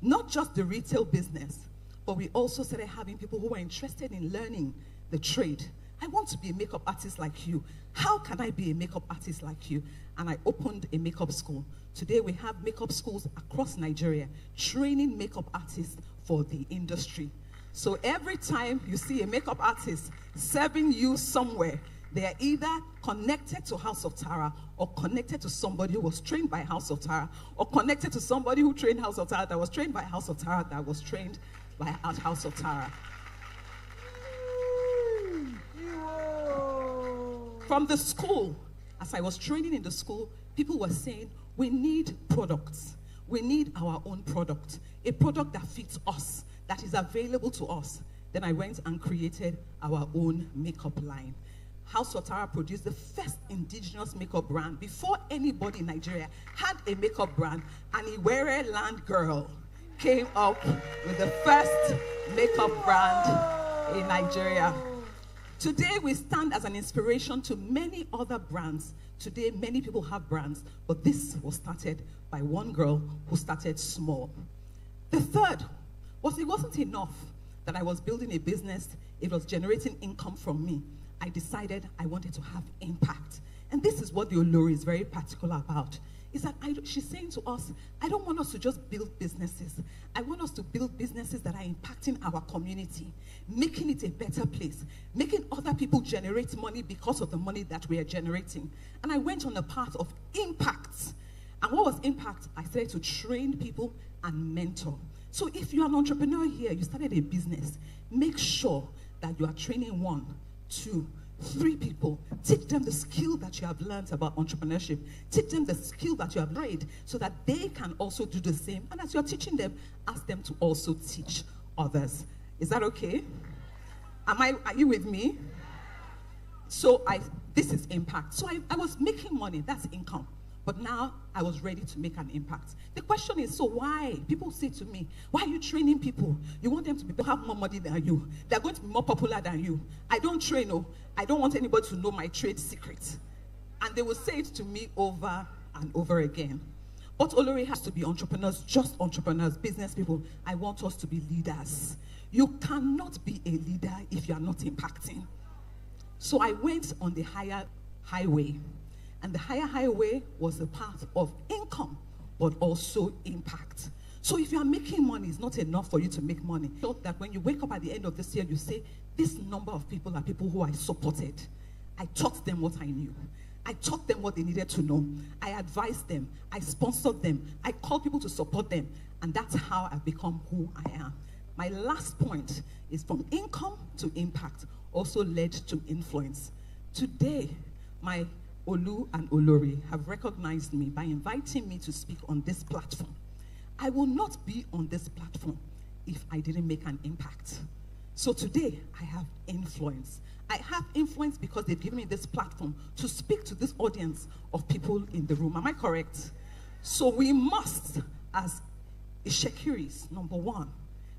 not just the retail business, but we also started having people who were interested in learning the trade. I want to be a makeup artist like you. How can I be a makeup artist like you? And I opened a makeup school. Today we have makeup schools across Nigeria training makeup artists for the industry. So every time you see a makeup artist serving you somewhere, they are either connected to House of Tara or connected to somebody who was trained by House of Tara or connected to somebody who trained House of Tara that was trained by House of Tara that was trained by House of Tara. From the school, as I was training in the school, people were saying, we need products. We need our own product, a product that fits us, that is available to us. Then I went and created our own makeup line. House of Tara produced the first indigenous makeup brand before anybody in Nigeria had a makeup brand. And Iwere Land Girl came up with the first makeup brand in Nigeria. Today we stand as an inspiration to many other brands. Today many people have brands, but this was started by one girl who started small. The third was it wasn't enough that I was building a business, it was generating income from me. I decided I wanted to have impact. And this is what the Olori is very particular about. Is that she's saying to us, I don't want us to just build businesses. I want us to build businesses that are impacting our community, making it a better place, making other people generate money because of the money that we are generating. And I went on a path of impact. And what was impact? I started to train people and mentor. So if you're an entrepreneur here, you started a business, make sure that you are training 1, 2, 3 people. Teach them the skill that you have learned about entrepreneurship. Teach them the skill that you have learned so that they can also do the same. And as you're teaching them, ask them to also teach others. Is that okay? Are you with me? So this is impact. So I was making money, that's income. But now I was ready to make an impact. The question is, so why? People say to me, why are you training people? You want them to have more money than you. They're going to be more popular than you. I don't train, no. I don't want anybody to know my trade secrets. And they will say it to me over and over again. But Olori has to be entrepreneurs, just entrepreneurs, business people. I want us to be leaders. You cannot be a leader if you are not impacting. So I went on the higher highway. And the higher highway was a path of income, but also impact. So if you are making money, it's not enough for you to make money. So that when you wake up at the end of this year, you say, this number of people are people who I supported. I taught them what I knew. I taught them what they needed to know. I advised them. I sponsored them. I called people to support them. And that's how I've become who I am. My last point is from income to impact, also led to influence. Today, my Olu and Olori have recognized me by inviting me to speak on this platform. I will not be on this platform if I didn't make an impact. So today, I have influence. I have influence because they've given me this platform to speak to this audience of people in the room. Am I correct? So we must, as Ishekiris, number one,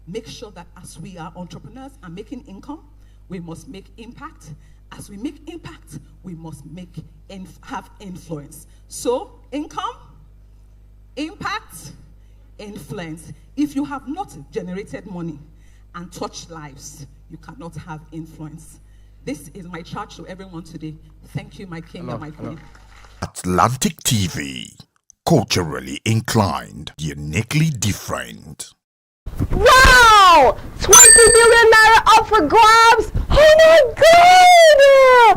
make sure that as we are entrepreneurs and making income, we must make impact. As we make impact, we must have influence. So income, impact, influence. If you have not generated money and touched lives, you cannot have influence. This is my charge to everyone today. Thank you, my king and my queen. Atlantic TV, culturally inclined, uniquely different. Wow! 20 million naira up for grabs! Oh my god!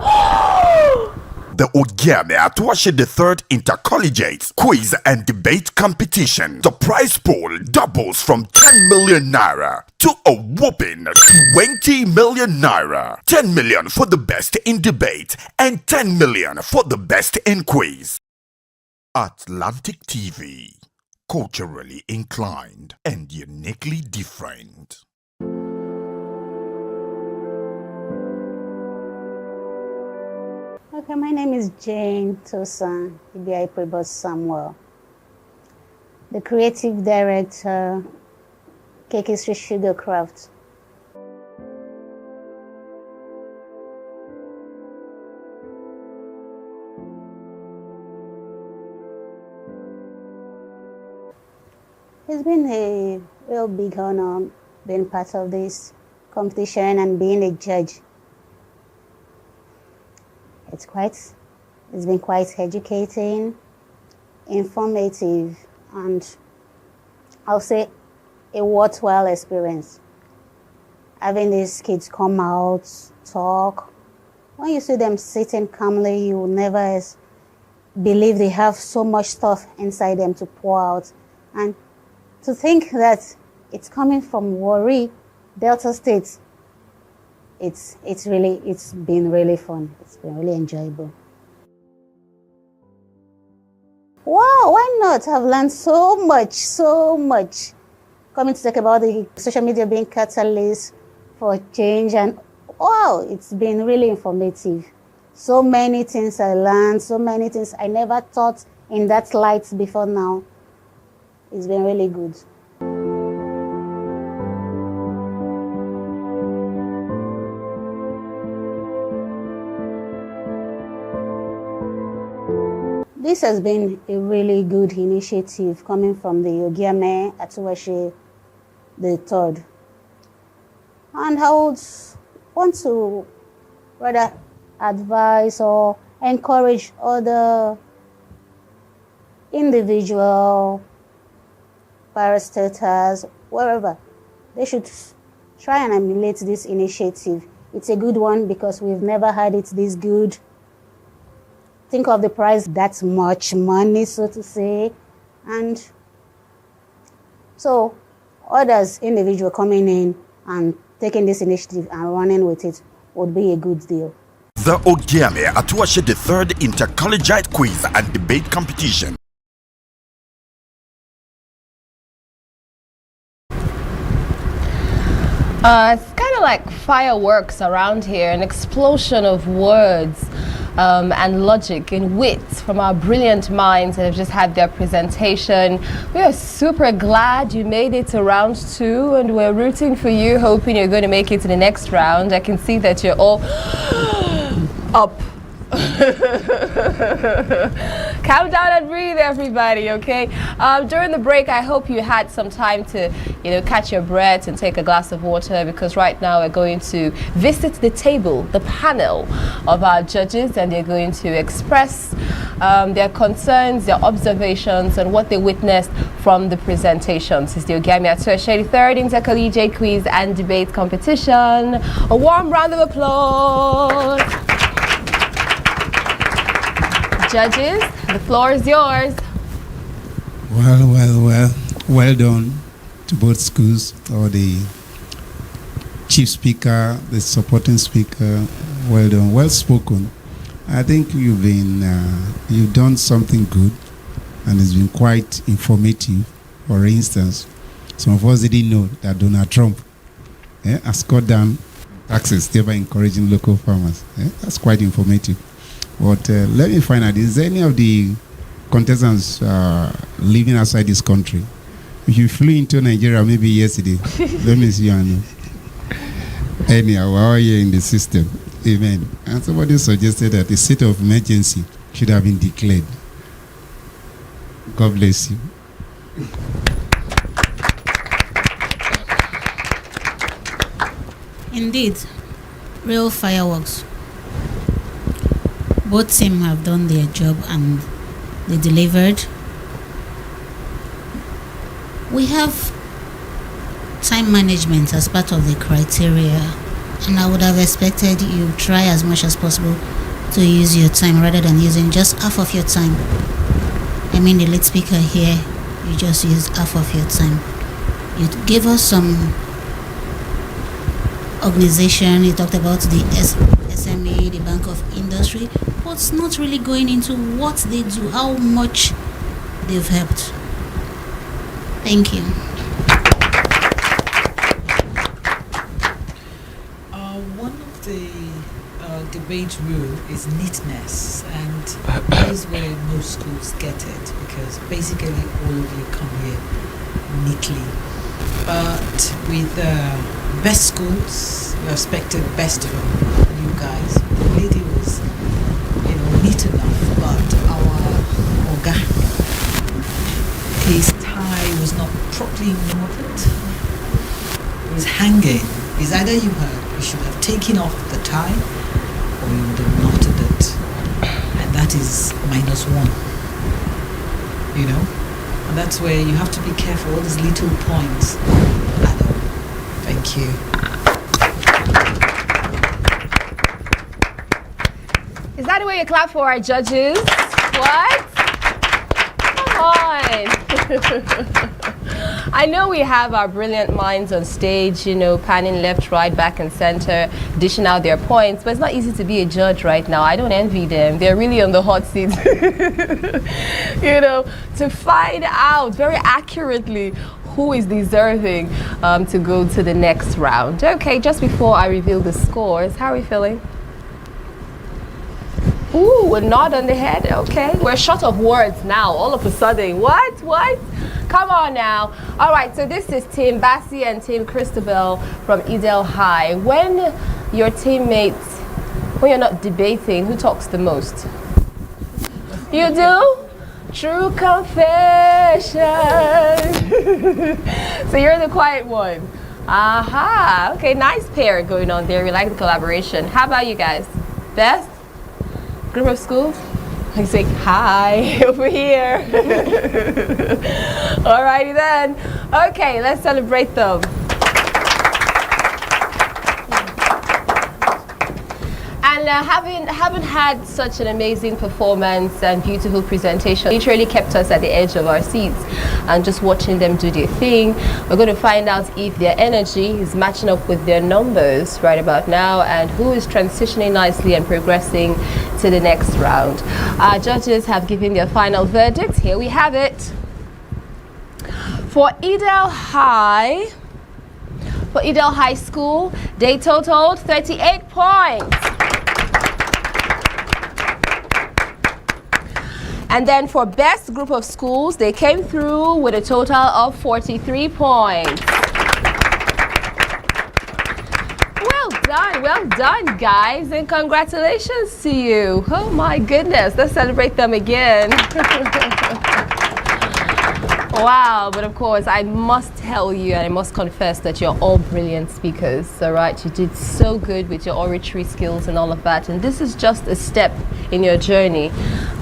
The Ogiame Atuwatse III inter-collegiate quiz and debate competition. The prize pool doubles from 10 million naira to a whopping 20 million naira. 10 million for the best in debate and 10 million for the best in quiz. Atlantic TV, culturally inclined and uniquely different. Okay, my name is Jane Tosan Ibiaipebo Samuel, the creative director, Keke Street Sugar Craft. It's been a real big honor being part of this competition and being a judge. It's been quite educating, informative, and I'll say a worthwhile experience. Having these kids come out, talk. When you see them sitting calmly, you will never believe they have so much stuff inside them to pour out. And to think that it's coming from Warri, Delta State, it's been really fun. It's been really enjoyable. Wow, why not? I've learned so much. Coming to talk about the social media being catalyst for change, and wow, it's been really informative. So many things I learned, so many things I never thought in that light before now. It's been really good. This has been a really good initiative coming from the Ogiame Atuwatse III. And I would want to rather advise or encourage other individual parastatals, wherever, they should try and emulate this initiative. It's a good one because we've never had it this good. Think of the price, that's much money, so to say. And so others, individual coming in and taking this initiative and running with it would be a good deal. The Ogiame Atuwatse III inter-collegiate quiz and debate competition. It's kind of like fireworks around here, an explosion of words and logic and wit from our brilliant minds that have just had their presentation. We are super glad you made it to round 2, and we're rooting for you, hoping you're going to make it to the next round. I can see that you're all up. Calm down and breathe, everybody, okay? During the break, I hope you had some time to, catch your breath and take a glass of water, because right now we're going to visit the table, the panel of our judges, and they're going to express their concerns, their observations, and what they witnessed from the presentations. It's the Ogiame Atuwatse III Inter-Collegiate Quiz and Debate Competition. A warm round of applause. Judges, the floor is yours. Well done to both schools, or the chief speaker, the supporting speaker. Well done, well spoken. I think you've done something good, and it's been quite informative. For instance, some of us didn't know that Donald Trump has cut down taxes, thereby encouraging local farmers. That's quite informative. But let me find out, is any of the contestants living outside this country? If you flew into Nigeria maybe yesterday, let me see you know. Anyhow, we're all here in the system. Amen. And somebody suggested that a state of emergency should have been declared. God bless you. Indeed, real fireworks. Both teams have done their job and they delivered. We have time management as part of the criteria, and I would have expected you try as much as possible to use your time rather than using just half of your time. I mean, the lead speaker here, you just used half of your time. You gave us some organization, you talked about the SME, the Bank of Industry, but not really going into what they do, how much they've helped. Thank you. One of the debate rule is neatness, and that is where most schools get it, because basically all of you come here neatly. But with best schools, we expected best from you guys. The lady was, neat enough, but our Oga, his tie was not properly knotted. It was hanging. It's either you should have taken off the tie, or you would have knotted it, and that is -1. And that's where you have to be careful. All these little points add up. Thank you. Is that the way you clap for our judges? What? Come on. I know we have our brilliant minds on stage, panning left, right, back, and center, dishing out their points, but it's not easy to be a judge right now. I don't envy them. They're really on the hot seat, to find out very accurately who is deserving to go to the next round. Okay, just before I reveal the scores, how are we feeling? Ooh, a nod on the head. Okay, we're short of words now. All of a sudden, what? Come on now. All right, so this is Team Bassi and Team Christabel from Edel High. When your teammates, when you're not debating, who talks the most? You do? True confession. So you're the quiet one. Aha. Okay, nice pair going on there. We like the collaboration. How about you guys? Best? Group of schools? I say hi over here. Alrighty then. Okay, let's celebrate them. And having had such an amazing performance and beautiful presentation, literally kept us at the edge of our seats and just watching them do their thing. We're going to find out if their energy is matching up with their numbers right about now, and who is transitioning nicely and progressing to the next round. Our judges have given their final verdict. Here we have it. For Edel High School, they totaled 38 points. And then for best group of schools, they came through with a total of 43 points. Well done. done, guys, and congratulations to you. Oh my goodness, let's celebrate them again. Wow, but of course, I must tell you and I must confess that you're all brilliant speakers, all right? You did so good with your oratory skills and all of that, and this is just a step in your journey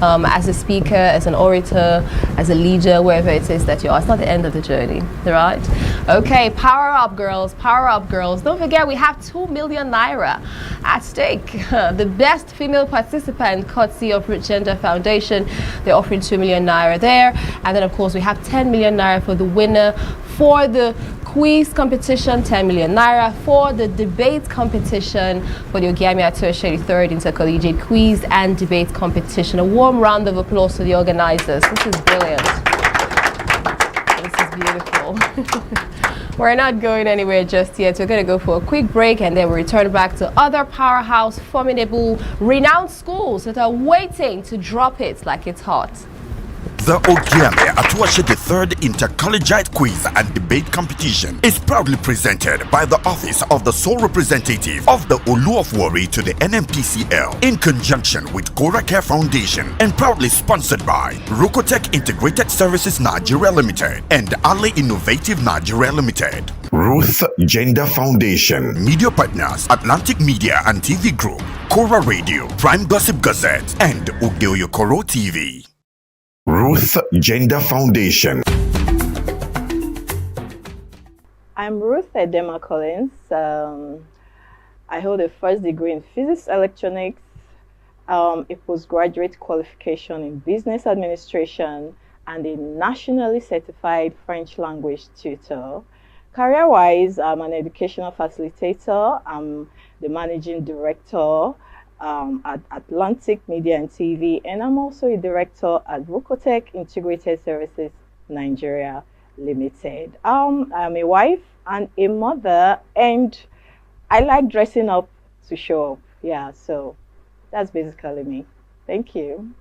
as a speaker, as an orator, as a leader, wherever it is that you are. It's not the end of the journey, all right? Okay, power up, girls, power up, girls. Don't forget, we have 2 million naira at stake. The best female participant, courtesy of Root Gender Foundation, they're offering 2 million naira there, and then of course we have 10 million naira for the winner for the quiz competition, 10 million naira for the debate competition for the Ogiame Atuwatse III inter-collegiate quiz and debate competition. A warm round of applause to the organizers. This is brilliant. This is beautiful. We're not going anywhere just yet. We're going to go for a quick break and then we'll return back to other powerhouse, formidable, renowned schools that are waiting to drop it like it's hot. The Ogiame Atuwatse III inter-collegiate quiz and debate competition is proudly presented by the Office of the Sole Representative of the Olu of Warri to the NMPCL in conjunction with Gora Care Foundation and proudly sponsored by Rokotech Integrated Services Nigeria Limited and Ali Innovative Nigeria Limited. Ruth Gender Foundation. Media partners Atlantic Media and TV Group, Cora Radio, Prime Gossip Gazette, and Oyo-Ekoro TV. Ruth Gender Foundation. I'm Ruth Edema Collins. I hold a first degree in physics electronics, a postgraduate qualification in business administration, and a nationally certified French language tutor. Career-wise, I'm an educational facilitator. I'm the managing director at Atlantic Media and TV, and I'm also a director at Rokotech Integrated Services Nigeria Limited. I'm a wife and a mother, and I like dressing up to show up. Yeah, so that's basically me. Thank you.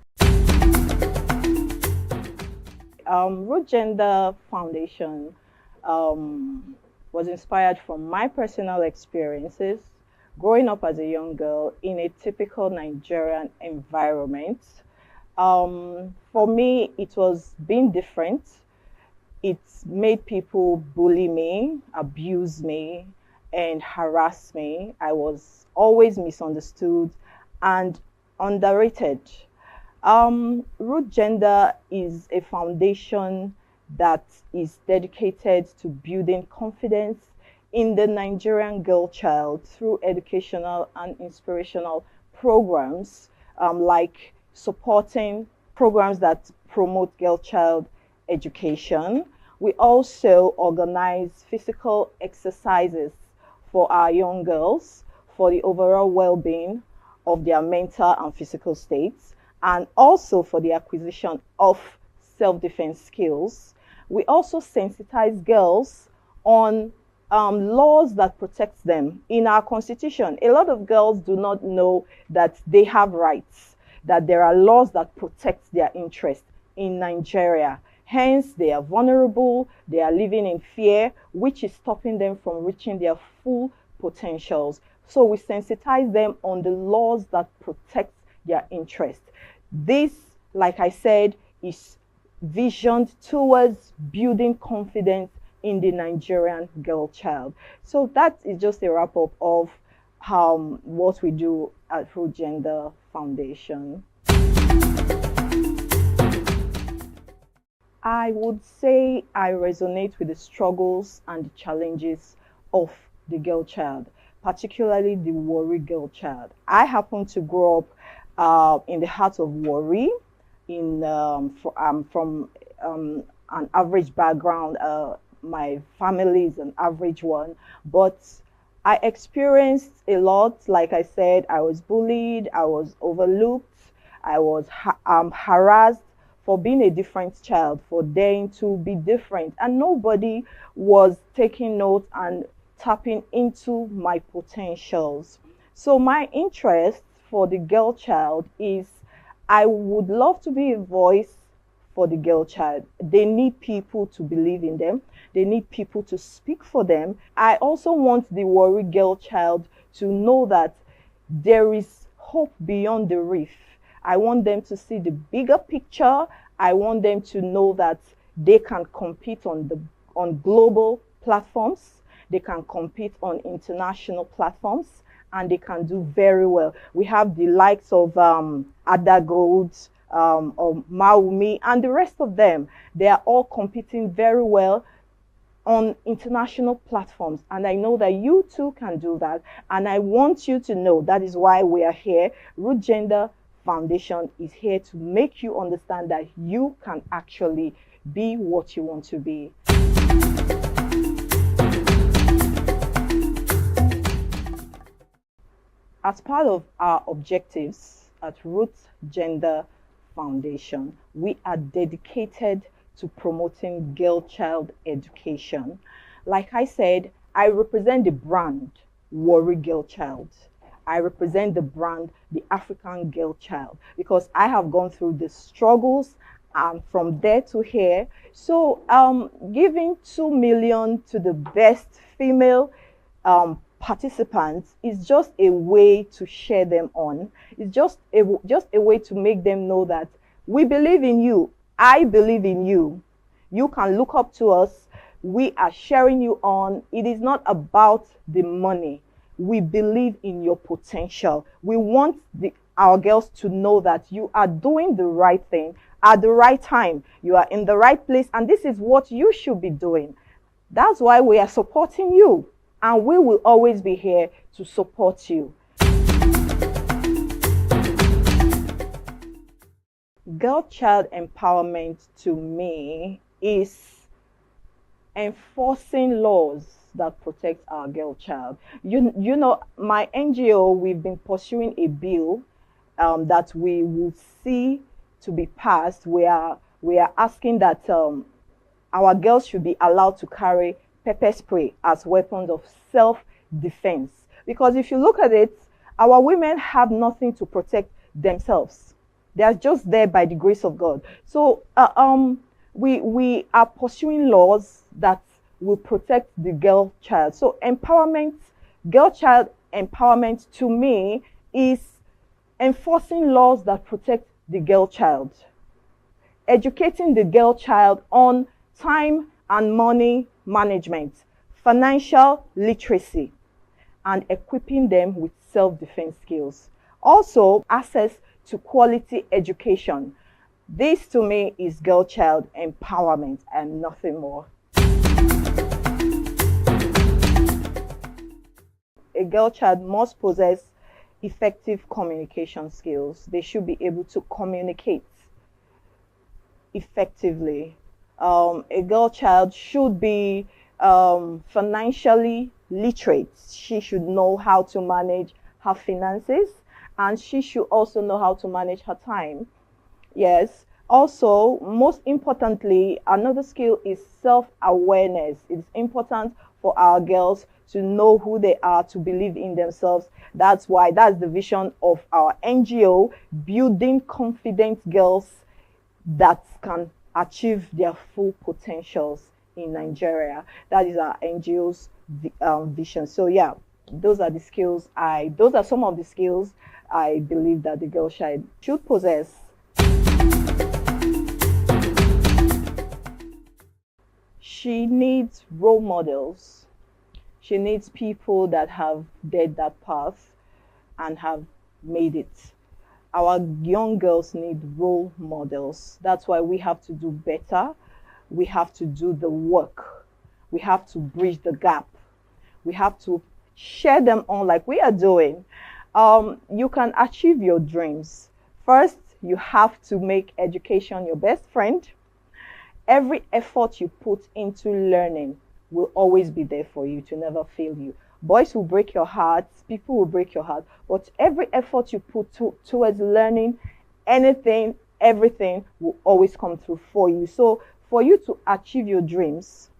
Root Gender Foundation was inspired from my personal experiences growing up as a young girl in a typical Nigerian environment. For me, it was being different. It made people bully me, abuse me, and harass me. I was always misunderstood and underrated. Root Gender is a foundation that is dedicated to building confidence in the Nigerian girl child through educational and inspirational programs like supporting programs that promote girl child education. We also organize physical exercises for our young girls for the overall well-being of their mental and physical states, and also for the acquisition of self-defense skills. We also sensitize girls on laws that protect them. In our constitution, a lot of girls do not know that they have rights, that there are laws that protect their interests in Nigeria. Hence, they are vulnerable, they are living in fear, which is stopping them from reaching their full potentials. So we sensitize them on the laws that protect their interests. This, like I said, is visioned towards building confidence in the Nigerian girl child. So that is just a wrap up of what we do at Root Gender Foundation. I would say I resonate with the struggles and the challenges of the girl child, particularly the Warri girl child. I happen to grow up in the heart of Warri. I'm from an average background. My family is an average one, but I experienced a lot. Like I said, I was bullied, I was overlooked, I was harassed for being a different child, for daring to be different, and nobody was taking note and tapping into my potentials. So my interest for the girl child is I would love to be a voice for the girl child. They need people to believe in them. They need people to speak for them. I also want the Warri girl child to know that there is hope beyond the reef. I want them to see the bigger picture. I want them to know that they can compete on global platforms. They can compete on international platforms, and they can do very well. We have the likes of Ada Gold, or Maumi, and the rest of them. They are all competing very well on international platforms, and I know that you too can do that, and I want you to know that is why we are here. Root Gender Foundation is here to make you understand that you can actually be what you want to be. As part of our objectives at Root Gender Foundation, we are dedicated to promoting girl-child education. Like I said, I represent the brand Warri Girl Child. I represent the brand the African Girl Child, because I have gone through the struggles from there to here. So giving 2 million to the best female participants is just a way to share them on. It's just a way to make them know that we believe in you. I believe in you. You can look up to us. We are sharing you on. It is not about the money. We believe in your potential. We want our girls to know that you are doing the right thing at the right time. You are in the right place, and this is what you should be doing. That's why we are supporting you, and we will always be here to support you. Girl-child empowerment to me is enforcing laws that protect our girl child. You know, my NGO, we've been pursuing a bill that we will see to be passed. We are asking that our girls should be allowed to carry pepper spray as weapons of self-defense. Because if you look at it, our women have nothing to protect themselves. They are just there by the grace of God. So we are pursuing laws that will protect the girl child. So empowerment, girl child empowerment to me is enforcing laws that protect the girl child, educating the girl child on time and money management, financial literacy, and equipping them with self-defense skills. Also, access to quality education. This to me is girl child empowerment and nothing more. A girl child must possess effective communication skills. They should be able to communicate effectively. A girl child should be financially literate. She should know how to manage her finances, and she should also know how to manage her time. Yes. Also, most importantly, another skill is self-awareness. It's important for our girls to know who they are, to believe in themselves. That's the vision of our NGO, building confident girls that can achieve their full potentials in Nigeria. That is our NGO's vision. So yeah, those are some of the skills I believe that the girl child should possess. She needs role models. She needs people that have led that path and have made it. Our young girls need role models. That's why we have to do better. We have to do the work. We have to bridge the gap. We have to share them on like we are doing. You can achieve your dreams. First, you have to make education your best friend. Every effort you put into learning will always be there for you, to never fail you. Boys will break your hearts, people will break your heart, but every effort you put towards learning anything, everything will always come through for you. So for you to achieve your dreams,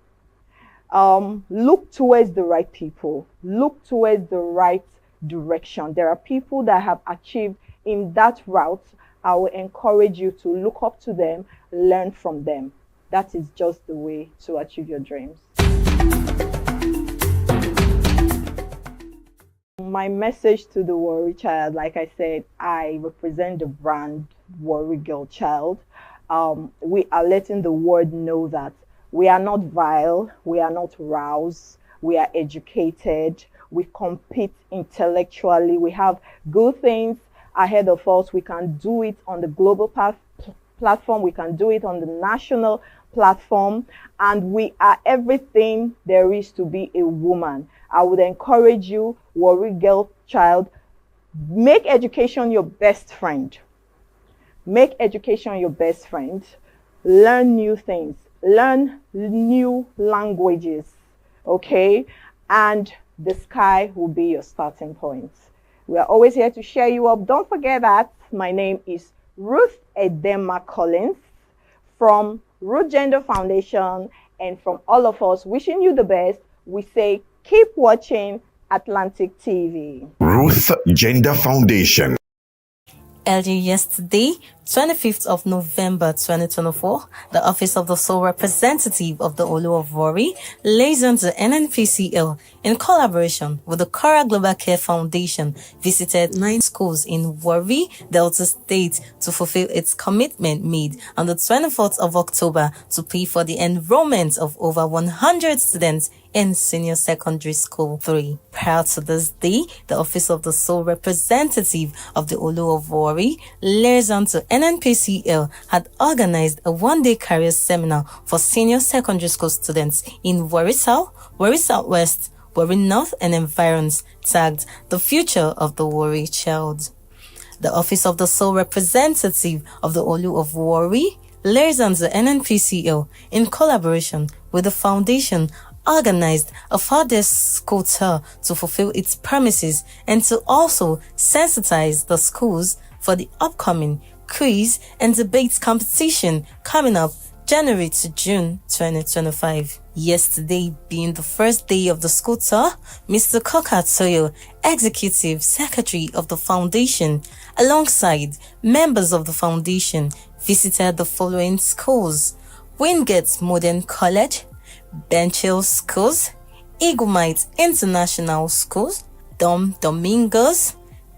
look towards the right people, look towards the right direction. There are people that have achieved in that route. I will encourage you to look up to them, learn from them. That is just the way to my message to the Warri child, like I said, I represent the brand Warri Girl Child. We are letting the world know that we are not vile, we are not roused, we are educated, we compete intellectually, we have good things ahead of us. We can do it on the global platform, we can do it on the national platform, and we are everything there is to be a woman. I would encourage you, Warri Girl Child, make education your best friend. Make education your best friend. Learn new things. Learn new languages. Okay? And the sky will be your starting point. We are always here to cheer you up. Don't forget that my name is Ruth Edema Collins from Root Gender Foundation, and from all of us wishing you the best, we say keep watching Atlantic TV. Ruth Gender Foundation. Earlier yesterday, 25th of November 2024, the Office of the Sole Representative of the Olu of Warri liaisoned to NNPCL in collaboration with the Kora Global Care Foundation visited 9 schools in Warri, Delta State to fulfill its commitment made on the 24th of October to pay for the enrollment of over 100 students in Senior Secondary School 3. Prior to this day, the Office of the Sole Representative of the Olu of Warri liaison to NNPCL had organized a one-day career seminar for senior secondary school students in Warri South, Warri Southwest, Warri North and environs, tagged The Future of the Warri Child. The Office of the Sole Representative of the Olu of Warri liaison to NNPCL in collaboration with the foundation organized a 4-day school tour to fulfill its promises and to also sensitize the schools for the upcoming quiz and debate competition coming up January to June 2025. Yesterday being the first day of the school tour, Mr. Kokatoyo, Executive Secretary of the Foundation, alongside members of the Foundation, visited the following schools: Wingate Modern College, Benchill Schools, Igumite International Schools, Dom Domingos,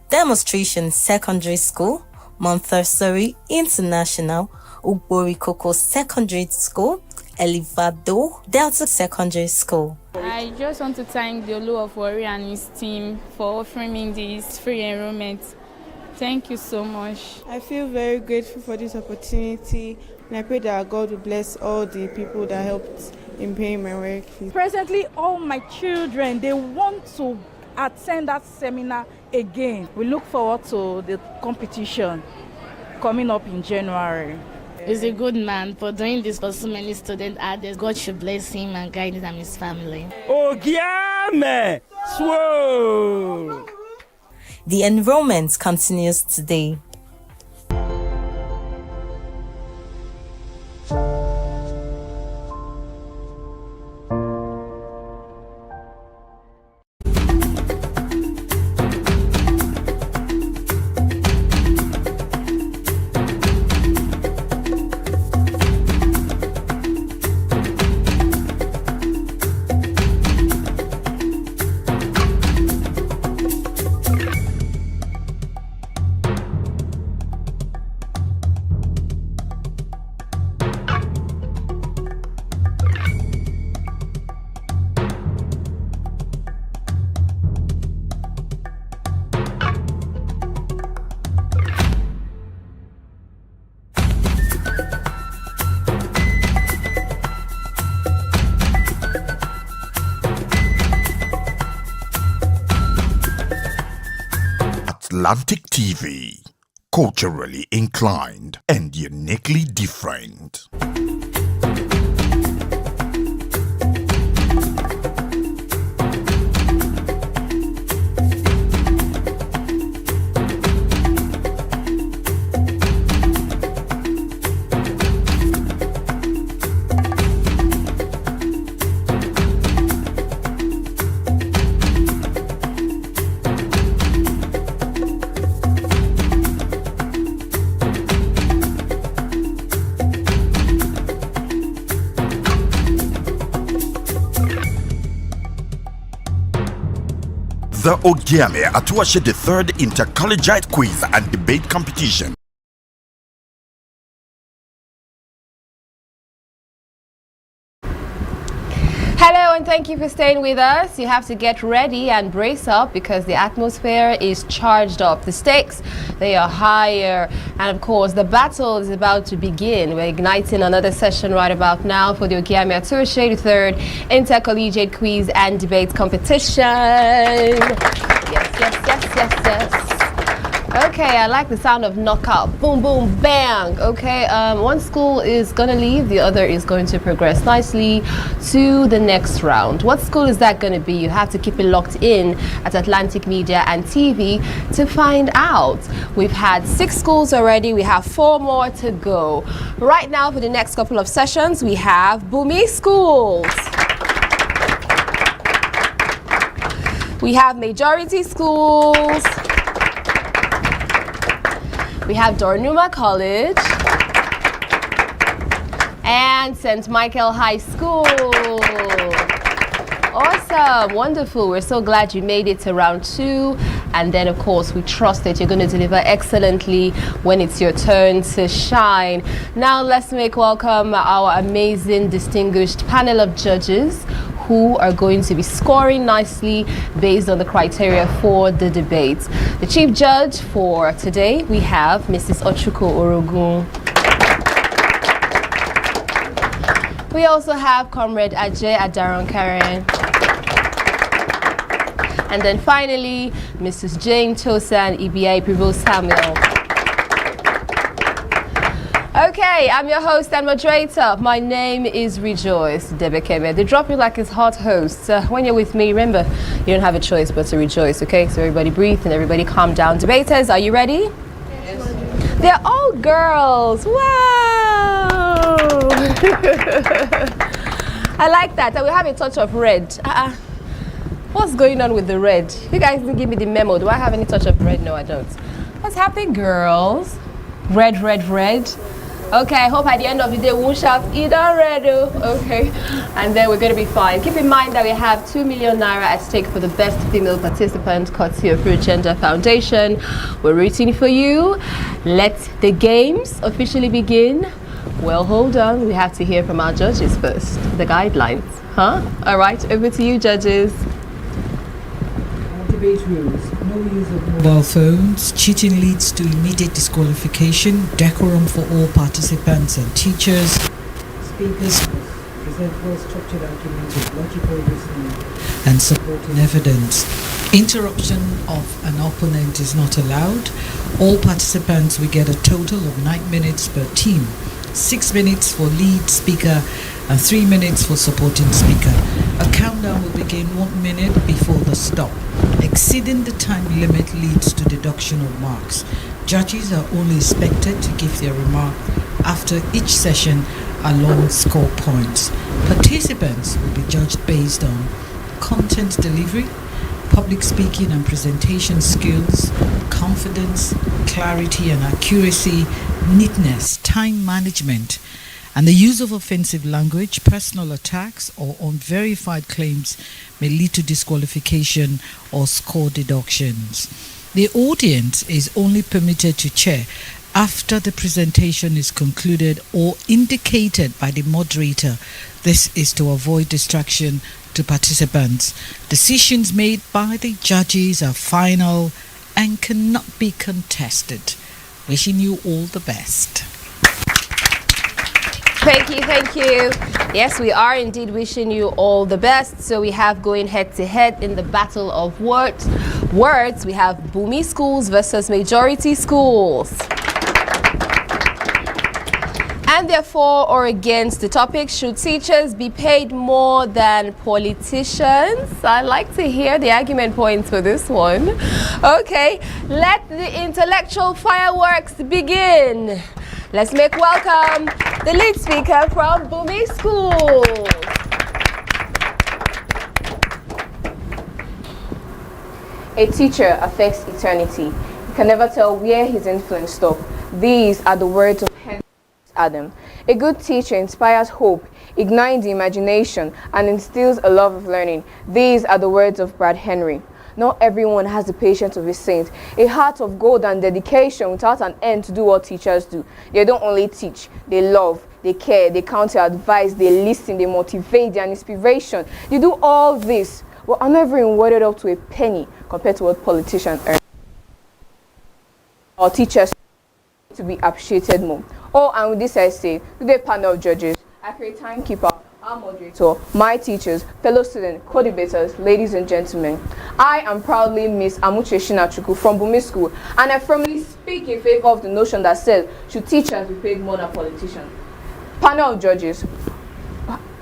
Demonstration Secondary School, Montessori International, Oyo-Ekòró Secondary School, Elevado Delta Secondary School. I just want to thank the Olu of Warri and his team for offering me this free enrollment. Thank you so much. I feel very grateful for this opportunity, and I pray that God will bless all the people that helped in paying my work fee. Presently, all my children, they want to attend that seminar again. We look forward to the competition coming up in January. He's a good man for doing this for so many students out there. God should bless him and guide him and his family. Ogiame Atuwatse III. The enrollment continues today. Atlantic TV, culturally inclined and uniquely different. the Ogiame Atuwatse III inter-collegiate quiz and debate competition. Hello and thank you for staying with us. You have to get ready and brace up because the atmosphere is charged up. The stakes, they are higher. And of course, the battle is about to begin. We're igniting another session right about now for the Ogiame Atuwatse III inter-collegiate quiz and debate competition. Yes. Okay, I like the sound of knockout. Boom, boom, bang. Okay, one school is going to leave, the other is going to progress nicely to the next round. What school is that going to be? You have to keep it locked in at Atlantic Media and TV to find out. We've had 6 schools already. We have 4 more to go. Right now, for the next couple of sessions, we have Bumi schools. We have majority schools. We have Dornuma College and St. Michael High School. Awesome, wonderful. We're so glad you made it to round 2. And then, of course, we trust that you're going to deliver excellently when it's your turn to shine. Now, let's make welcome our amazing, distinguished panel of judges who are going to be scoring nicely based on the criteria for the debate. The chief judge for today, we have Mrs. Ochuko Orogun. We also have Comrade Ajay Adaronkaren. And then finally, Mrs. Jane Tosan Ibiai Privo Samuel. Okay, I'm your host and moderator. My name is Rejoice Debekeme. They drop you like it's hot hosts. When you're with me, remember, you don't have a choice but to rejoice, okay? So everybody breathe and everybody calm down. Debaters, are you ready? Yes. They're all girls. Wow! I like that. And we have a touch of red. What's going on with the red? You guys didn't give me the memo. Do I have any touch of red? No, I don't. What's happening, girls? Red, red, red. Okay, I hope at the end of the day we won't shout either red. Okay, and then we're going to be fine. Keep in mind that we have 2 million naira at stake for the best female participant, courtesy of Fruit Gender Foundation. We're rooting for you. Let the games officially begin. Well, hold on. We have to hear from our judges first. The guidelines, huh? All right, over to you, judges. Debate rules. No use of mobile phones. Cheating leads to immediate disqualification. Decorum for all participants and teachers. Speakers present well-structured arguments with logical reasoning and supporting evidence. Interruption of an opponent is not allowed. All participants will get a total of 9 minutes per team. 6 minutes for lead speaker and 3 minutes for supporting speaker. A countdown will begin 1 minute before the stop. Exceeding the time limit leads to deduction of marks. Judges are only expected to give their remark after each session along score points. Participants will be judged based on content delivery, public speaking and presentation skills, confidence, clarity and accuracy, neatness, time management, and the use of offensive language. Personal attacks or unverified claims may lead to disqualification or score deductions. The audience is only permitted to chair after the presentation is concluded or indicated by the moderator. This is to avoid distraction to participants. Decisions made by the judges are final and cannot be contested. Wishing you all the best. Thank you. Yes, we are indeed wishing you all the best. So we have going head to head in the battle of words. We have Bumi schools versus majority schools. And therefore, or against the topic, should teachers be paid more than politicians? I'd like to hear the argument points for this one. Okay, let the intellectual fireworks begin. Let's make welcome the lead speaker from Bumi School. A teacher affects eternity. You can never tell where his influence stops. These are the words of Adam. A good teacher inspires hope, ignites the imagination, and instills a love of learning. These are the words of Brad Henry. Not everyone has the patience of a saint, a heart of gold and dedication without an end to do what teachers do. They don't only teach, they love, they care, they counter advice, they listen, they motivate, they are an inspiration. They do all this, but are never rewarded up to a penny compared to what politicians earn. Our teachers to be appreciated more. Oh, and with this I say, to the panel of judges, accurate timekeeper, our moderator, my teachers, fellow students, co-debaters, ladies and gentlemen, I am proudly Miss Amuche Chukwu from Bumi School, and I firmly speak in favor of the notion that says, should teachers be paid more than politicians? Panel of judges,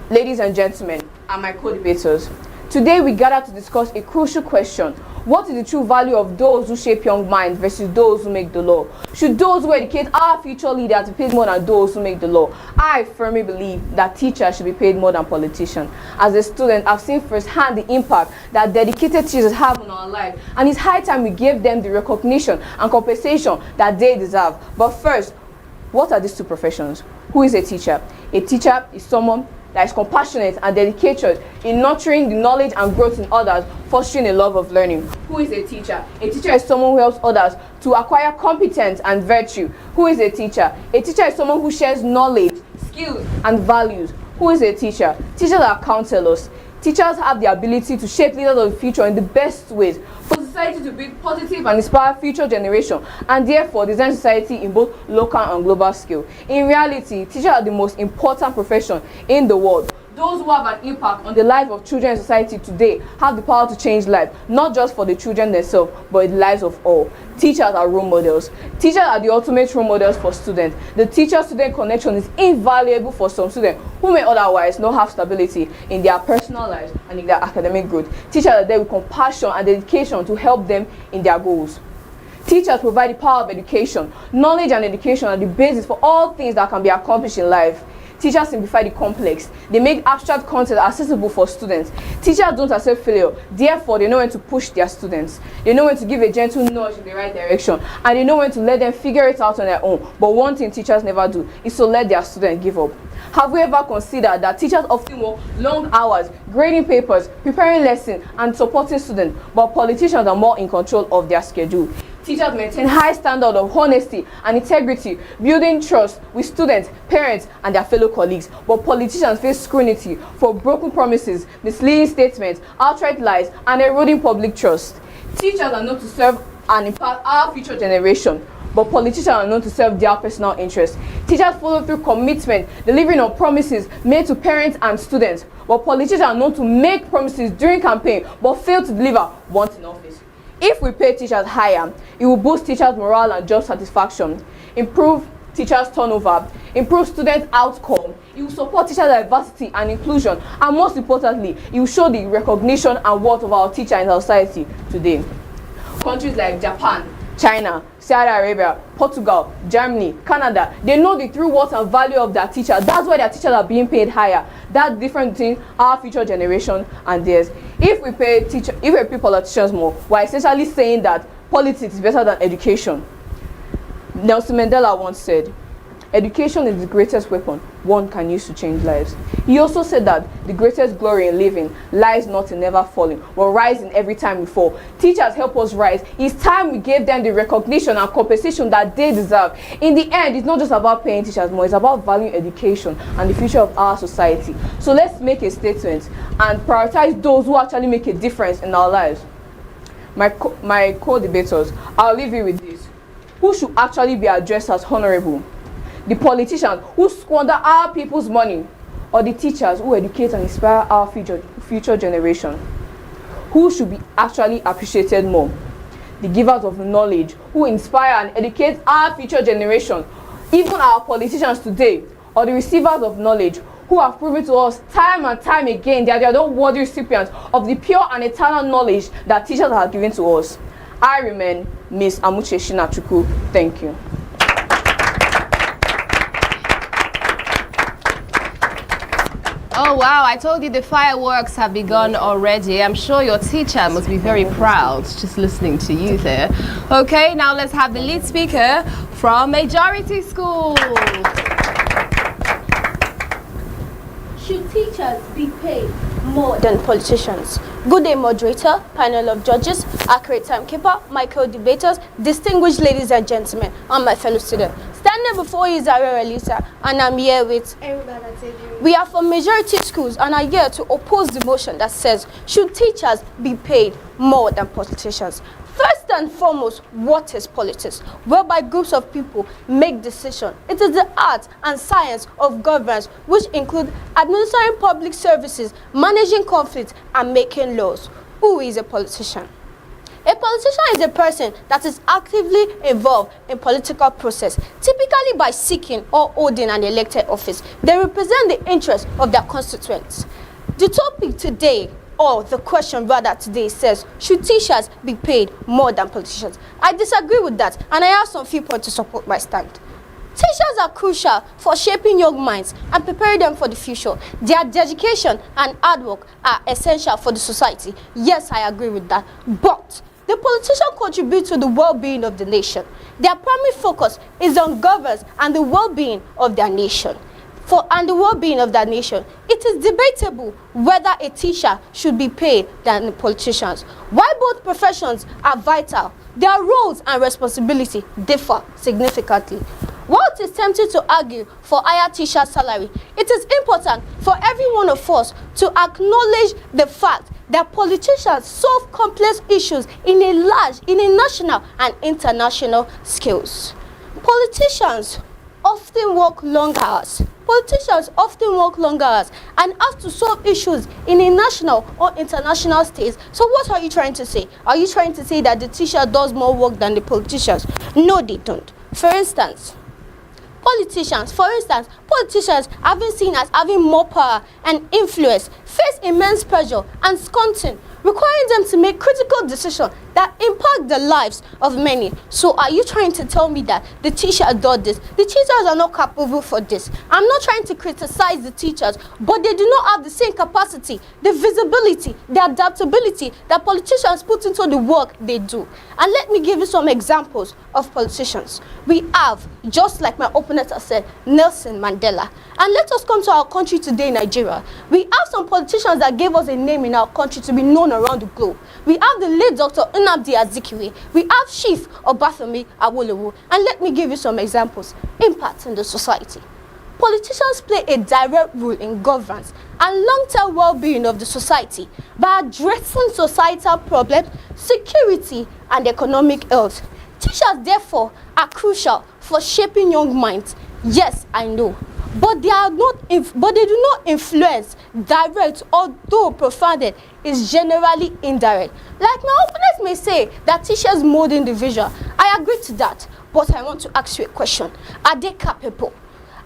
ladies and gentlemen, and my co-debaters, today we gather to discuss a crucial question. What is the true value of those who shape young minds versus those who make the law? Should those who educate our future leaders be paid more than those who make the law? I firmly believe that teachers should be paid more than politicians. As a student, I've seen firsthand the impact that dedicated teachers have on our lives, and it's high time we give them the recognition and compensation that they deserve. But first, what are these two professions? Who is a teacher? A teacher is someone that is compassionate and dedicated in nurturing the knowledge and growth in others, fostering a love of learning. Who is a teacher? A teacher is someone who helps others to acquire competence and virtue. Who is a teacher? A teacher is someone who shares knowledge, skills, and values. Who is a teacher? Teachers are counselors. Teachers have the ability to shape leaders of the future in the best ways for society to build positive and inspire future generation, and therefore design society in both local and global scale. In reality, teachers are the most important profession in the world. Those who have an impact on the life of children in society today have the power to change lives, not just for the children themselves, but in the lives of all. Teachers are role models. Teachers are the ultimate role models for students. The teacher-student connection is invaluable for some students who may otherwise not have stability in their personal lives and in their academic growth. Teachers are there with compassion and dedication to help them in their goals. Teachers provide the power of education. Knowledge and education are the basis for all things that can be accomplished in life. Teachers simplify the complex. They make abstract content accessible for students. Teachers don't accept failure. Therefore, they know when to push their students. They know when to give a gentle nudge in the right direction. And they know when to let them figure it out on their own. But one thing teachers never do is to let their students give up. Have we ever considered that teachers often work long hours, grading papers, preparing lessons, and supporting students, but politicians are more in control of their schedule? Teachers maintain high standard of honesty and integrity, building trust with students, parents, and their fellow colleagues. But politicians face scrutiny for broken promises, misleading statements, outright lies, and eroding public trust. Teachers are known to serve and impact our future generation, but politicians are known to serve their personal interests. Teachers follow through commitment, delivering on promises made to parents and students, but politicians are known to make promises during campaign, but fail to deliver once in office. If we pay teachers higher, it will boost teachers' morale and job satisfaction, improve teachers' turnover, improve student outcome, it will support teacher diversity and inclusion, and most importantly, it will show the recognition and worth of our teacher in our society today. Countries like Japan, China, Saudi Arabia, Portugal, Germany, Canada, they know the true worth and value of their teachers. That's why their teachers are being paid higher. That's different between our future generation and theirs. If we pay politicians more, we're essentially saying that politics is better than education. Nelson Mandela once said, "Education is the greatest weapon one can use to change lives." He also said that the greatest glory in living lies not in never falling, but rising every time we fall. Teachers help us rise. It's time we gave them the recognition and compensation that they deserve. In the end, it's not just about paying teachers more, it's about valuing education and the future of our society. So let's make a statement and prioritize those who actually make a difference in our lives. My co-debaters, I'll leave you with this. Who should actually be addressed as honorable? The politicians who squander our people's money, or the teachers who educate and inspire our future generation? Who should be actually appreciated more? The givers of knowledge who inspire and educate our future generation, even our politicians today, or the receivers of knowledge who have proven to us time and time again that they are not worthy recipients of the pure and eternal knowledge that teachers have given to us. I remain Miss Amuche Chukwu. Thank you. Oh wow, I told you the fireworks have begun already. I'm sure your teacher must be very proud just listening to you there. Okay, now let's have the lead speaker from Majority School. Should teachers be paid more than politicians? Good day, moderator, panel of judges, accurate timekeeper, my co-debaters, distinguished ladies and gentlemen, and my fellow students. Standing before you is Ariel Elisa, and I'm here with we are from majority schools and are here to oppose the motion that says, should teachers be paid more than politicians? First and foremost, what is politics? Whereby groups of people make decisions. It is the art and science of governance, which include administering public services, managing conflicts, and making laws. Who is a politician? A politician is a person that is actively involved in political process, typically by seeking or holding an elected office. They represent the interests of their constituents. The topic today, or the question rather today, says, should teachers be paid more than politicians? I disagree with that, and I have some few points to support my stand. Teachers are crucial for shaping young minds and preparing them for the future. Their dedication and hard work are essential for the society. Yes, I agree with that. But the politicians contribute to the well-being of the nation. Their primary focus is on governance and the well-being of their nation. And the well-being of that nation, it is debatable whether a teacher should be paid than the politicians. While both professions are vital, their roles and responsibility differ significantly. While it is tempting to argue for higher teacher salary, it is important for every one of us to acknowledge the fact that politicians solve complex issues in a national and international scales. Politicians often work long hours. Politicians often work long hours and have to solve issues in a national or international stage. So what are you trying to say? Are you trying to say that the teacher does more work than the politicians? No, they don't. For instance, politicians have been seen as having more power and influence, face immense pressure and stunting, requiring them to make critical decisions that impact the lives of many. So are you trying to tell me that the teacher does this? The teachers are not capable for this. I'm not trying to criticize the teachers, but they do not have the same capacity, the visibility, the adaptability that politicians put into the work they do. And let me give you some examples of politicians. We have, just like my opponent has said, Nelson Mandela. And let us come to our country today, Nigeria. We have some politicians that gave us a name in our country to be known around the globe. We have the late Dr. Nnamdi Azikiwe. We have Chief Obafemi Awolowo. And let me give you some examples. Impact in the society. Politicians play a direct role in governance and long-term well-being of the society by addressing societal problems, security, and economic health. Teachers, therefore, are crucial for shaping young minds. Yes, I know. But they do not influence direct, although profound is generally indirect. Like my opponents may say that teachers mold individual. I agree to that, but I want to ask you a question. Are they capable?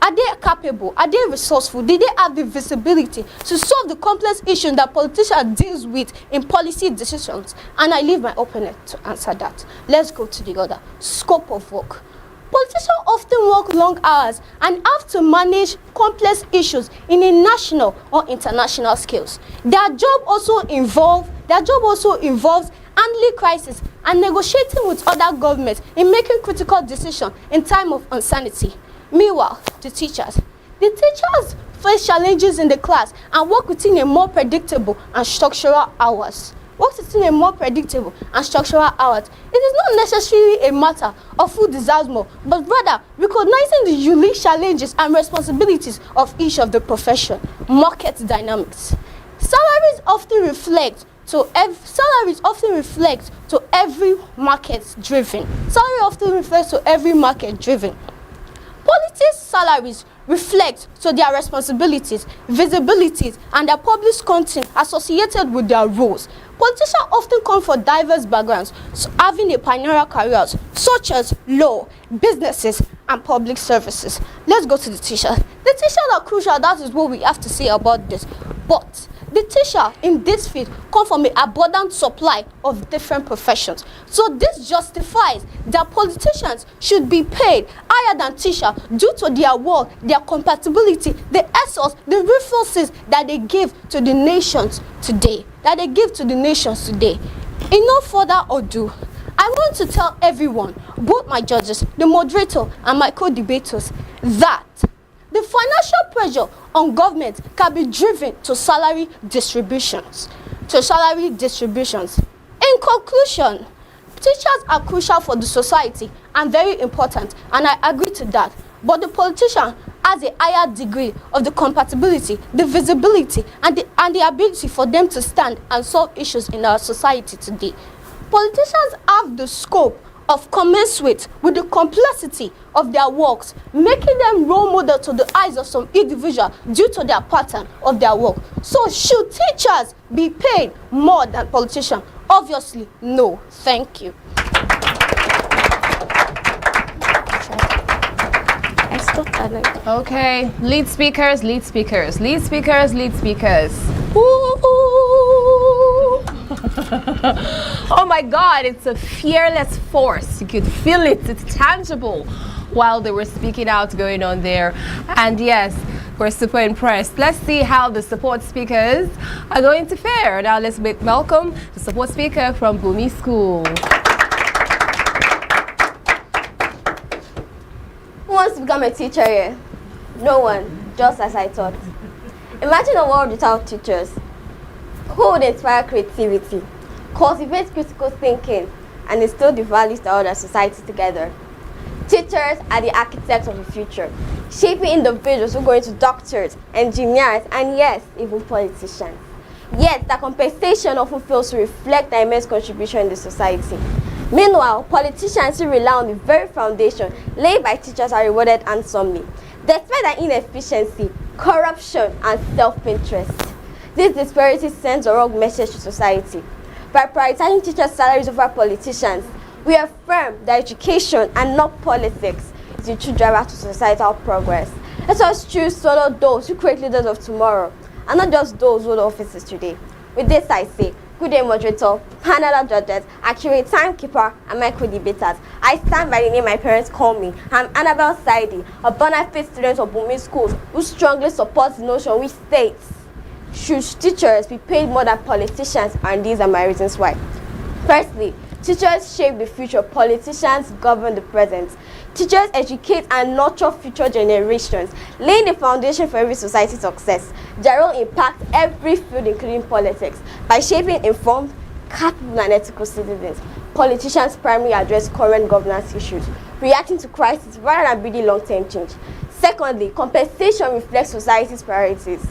Are they capable? Are they resourceful? Did they have the visibility to solve the complex issues that politicians deal with in policy decisions? And I leave my opponent to answer that. Let's go to the other. Scope of work. Politicians often work long hours and have to manage complex issues in a national or international scales. Their job also involves handling crisis and negotiating with other governments in making critical decisions in time of uncertainty. Meanwhile, the teachers face challenges in the class and work within a more predictable and structural hours. It is not necessarily a matter of who deserves more, but rather recognizing the unique challenges and responsibilities of each of the profession. Market dynamics. Salaries often reflect to every market driven. Politics salaries reflect to their responsibilities, visibilities, and their public content associated with their roles. Politicians often come from diverse backgrounds, having a pioneer careers such as law, businesses, and public services. Let's go to the teachers. The teachers are crucial. That is what we have to say about this. But the teacher in this field come from an abundant supply of different professions. So this justifies that politicians should be paid higher than teachers due to their work, their compatibility, the essence, the resources that they give to the nations today. In no further ado, I want to tell everyone, both my judges, the moderator, and my co-debaters, that The financial pressure on government can be driven to salary distributions. In conclusion, teachers are crucial for the society and very important, and I agree to that. But the politician has a higher degree of the compatibility, the visibility, and the ability for them to stand and solve issues in our society today. Politicians have the scope of commensurate with the complexity of their works, making them role model to the eyes of some individual due to their pattern of their work. So should teachers be paid more than politicians? Obviously, no. Thank you. Okay, lead speakers. Ooh. Oh my God, it's a fearless force. You could feel it, it's tangible while they were speaking out going on there. And yes, we're super impressed. Let's see how the support speakers are going to fare. Now let's welcome the support speaker from Bumi School. Who wants to become a teacher here? No one, just as I thought. Imagine a world without teachers. Who would inspire creativity, cultivate critical thinking, and instill the values that hold our society together? Teachers are the architects of the future, shaping individuals who go into doctors, engineers, and yes, even politicians. Yet, the compensation often fails to reflect their immense contribution in the society. Meanwhile, politicians who rely on the very foundation laid by teachers are rewarded handsomely, despite their inefficiency, corruption, and self-interest. This disparity sends a wrong message to society. By prioritizing teachers' salaries over politicians, we affirm that education and not politics is the true driver to societal progress. Let us choose to follow those who create leaders of tomorrow, and not just those who hold offices today. With this I say, good day moderator, panel of judges, accurate timekeeper, and my co-debaters. I stand by the name my parents call me. I'm Annabelle Saidi, a bona fide student of Bumi Schools who strongly supports the notion which states, should teachers be paid more than politicians? And these are my reasons why. Firstly, teachers shape the future, politicians govern the present. Teachers educate and nurture future generations, laying the foundation for every society's success. Their role impacts every field, including politics, by shaping informed, capable, and ethical citizens. Politicians primarily address current governance issues, reacting to crises rather than building long-term change. Secondly, compensation reflects society's priorities.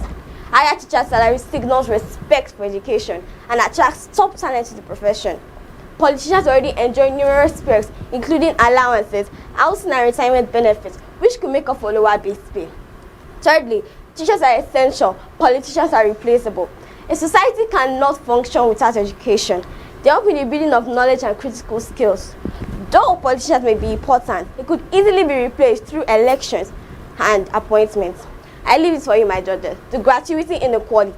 Higher teacher salaries signals respect for education and attracts top talent to the profession. Politicians already enjoy numerous perks, including allowances, housing and retirement benefits, which could make up for lower base pay. Thirdly, teachers are essential, politicians are replaceable. A society cannot function without education. They help in the building of knowledge and critical skills. Though politicians may be important, they could easily be replaced through elections and appointments. I leave it for you, my judges. The gratuity inequality.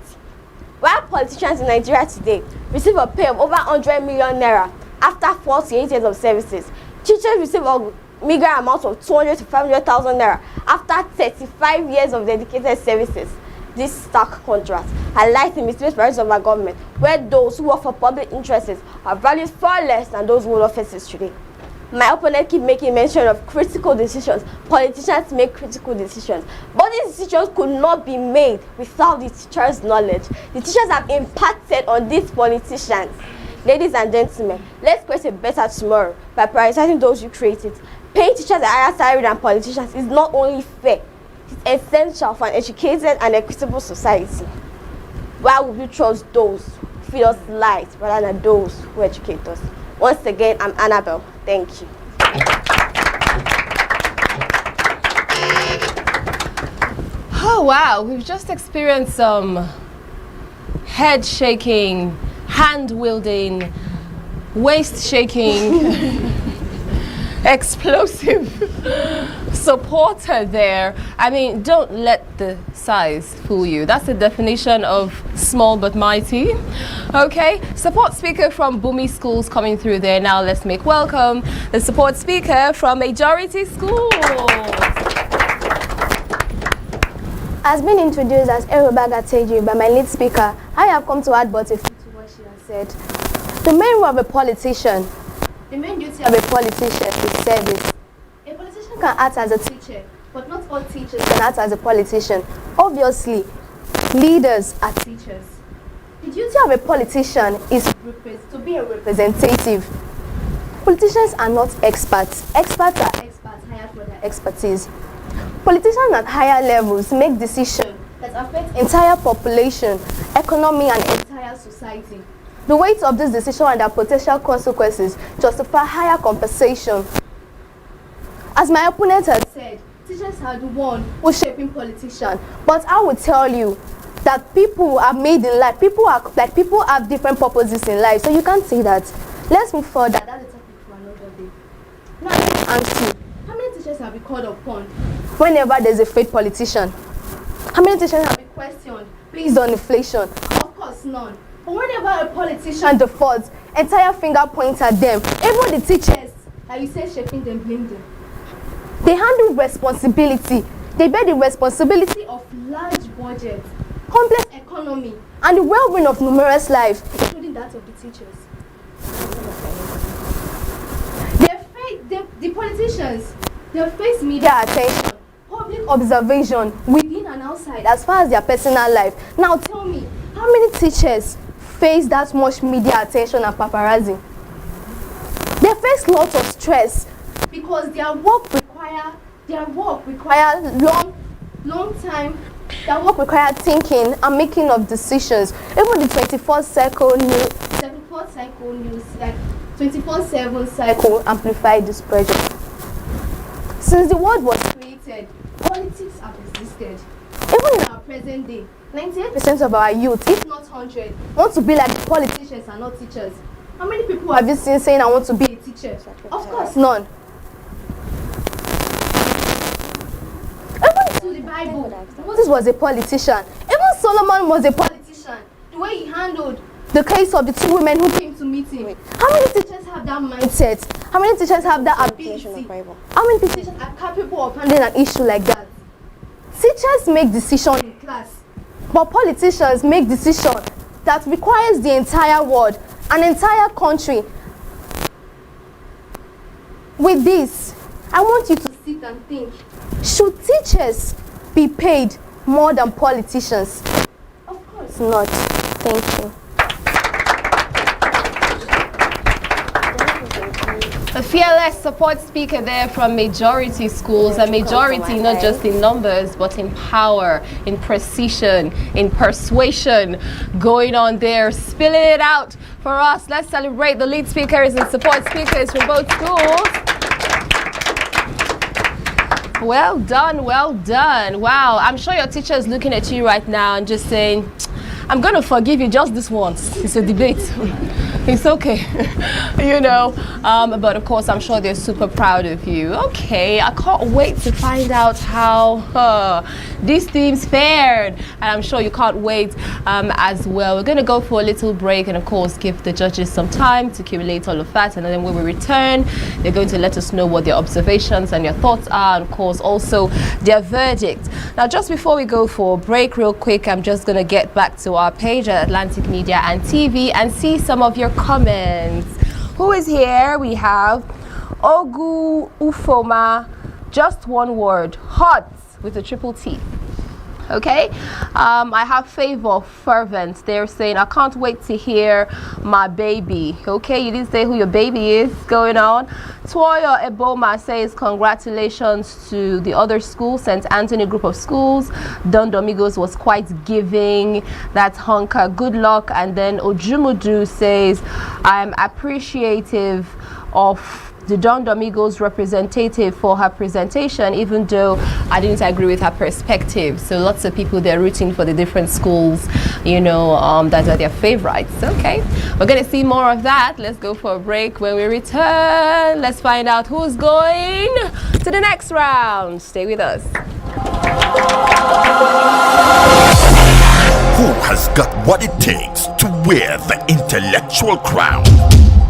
While politicians in Nigeria today receive a pay of over 100 million naira after 48 years of services, teachers receive a meager amount of 200 to 500,000 naira after 35 years of dedicated services. This stark contrast highlights the misplaced priorities of our government, where those who work for public interests are valued far less than those who hold offices today. My opponent keep making mention of critical decisions. Politicians make critical decisions. But these decisions could not be made without the teachers' knowledge. The teachers have impacted on these politicians. Ladies and gentlemen, let's create a better tomorrow by prioritizing those who create it. Paying teachers a higher salary than politicians is not only fair, it's essential for an educated and equitable society. Why would you trust those who feed us lies rather than those who educate us? Once again, I'm Annabelle. Thank you. Oh wow, we've just experienced some head shaking, hand wielding, waist shaking, explosive supporter there. I mean, don't let the size fool you. That's the definition of small but mighty. Okay, support speaker from Bumi Schools coming through there. Now let's make welcome the support speaker from Majority Schools. As been introduced as Oyo-Ekòró by my lead speaker, I have come to add but a few to what she has said. The main role of a politician, the main duty of a politician is service. A politician can act as a teacher, But not all teachers can act as a politician. Obviously, leaders are teachers. The duty of a politician is to be a representative. Politicians are not experts. Experts are experts hired for their expertise. Politicians at higher levels make decisions that affect entire population, economy, and entire society. The weight of this decision and their potential consequences justify higher compensation. As my opponent had said, teachers are the one who's shaping politicians. But I will tell you that people are made in life. People have different purposes in life. So you can't say that. Let's move further. That's a topic for another day. Now let me ask you, how many teachers have been called upon whenever there's a failed politician? How many teachers have been questioned based on inflation? Of course, none. But whenever a politician defaults, entire finger points at them. Even the teachers that you say shaping them, blame them. They handle responsibility. They bear the responsibility of large budgets, complex economy, and the well-being of numerous lives, including that of the teachers. The politicians, they face media attention, public observation within and outside as far as their personal life. Now tell me, how many teachers face that much media attention and paparazzi? They face lots of stress because their work require long time. Their work require thinking and making of decisions. Even the 24/7 cycle amplify this pressure. Since the world was created, politics have existed. Even in our present day, 98% of our youth, if not 100, want to be like the politicians and not teachers. How many people have you seen saying, I want to be a teacher? Of course, none. Even to the Bible, Moses was a politician. Even Solomon was a politician. The way he handled the case of the two women who came to meet him. How many teachers have that mindset? How many teachers have that ability? How many teachers are capable of handling an issue like that? Teachers make decisions in class, but politicians make decisions that requires the entire world, an entire country. With this, I want you to sit and think. Should teachers be paid more than politicians? Of course not. Thank you. A fearless support speaker there from majority schools, and majority not just in numbers but in power, in precision, in persuasion, going on there, spilling it out for us. Let's celebrate the lead speakers and support speakers from both schools. Well done, well done. Wow, I'm sure your teacher is looking at you right now and just saying, I'm going to forgive you just this once. It's a debate. It's okay, you know, but of course I'm sure they're super proud of you. Okay, I can't wait to find out how these teams fared, and I'm sure you can't wait as well. We're going to go for a little break and of course give the judges some time to accumulate all of that, and then when we return they're going to let us know what their observations and their thoughts are, and of course also their verdict. Now just before we go for a break real quick, I'm just going to get back to our page at Atlantic Media and TV and see some of your comments. Who is here? We have Ogu Ufoma, just one word, hot with a triple T. Okay, I have Favor Fervent. They're saying, I can't wait to hear my baby. Okay, you didn't say who your baby is. Going on. Toyo Eboma says, congratulations to the other school, St. Anthony Group of Schools. Don Domingos was quite giving. That's Honka. Good luck. And then Ojumudu says, I'm appreciative of the Don Domingos representative for her presentation, even though I didn't agree with her perspective. So lots of people, they're rooting for the different schools, you know, that are their favorites. Okay, we're going to see more of that. Let's go for a break. When we return, let's find out who's going to the next round. Stay with us. Who has got what it takes to wear the intellectual crown?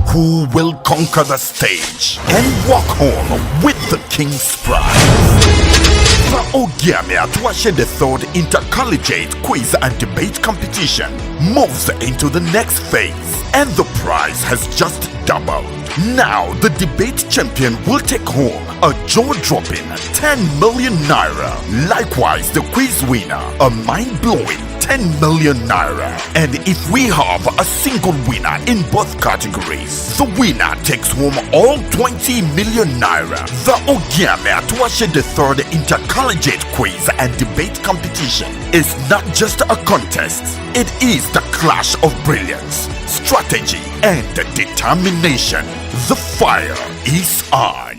Who will conquer the stage and walk home with the King's Prize? The Ogiame Atuwatse III inter-collegiate quiz and debate competition moves into the next phase, and the prize has just doubled. Now the debate champion will take home a jaw-dropping 10 million naira. Likewise, the quiz winner, a mind-blowing 10 million naira. And if we have a single winner in both categories, the winner takes home all 20 million naira. The Ogiame Atuwatse III inter-collegiate quiz and debate competition is not just a contest, it is the clash of brilliance, strategy, and determination. The fire is on.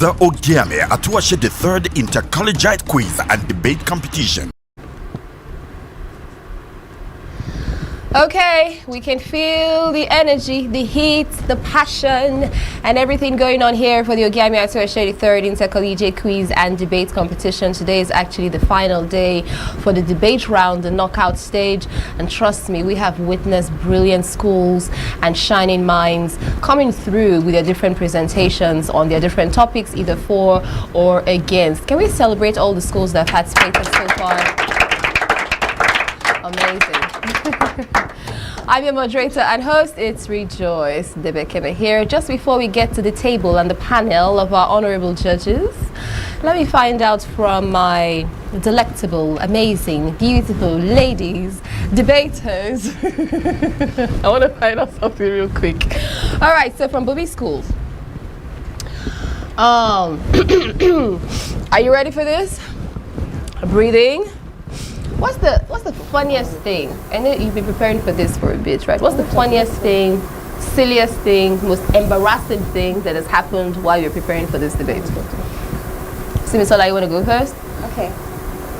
The Ogiame Atuwatse III inter-collegiate quiz and debate competition. Okay, we can feel the energy, the heat, the passion, and everything going on here for the Ogiame Atuwatse III intercollegiate quiz and debate competition. Today is actually the final day for the debate round, the knockout stage, and trust me, we have witnessed brilliant schools and shining minds coming through with their different presentations on their different topics, either for or against. Can we celebrate all the schools that have participated so far? Amazing. I'm your moderator and host, it's Rejoice Debekeme here. Just before we get to the table and the panel of our honorable judges, let me find out from my delectable, amazing, beautiful ladies, debaters. I want to find out something real quick. All right, so from Bobby Schools. Are you ready for this? Breathing. What's the funniest thing? I know you've been preparing for this for a bit, right? What's the funniest thing, silliest thing, most embarrassing thing that has happened while you're preparing for this debate? Simisola, you want to go first? Okay.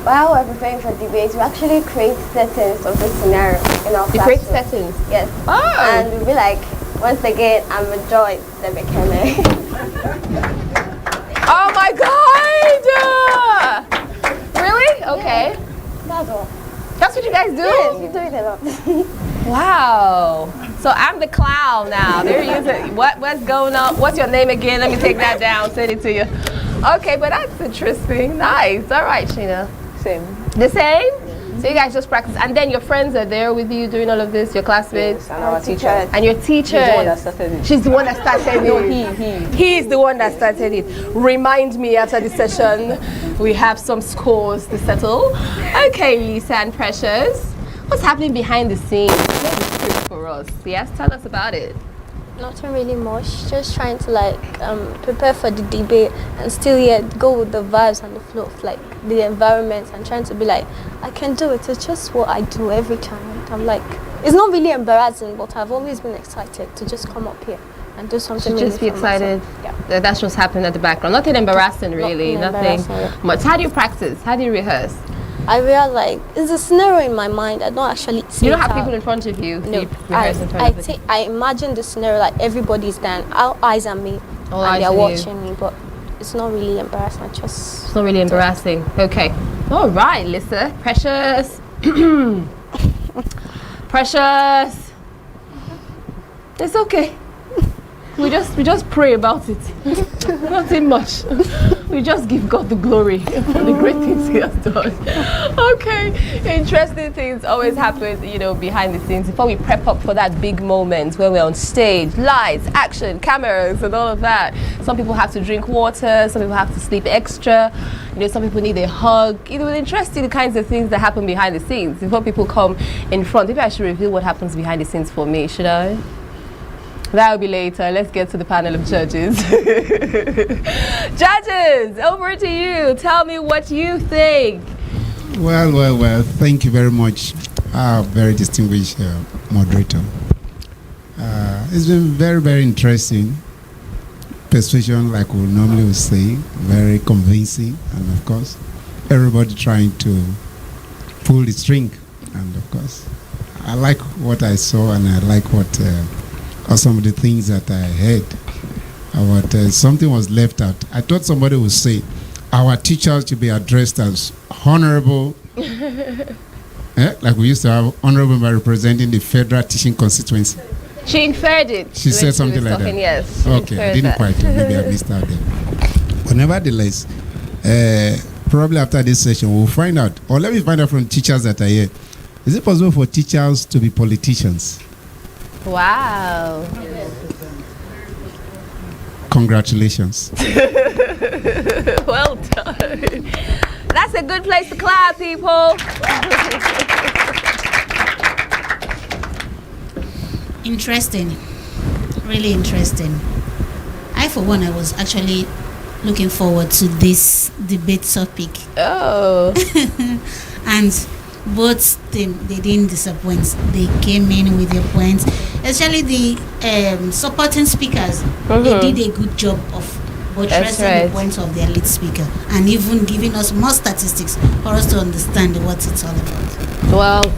While we're preparing for debate, we actually create settings of this scenario in our classroom. You create settings? Yes. Oh. And we'll be like, once again, I'm a joy, Debekeme. Oh my God! Really? Okay. Yeah. That's all. That's what you guys do? Yes, we do it a lot. Wow. So I'm the clown now. There you go. What's going on? What's your name again? Let me take that down. Send it to you. Okay, but that's interesting. Nice. All right, Sheena. Same. The same? So you guys just practice. And then your friends are there with you doing all of this, your classmates? Yes, and our teacher. And your teacher? She's the one that started it. She's the one that started it. No, he is the one that started it. Remind me after the session, we have some scores to settle. Okay, Lisa and Precious, what's happening behind the scenes? For us. Yes, tell us about it. Nothing really much, just trying to prepare for the debate and still yet go with the vibes and the flow of the environment and trying to be like, I can do it. It's just what I do every time. I'm like, It's not really embarrassing, but I've always been excited to just come up here and do something. Just be excited. Yeah. That's just happened at the background. Nothing embarrassing, really. Nothing much. How do you practice? How do you rehearse? I realize like it's a scenario in my mind. I don't actually. You don't have people in front of you. No, you rehearse in front of you. I imagine the scenario like everybody's there, all eyes on me, all and eyes they're on watching me. But it's not really embarrassing. It's not really embarrassing. Okay. All right, Lisa. Precious. Precious. It's okay. We just pray about it. Nothing much. We just give God the glory for the great things He has done. Okay, interesting things always happen, you know, behind the scenes before we prep up for that big moment where we're on stage, lights, action, cameras, and all of that. Some people have to drink water. Some people have to sleep extra. You know, some people need a hug. You know, it's interesting the kinds of things that happen behind the scenes before people come in front. Maybe I should reveal what happens behind the scenes for me. Should I? That will be later. Let's get to the panel of judges. Judges, over to you. Tell me what you think. Well. Thank you very much, very distinguished moderator. It's been very, very interesting. Persuasion, like we normally would say, very convincing, and of course, everybody trying to pull the string. And of course, I like what I saw, and I like what. Or some of the things that I heard about something was left out. I thought somebody would say our teachers should be addressed as honorable, like we used to have honorable by representing the federal teaching constituency. She inferred it. She said something like that. Yes. Okay, I didn't quite know. Maybe I missed out there. But nevertheless, probably after this session, we'll find out, or let me find out from teachers that are here. Is it possible for teachers to be politicians? Wow. Congratulations. Well done. That's a good place to clap, people. Interesting. Really interesting. I, for one, I was actually looking forward to this debate topic. Oh. And both they didn't disappoint. They came in with their points, especially the supporting speakers. They did a good job of buttressing the points of their lead speaker and even giving us more statistics for us to understand what it's all about. Well,